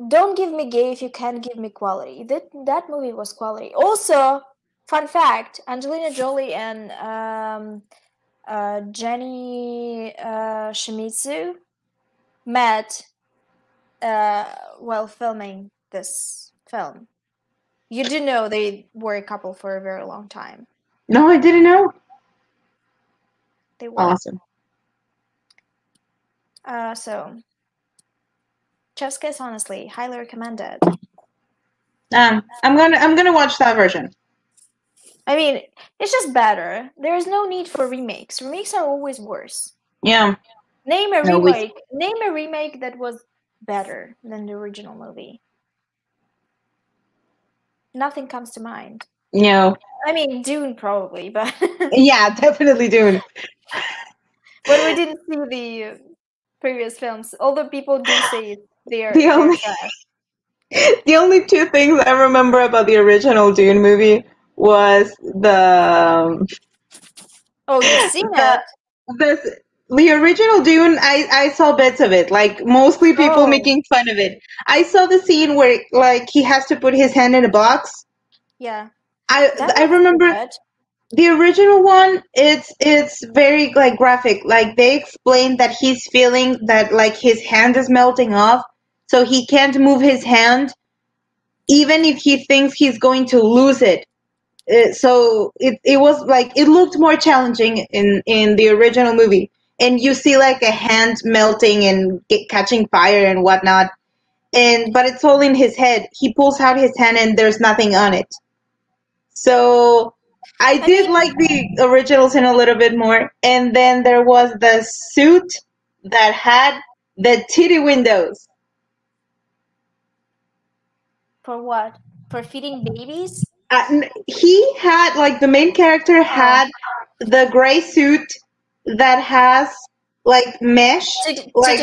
don't give me gay if you can't give me quality. That movie was quality. Also, fun fact: Angelina Jolie and Jenny Shimizu met while filming this film. You do know they were a couple for a very long time. No, I didn't know. They were awesome. So, Chef's Kiss, honestly, highly recommended. I'm gonna watch that version. I mean, it's just better. There is no need for remakes. Remakes are always worse. Yeah. Name a remake. Name a remake that was better than the original movie. Nothing comes to mind. No. I mean, Dune probably, but yeah, definitely Dune. But we didn't see the previous films. Although people do say they're trash. The only two things I remember about the original Dune movie was the. Oh, you've seen it? The original Dune, I saw bits of it, like mostly people making fun of it. I saw the scene where like he has to put his hand in a box. Yeah. I remember the original one. It's very like graphic. Like they explain that he's feeling that like his hand is melting off, so he can't move his hand, even if he thinks he's going to lose it. So it was like it looked more challenging in the original movie, and you see like a hand melting and catching fire and whatnot, but it's all in his head. He pulls out his hand and there's nothing on it. So I did like the original scene a little bit more. And then there was the suit that had the titty windows. For what? For feeding babies? He had, like, the main character had the gray suit that has like mesh, like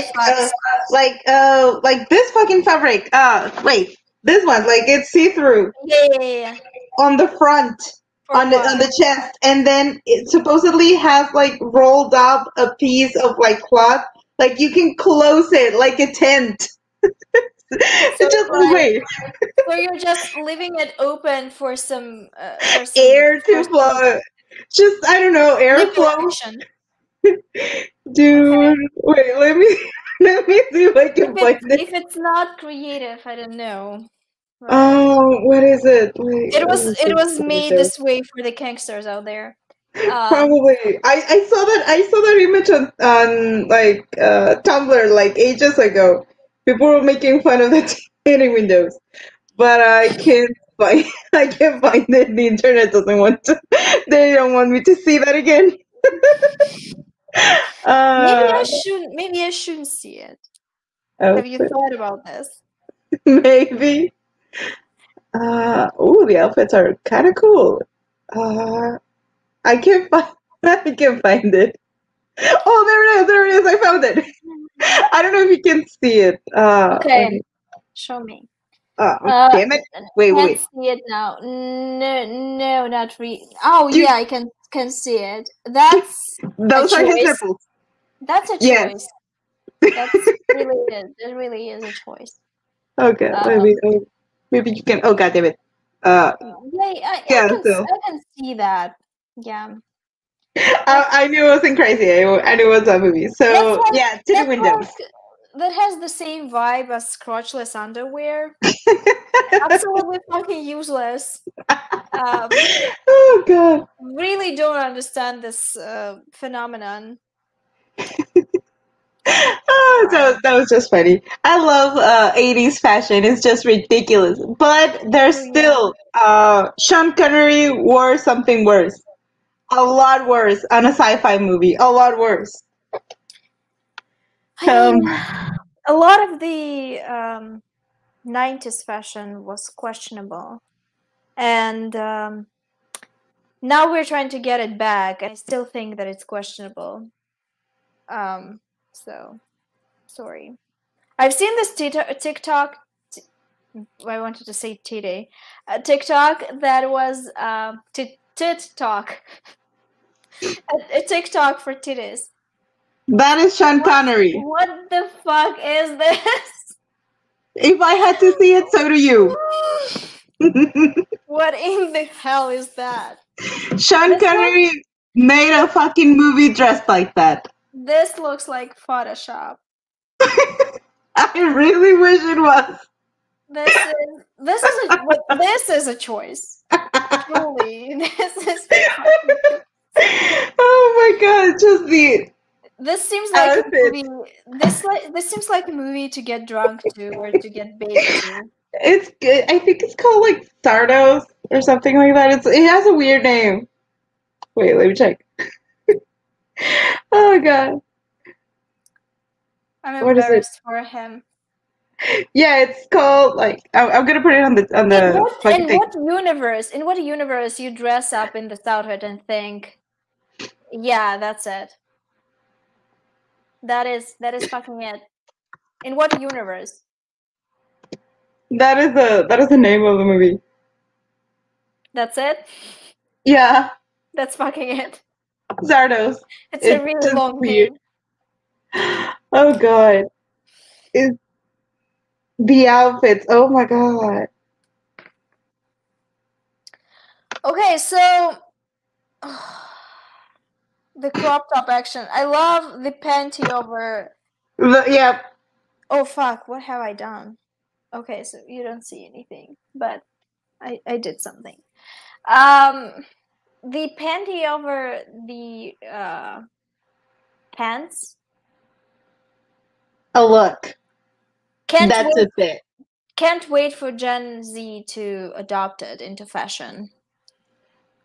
this fucking fabric. Wait, this one, like it's see through. Yeah. On the front, on the chest, and then it supposedly has like rolled up a piece of like cloth, like you can close it like a tent. So just wait. So you're just leaving it open for some air to flow. Just I don't know, airflow. Dude, wait, let me see if I can find it. If it's not creative, I don't know. Right. Oh, what is it? Wait, it was made this way for the gangsters out there. Probably. I saw that image on like Tumblr like ages ago. People were making fun of the tiny windows, but I can't find it. The internet doesn't want to. They don't want me to see that again. Maybe I shouldn't see it. Okay. Have you thought about this? Maybe. The outfits are kind of cool. I can't find it. Oh, there it is. I found it. I don't know if you can see it. Okay, show me. Damn it! Wait. Can't see it now. No, not really. Oh, yeah, I can see it. That's those are his nipples. That's a choice. Yes. It really is a choice. Okay, maybe you can. Oh, god damn it! I can see that. Yeah. I knew it wasn't crazy. I knew it was a movie. So titty windows. That has the same vibe as crotchless underwear. Absolutely fucking useless. Oh god. Really don't understand this phenomenon. Oh, that was just funny. I love 80s fashion. It's just ridiculous. But there's still Sean Connery wore something worse. A lot worse on a sci-fi movie. A lot worse. I mean, a lot of the 90s fashion was questionable. And now we're trying to get it back. I still think that it's questionable. So, sorry. I've seen this TikTok. I wanted to say today. TikTok that was TikTok. A TikTok for titties. That is Sean Connery. What the fuck is this? If I had to see it, so do you. What in the hell is that? Sean Connery made a fucking movie dressed like that. This looks like Photoshop. I really wish it was. This is a choice. Truly, this is. Oh my god! Just the. This seems like a movie. This seems like a movie to get drunk to or to get baked to. It's good. I think it's called like Stardust or something like that. It has a weird name. Wait, let me check. Oh god. I'm embarrassed for him. Yeah, it's called like I'm gonna put it on the In what universe you dress up in the Southwood and think, yeah, that's it. That is fucking it. In what universe? That is the name of the movie. That's it? Yeah. That's fucking it. Zardos. It's a really long name. Oh god. The outfits. Oh my god. Okay, so the crop top action. I love the panty over. Yeah. Oh fuck! What have I done? Okay, so you don't see anything, but I did something. The panty over the pants. A look. That's a bit. Can't wait for Gen Z to adopt it into fashion.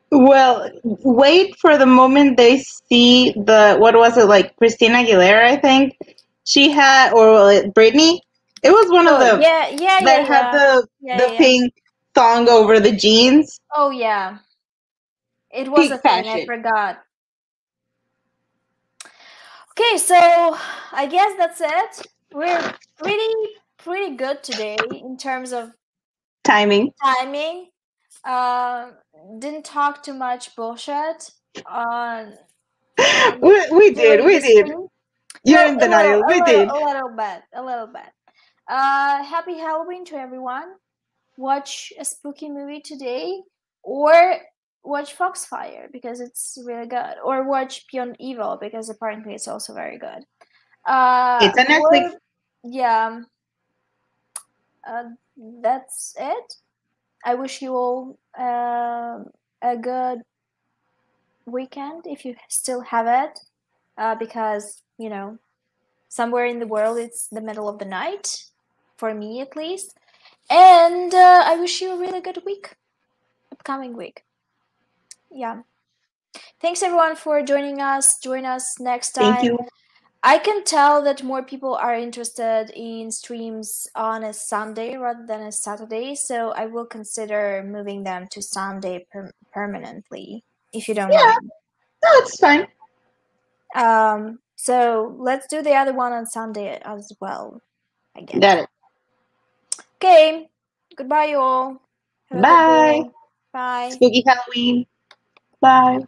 Well, wait for the moment they see what was it, like Christina Aguilera, I think she had, or Britney. It was one of them. That had the pink thong over the jeans. Oh yeah, it was Peak a thing. fashion. I forgot. Okay, so I guess that's it. We're pretty good today in terms of timing. Didn't talk too much bullshit on. We did. You're in denial. We did. A little bit. Happy Halloween to everyone. Watch a spooky movie today, or watch Foxfire because it's really good, or watch Beyond Evil because apparently it's also very good. It's a Netflix. Yeah. That's it. I wish you all a good weekend if you still have it, because somewhere in the world it's the middle of the night, for me at least. And I wish you a really good upcoming week. Yeah. Thanks everyone for joining us. Join us next time. Thank you. I can tell that more people are interested in streams on a Sunday rather than a Saturday, so I will consider moving them to Sunday permanently, if you don't mind. No, it's fine. So let's do the other one on Sunday as well, I guess. Got it. Okay. Goodbye, you all. Bye. Bye. Spooky Halloween. Bye.